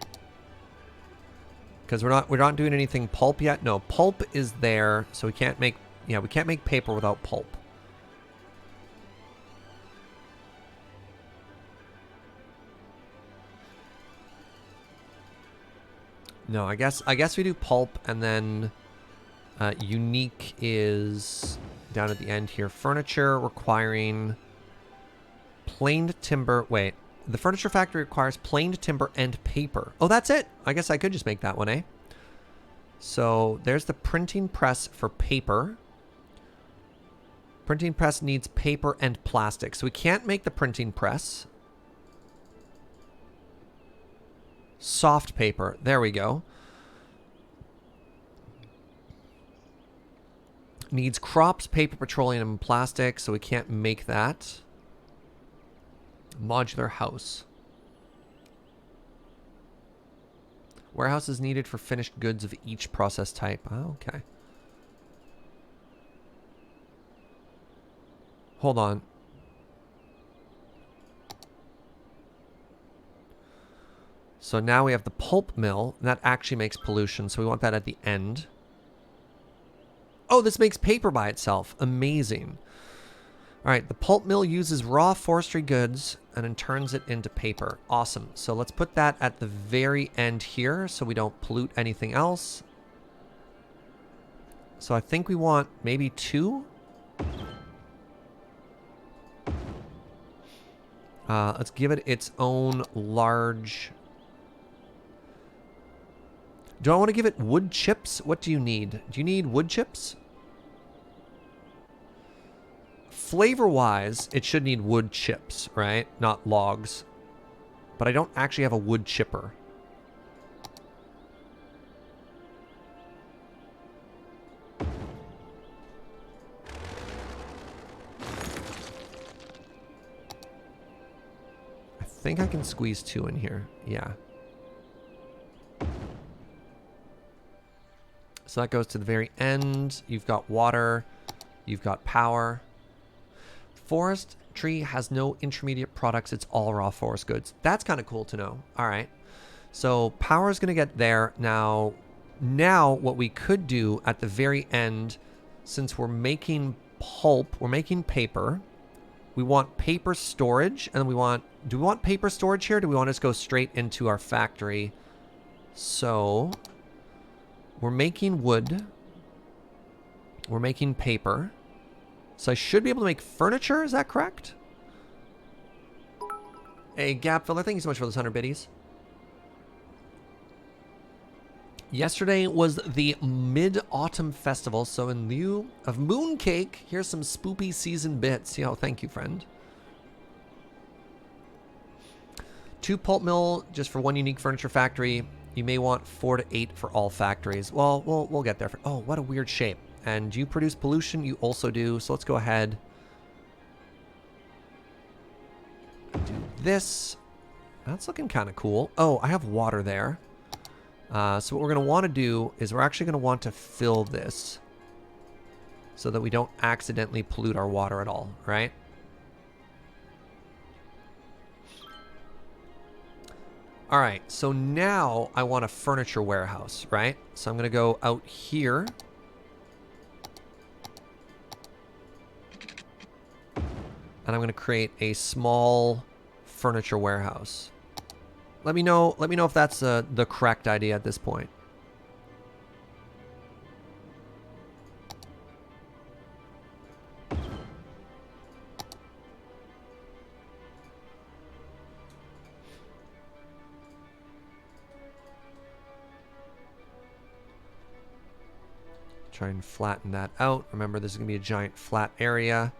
Because we're not doing anything pulp yet. No, pulp is there, so we can't make paper without pulp. No, I guess we do pulp, and then unique is down at the end here. Furniture requiring planed timber. Wait, the furniture factory requires planed timber and paper. Oh, that's it. I guess I could just make that one, eh? So there's the printing press for paper. Printing press needs paper and plastic, so we can't make the printing press. Soft paper. There we go. Needs crops, paper, petroleum, and plastic, so we can't make that. Modular house. Warehouse is needed for finished goods of each process type. Oh, okay. Hold on. So now we have the pulp mill, and that actually makes pollution, so we want that at the end. Oh, this makes paper by itself. Amazing. All right, the pulp mill uses raw forestry goods and then turns it into paper. Awesome. So let's put that at the very end here so we don't pollute anything else. So I think we want maybe 2. Let's give it its own large... Do I want to give it wood chips? What do you need? Do you need wood chips? Flavor-wise, it should need wood chips, right? Not logs. But I don't actually have a wood chipper. I think I can squeeze 2 in here. Yeah. So that goes to the very end. You've got water. You've got power. Forestry has no intermediate products. It's all raw forest goods. That's kind of cool to know. All right. So power is going to get there. Now what we could do at the very end, since we're making pulp, we're making paper. We want paper storage. And do we want paper storage here? Or do we want to just go straight into our factory? So... we're making wood. We're making paper. So I should be able to make furniture. Is that correct? Hey, Gap Filler, thank you so much for those 100 biddies. Yesterday was the Mid-Autumn Festival, so in lieu of mooncake, here's some spoopy season bits. Yo, thank you, friend. 2 pulp mill just for 1 unique furniture factory. You may want 4 to 8 for all factories. Well, we'll get there. Oh, what a weird shape. And you produce pollution? You also do. So let's go ahead and do this. That's looking kind of cool. Oh, I have water there. So what we're going to want to do is we're actually going to want to fill this so that we don't accidentally pollute our water at all, right? All right, so now I want a furniture warehouse, right? So I'm going to go out here. And I'm going to create a small furniture warehouse. Let me know if that's the correct idea at this point. Try and flatten that out. Remember, this is going to be a giant flat area.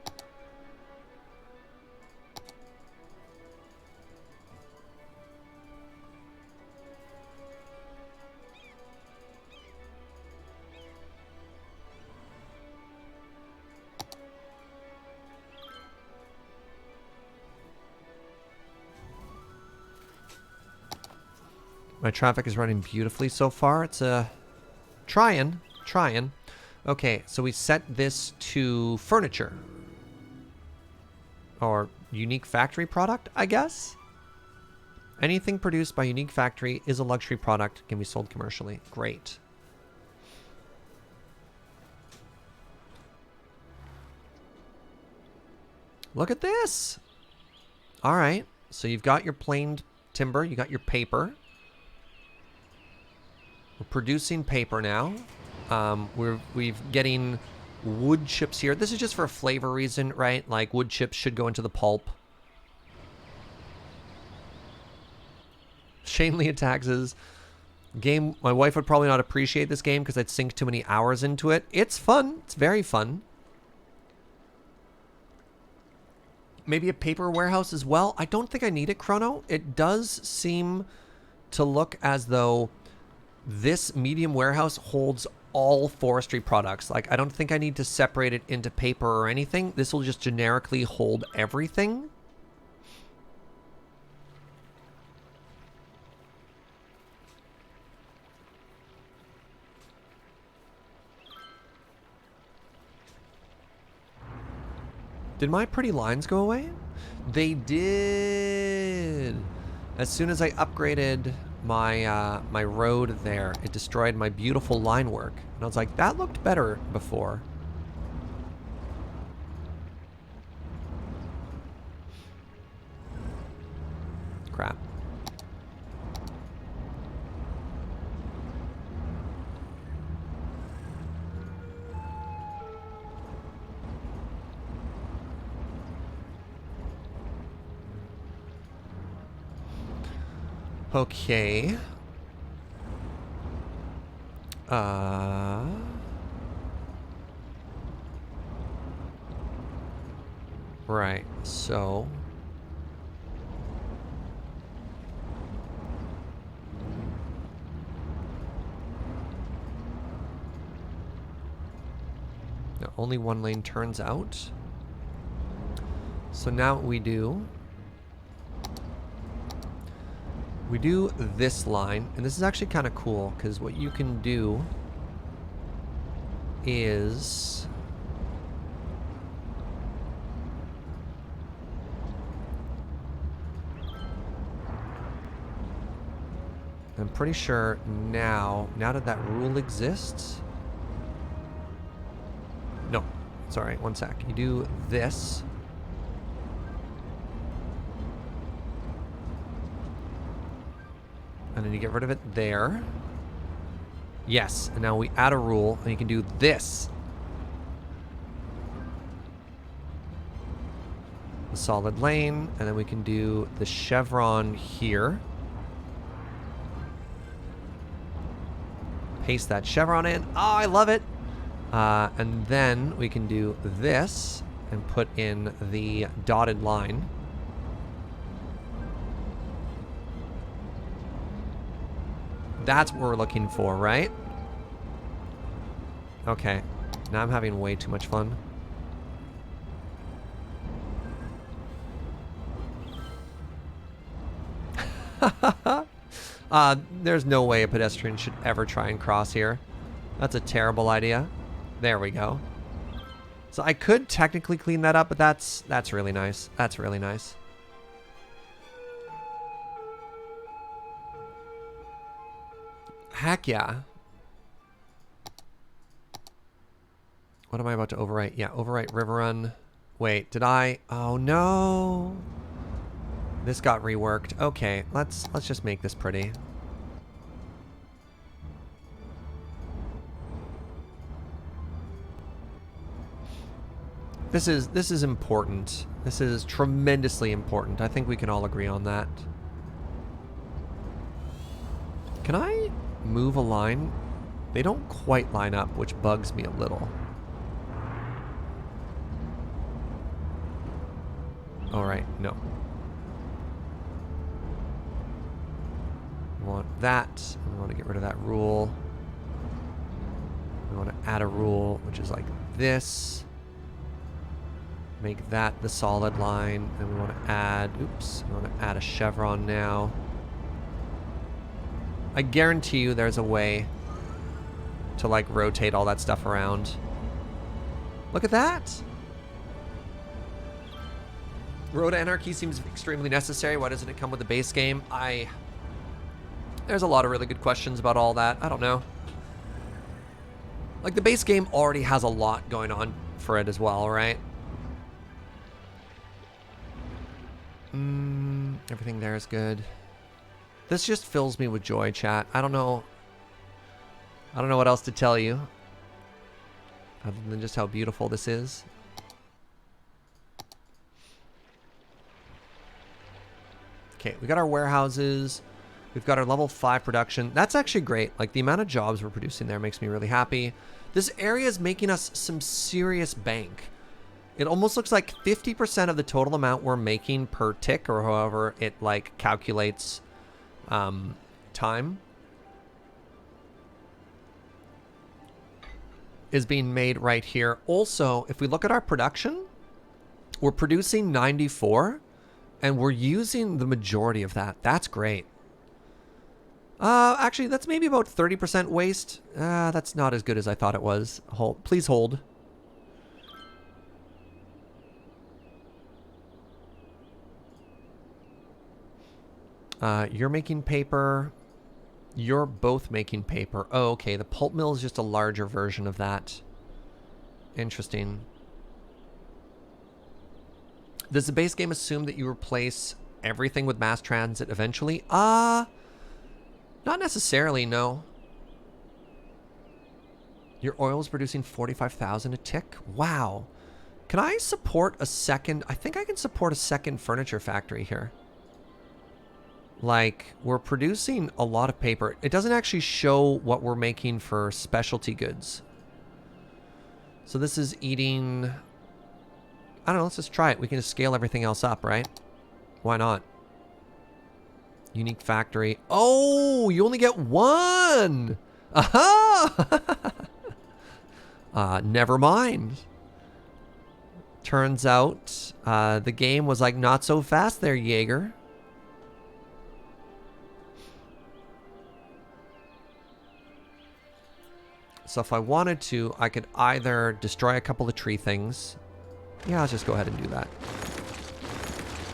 My traffic is running beautifully so far. It's trying. Okay, so we set this to furniture. Or unique factory product, I guess? Anything produced by unique factory is a luxury product, can be sold commercially. Great. Look at this. All right. So you've got your planed timber. You got your paper. We're producing paper now. We've getting wood chips here. This is just for a flavor reason, right? Like wood chips should go into the pulp. Shanley attacks game. My wife would probably not appreciate this game because I'd sink too many hours into it. It's fun. It's very fun. Maybe a paper warehouse as well. I don't think I need it, Chrono. It does seem to look as though this medium warehouse holds all forestry products. Like, I don't think I need to separate it into paper or anything. This will just generically hold everything. Did my pretty lines go away? They did. As soon as I upgraded my my road there, it destroyed my beautiful line work. And I was like, that looked better before. Crap. Okay. Right, so now only one lane turns out. So now what we do this line, and this is actually kind of cool because what you can do is I'm pretty sure now that that rule exists. No, sorry, one sec. You do this. And then you get rid of it there. Yes, and now we add a rule, and you can do this. The solid lane, and then we can do the chevron here. Paste that chevron in. Oh, I love it. And then we can do this and put in the dotted line. That's what we're looking for, right? Okay. Now I'm having way too much fun. There's no way a pedestrian should ever try and cross here. That's a terrible idea. There we go. So I could technically clean that up, but that's really nice. That's really nice. Heck yeah. What am I about to overwrite? Yeah, overwrite Riverrun. Wait, did I? Oh no. This got reworked. Okay, let's just make this pretty. This is important. This is tremendously important. I think we can all agree on that. Can I move a line? They don't quite line up, which bugs me a little. All right, no. We want that. We want to get rid of that rule. We want to add a rule, which is like this. Make that the solid line, and we want to add, oops, we want to add a chevron now. I guarantee you there's a way to like rotate all that stuff around. Look at that. Road Anarchy seems extremely necessary. Why doesn't it come with the base game? There's a lot of really good questions about all that. I don't know. Like, the base game already has a lot going on for it as well, right? Everything there is good. This just fills me with joy, chat. I don't know what else to tell you other than just how beautiful this is. Okay, we got our warehouses. We've got our level 5 production. That's actually great. Like, the amount of jobs we're producing there makes me really happy. This area is making us some serious bank. It almost looks like 50% of the total amount we're making per tick, or however it, like, calculates time, is being made right here. Also, if we look at our production, we're producing 94, and we're using the majority of that. That's great. Actually, that's maybe about 30% waste. That's not as good as I thought it was. Please hold. You're making paper. You're both making paper. Oh, okay. The pulp mill is just a larger version of that. Interesting. Does the base game assume that you replace everything with mass transit eventually? Not necessarily, no. Your oil is producing 45,000 a tick? Wow. Can I support a second? I think I can support a second furniture factory here. Like, we're producing a lot of paper. It doesn't actually show what we're making for specialty goods. So this is eating... I don't know, let's just try it. We can just scale everything else up, right? Why not? Unique factory. Oh, you only get one! Aha! Never mind. Turns out the game was like, not so fast there, Jaeger. So if I wanted to, I could either destroy a couple of tree things. Yeah, let's just go ahead and do that.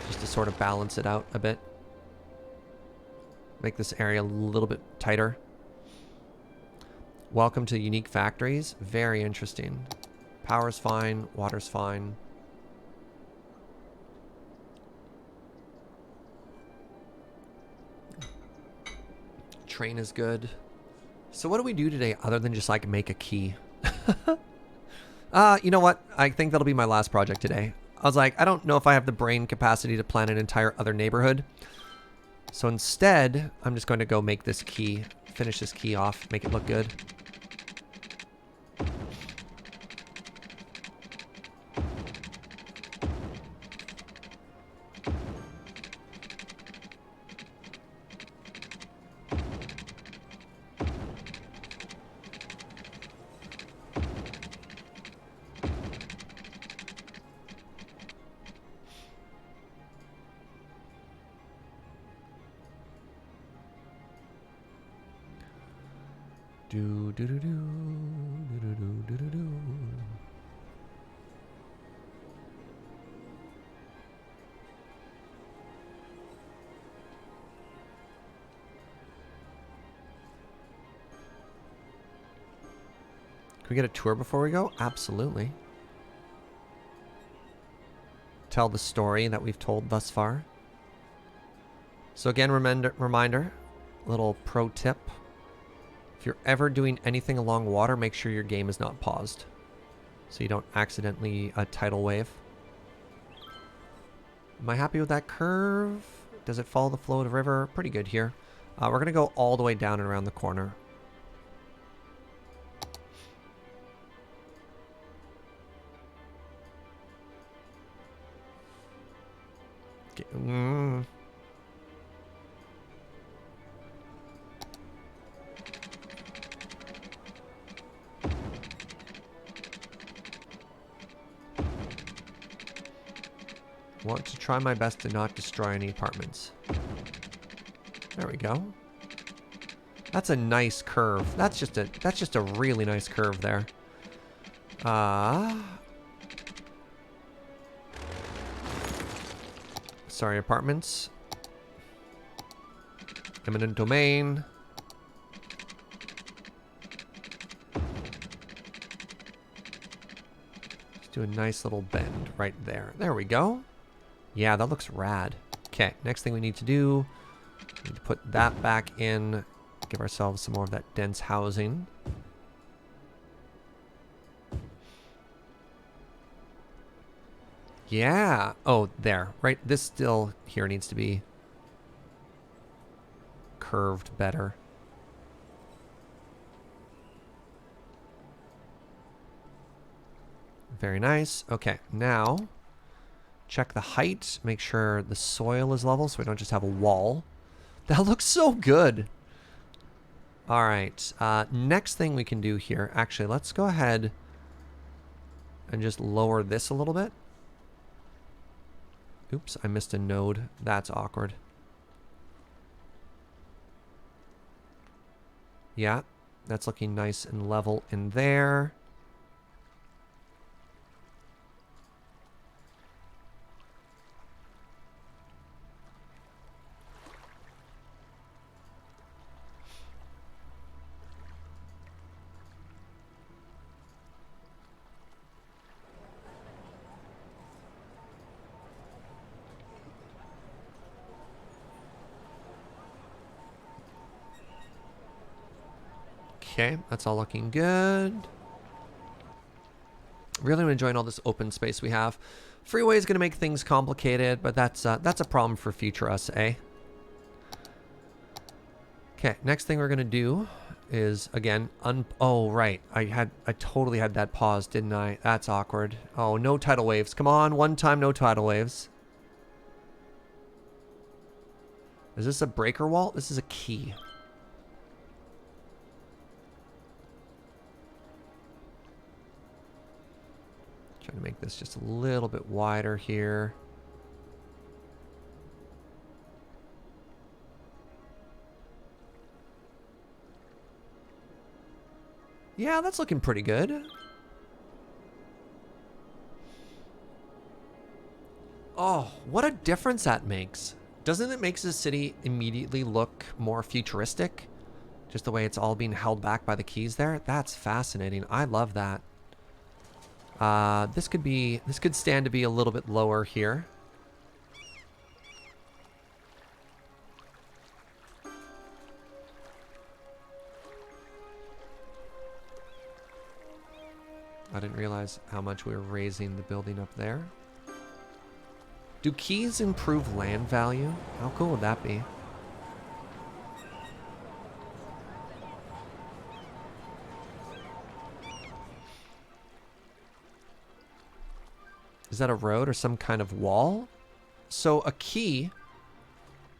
Just to sort of balance it out a bit. Make this area a little bit tighter. Welcome to unique factories. Very interesting. Power's fine. Water's fine. Train is good. So what do we do today other than just like make a key? You know what? I think that'll be my last project today. I was like, I don't know if I have the brain capacity to plan an entire other neighborhood. So instead, I'm just going to go make this key, finish this key off, make it look good. Can we get a tour before we go? Absolutely. Tell the story that we've told thus far. So again, reminder, little pro tip. If you're ever doing anything along water, make sure your game is not paused, so you don't accidentally tidal wave. Am I happy with that curve? Does it follow the flow of the river? Pretty good here. We're going to go all the way down and around the corner. Want to try my best to not destroy any apartments. There we go. That's a nice curve. That's just a really nice curve there. Sorry, apartments. Eminent domain. Just do a nice little bend right there. There we go. Yeah, that looks rad. Okay, next thing we need to do, we need to put that back in. Give ourselves some more of that dense housing. Yeah. Oh, there. Right. This still here needs to be curved better. Very nice. Okay, now check the height. Make sure the soil is level so we don't just have a wall. That looks so good. All right. Next thing we can do here. Actually, let's go ahead and just lower this a little bit. Oops, I missed a node. That's awkward. Yeah, that's looking nice and level in there. Okay, that's all looking good. Really enjoying all this open space we have. Freeway is going to make things complicated, but that's a problem for future us, eh? Okay, next thing we're going to do is, again, oh, right. I totally had that pause, didn't I? That's awkward. Oh, no tidal waves. Come on, one time, no tidal waves. Is this a breaker wall? This is a key. Trying to make this just a little bit wider here. Yeah, that's looking pretty good. Oh, what a difference that makes. Doesn't it make the city immediately look more futuristic? Just the way it's all being held back by the keys there? That's fascinating. I love that. This could stand to be a little bit lower here. I didn't realize how much we were raising the building up there. Do keys improve land value? How cool would that be? Is that a road or some kind of wall? So a key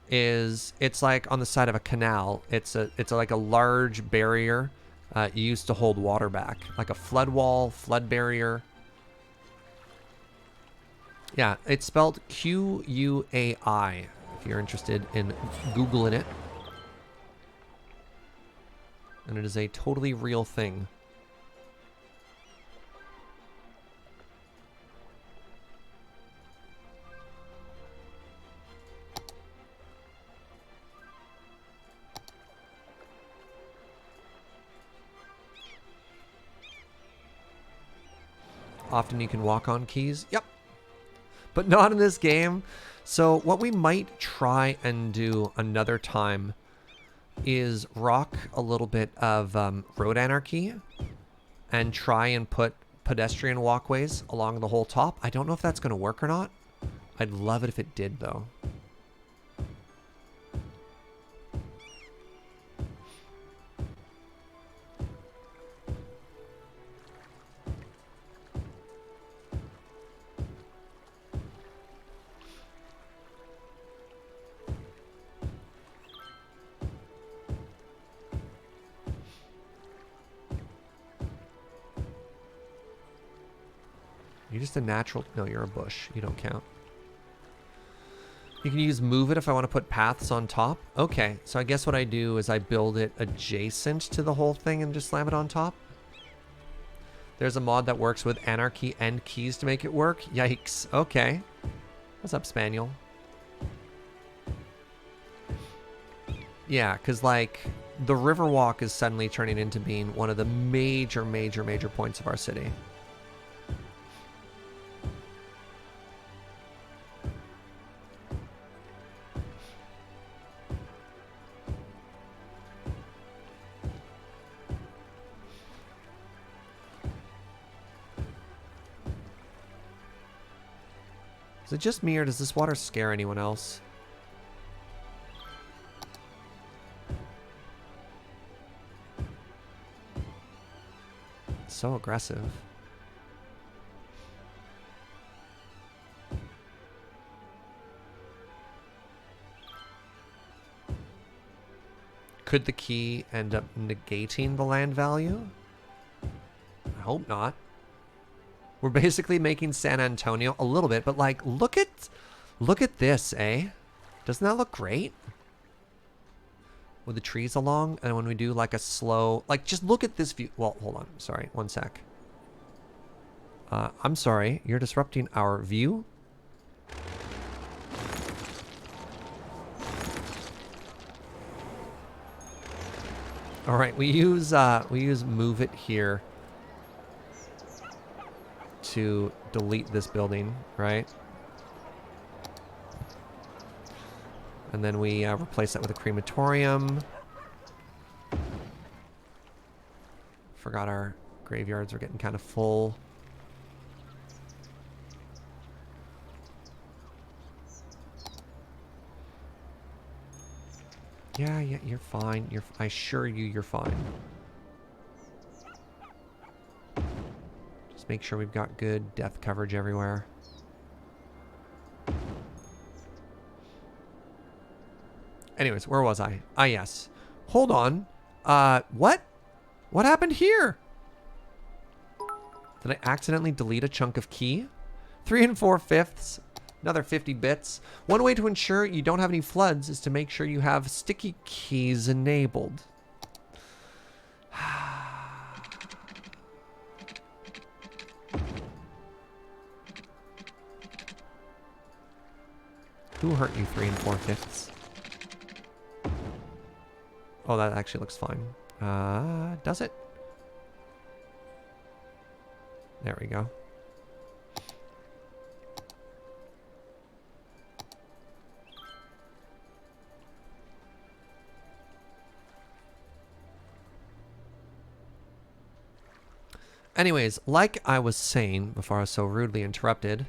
is, it's like on the side of a canal. It's like a large barrier used to hold water back, like a flood wall, flood barrier. Yeah, it's spelled Q-U-A-I, if you're interested in Googling it. And it is a totally real thing. Often you can walk on keys. Yep. But not in this game. So what we might try and do another time is rock a little bit of road anarchy and try and put pedestrian walkways along the whole top. I don't know if that's going to work or not. I'd love it if it did, though. You're just a natural... No, you're a bush. You don't count. You can use move it if I want to put paths on top. Okay, so I guess what I do is I build it adjacent to the whole thing and just slam it on top. There's a mod that works with Anarchy and keys to make it work. Yikes. Okay. What's up, Spaniel? Yeah, because like the Riverwalk is suddenly turning into being one of the major points of our city. Is it just me, or does this water scare anyone else? It's so aggressive. Could the key end up negating the land value? I hope not. We're basically making San Antonio a little bit, but like, look at this, eh? Doesn't that look great? With the trees along, and when we do like a slow, like, just look at this view. Well, hold on, sorry, one sec. I'm sorry, you're disrupting our view. All right, we use move it here to delete this building, right? And then we replace that with a crematorium. Forgot our graveyards were getting kind of full. Yeah, you're fine. I assure you, you're fine. Just make sure we've got good death coverage everywhere. Anyways, where was I? Ah, yes. Hold on. What? What happened here? Did I accidentally delete a chunk of key? 3 4/5. Another 50 bits. One way to ensure you don't have any floods is to make sure you have sticky keys enabled. Who hurt you 3 4/5? Oh, that actually looks fine. Does it? There we go. Anyways, like I was saying before I was so rudely interrupted,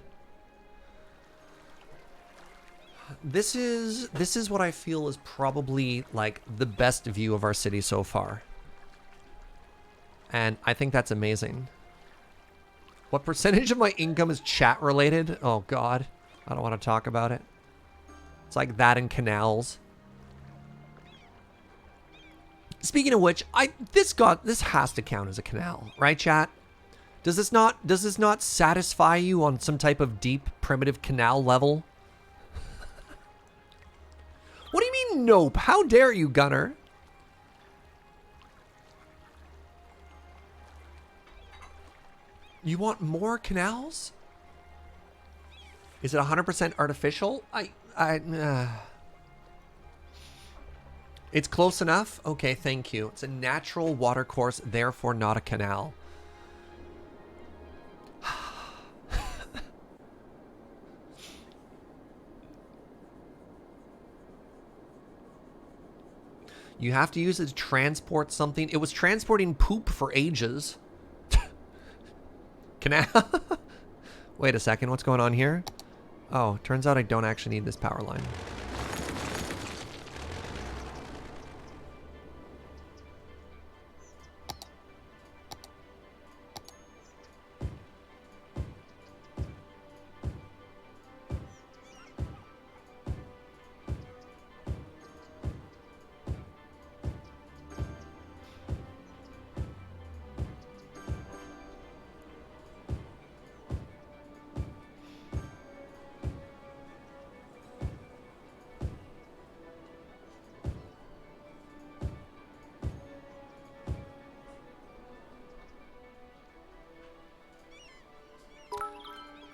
this is what I feel is probably like the best view of our city so far. And I think that's amazing. What percentage of my income is chat related? Oh God, I don't want to talk about it. It's like that and canals. Speaking of which, this has to count as a canal, right, chat? Does this not satisfy you on some type of deep primitive canal level? What do you mean nope? How dare you, Gunner? You want more canals? Is it 100% artificial? It's close enough? Okay, thank you. It's a natural water course, therefore not a canal. You have to use it to transport something. It was transporting poop for ages. Canal? Wait a second, what's going on here? Oh, turns out I don't actually need this power line.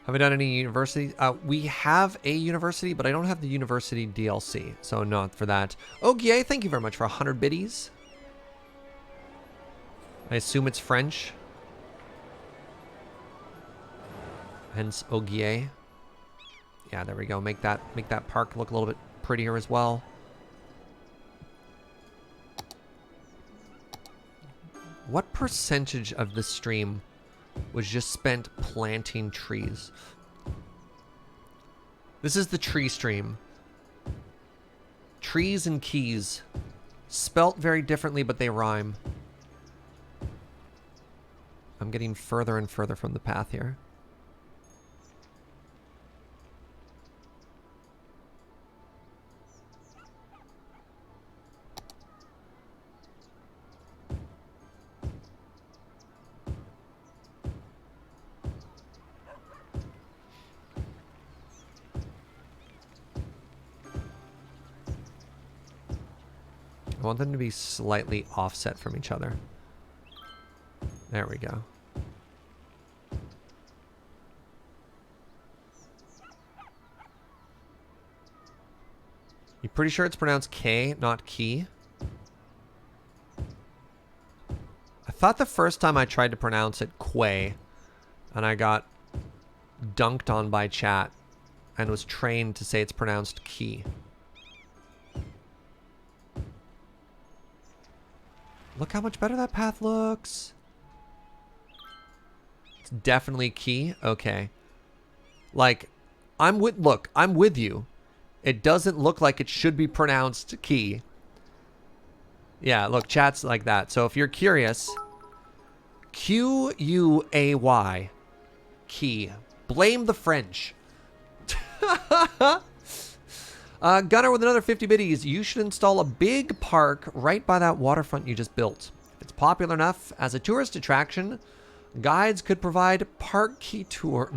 Have I done any university? We have a university, but I don't have the university DLC, so not for that. Ogier, thank you very much for 100 biddies. I assume it's French. Hence Ogier. Yeah, there we go. Make that park look a little bit prettier as well. What percentage of this stream was just spent planting trees? This is the tree stream. Trees and keys. Spelt very differently, but they rhyme. I'm getting further and further from the path here. I want them to be slightly offset from each other. There we go. You pretty sure it's pronounced K, not key? I thought the first time I tried to pronounce it Quay, and I got dunked on by chat and was trained to say it's pronounced key. Look how much better that path looks. It's definitely key. Okay. Like, I'm with you. It doesn't look like it should be pronounced key. Yeah, look, chat's like that. So if you're curious, Q-U-A-Y, key. Blame the French. Gunner with another 50 biddies. You should install a big park right by that waterfront you just built. If it's popular enough as a tourist attraction, guides could provide park key tour.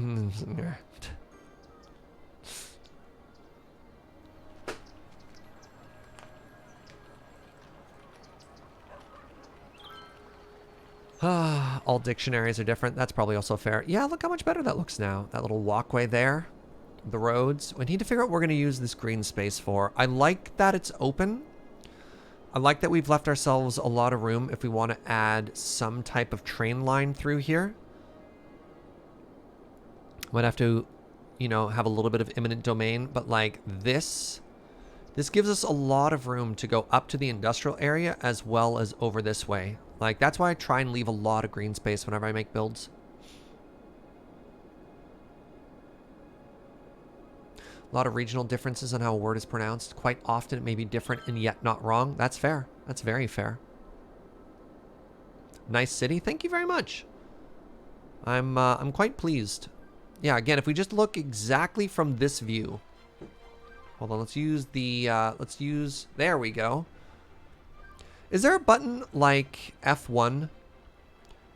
All dictionaries are different. That's probably also fair. Yeah, look how much better that looks now. That little walkway there. The roads. We need to figure out what we're going to use this green space for. I like that it's open. I like that we've left ourselves a lot of room if we want to add some type of train line through here. Might have to, you know, have a little bit of eminent domain, but like this gives us a lot of room to go up to the industrial area as well as over this way. Like, that's why I try and leave a lot of green space whenever I make builds. A lot of regional differences on how a word is pronounced. Quite often it may be different and yet not wrong. That's fair. That's very fair. Nice city. Thank you very much. I'm quite pleased. Yeah, again, if we just look exactly from this view. Hold on, let's use the, there we go. Is there a button like F1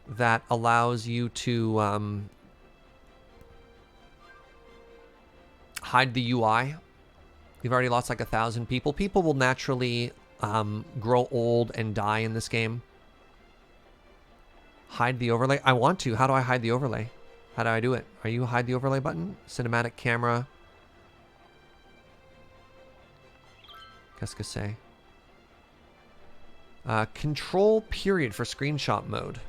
that allows you to, hide the UI? We've already lost like 1,000 people. People will naturally grow old and die in this game. Hide the overlay. I want to. How do I hide the overlay? How do I do it? Are you a hide the overlay button? Cinematic camera. Qu'est-ce que c'est? Control period for screenshot mode.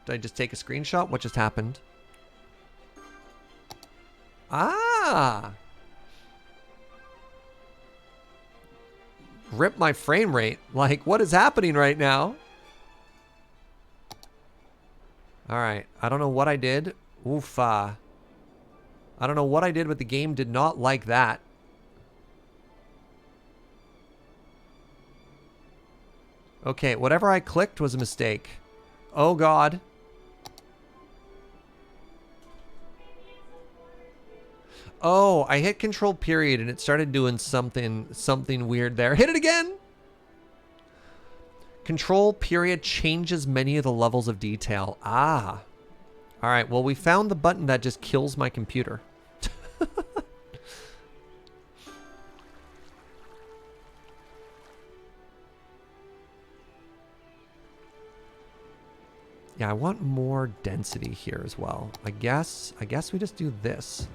Did I just take a screenshot? What just happened? Ah! Rip my frame rate. Like, what is happening right now? Alright, I don't know what I did. Oofa. I don't know what I did, but the game did not like that. Okay, whatever I clicked was a mistake. Oh god. Oh, I hit control period and it started doing something weird there. Hit it again! Control period changes many of the levels of detail. Ah. Alright, well we found the button that just kills my computer. Yeah, I want more density here as well. I guess we just do this.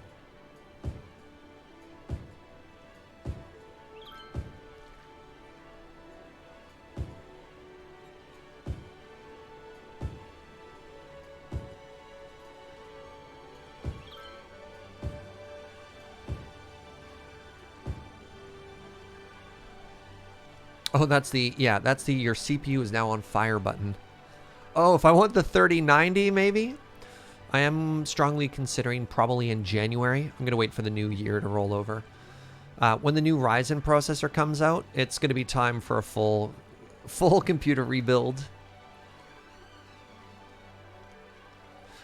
Oh, that's the, yeah, that's the your CPU is now on fire button. Oh, if I want the 3090 maybe? I am strongly considering probably in January. I'm going to wait for the new year to roll over. When the new Ryzen processor comes out, it's going to be time for a full computer rebuild.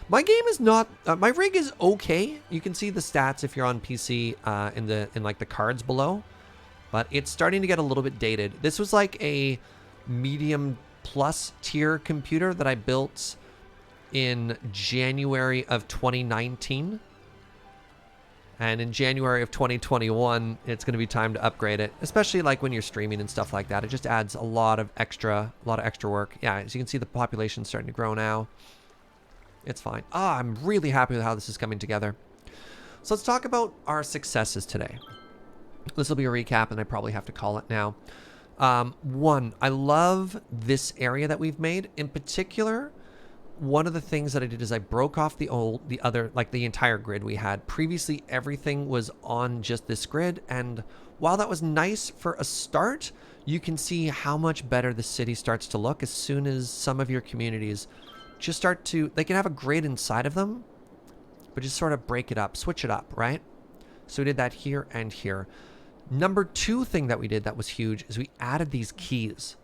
My game is not, my rig is okay. You can see the stats if you're on PC in like the cards below. But it's starting to get a little bit dated. This was like a medium plus tier computer that I built in January of 2019. And in January of 2021, it's going to be time to upgrade it, especially like when you're streaming and stuff like that. It just adds a lot of extra work. Yeah, as you can see, the population's starting to grow now. It's fine. I'm really happy with how this is coming together. So let's talk about our successes today. This will be a recap, and I probably have to call it now. One, I love this area that we've made. In particular, one of the things that I did is I broke off the entire grid we had. Previously, everything was on just this grid, and while that was nice for a start, you can see how much better the city starts to look as soon as some of your communities just start to, they can have a grid inside of them, but just sort of break it up, switch it up, right? So we did that here and here. Number two thing that we did that was huge is we added these keys.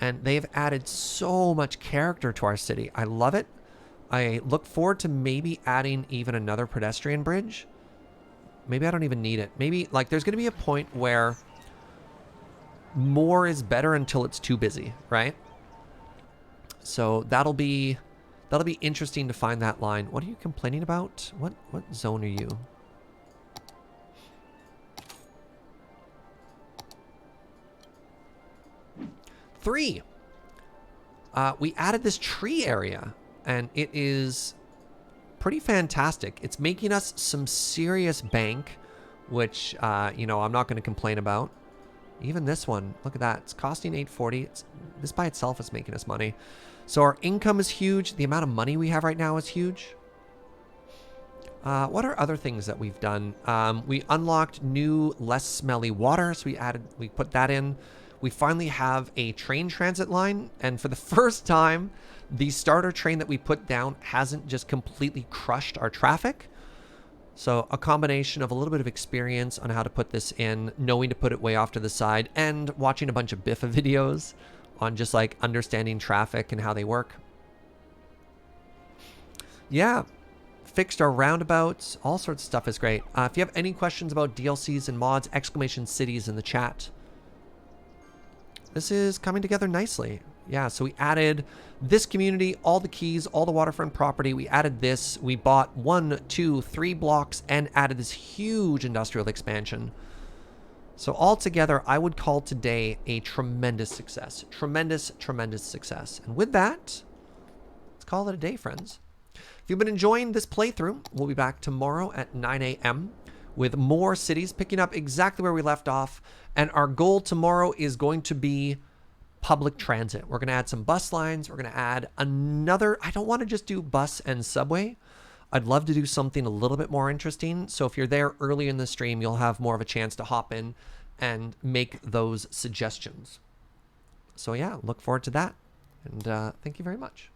And they've added so much character to our city. I love it. I look forward to maybe adding even another pedestrian bridge. Maybe I don't even need it. Maybe, like, there's going to be a point where more is better until it's too busy, right? So that'll be interesting to find that line. What are you complaining about? What zone are you? Three, we added this tree area, and it is pretty fantastic. It's making us some serious bank, which, you know, I'm not going to complain about. Even this one, look at that. It's costing $840. This by itself is making us money. So our income is huge. The amount of money we have right now is huge. What are other things that we've done? We unlocked new, less smelly water, so we put that in. We finally have a train transit line, and for the first time, the starter train that we put down hasn't just completely crushed our traffic. So a combination of a little bit of experience on how to put this in, knowing to put it way off to the side, and watching a bunch of Biffa videos on just like understanding traffic and how they work. Yeah, fixed our roundabouts, all sorts of stuff is great. If you have any questions about DLCs and mods, exclamation cities in the chat. This is coming together nicely. Yeah, so we added this community, all the keys, all the waterfront property. We added this. We bought 1, 2, 3 blocks and added this huge industrial expansion. So altogether, I would call today a tremendous success. Tremendous, tremendous success. And with that, let's call it a day, friends. If you've been enjoying this playthrough, we'll be back tomorrow at 9 a.m. with more cities, picking up exactly where we left off. And our goal tomorrow is going to be public transit. We're going to add some bus lines. We're going to add another, I don't want to just do bus and subway. I'd love to do something a little bit more interesting. So if you're there early in the stream, you'll have more of a chance to hop in and make those suggestions. So yeah, look forward to that. And thank you very much.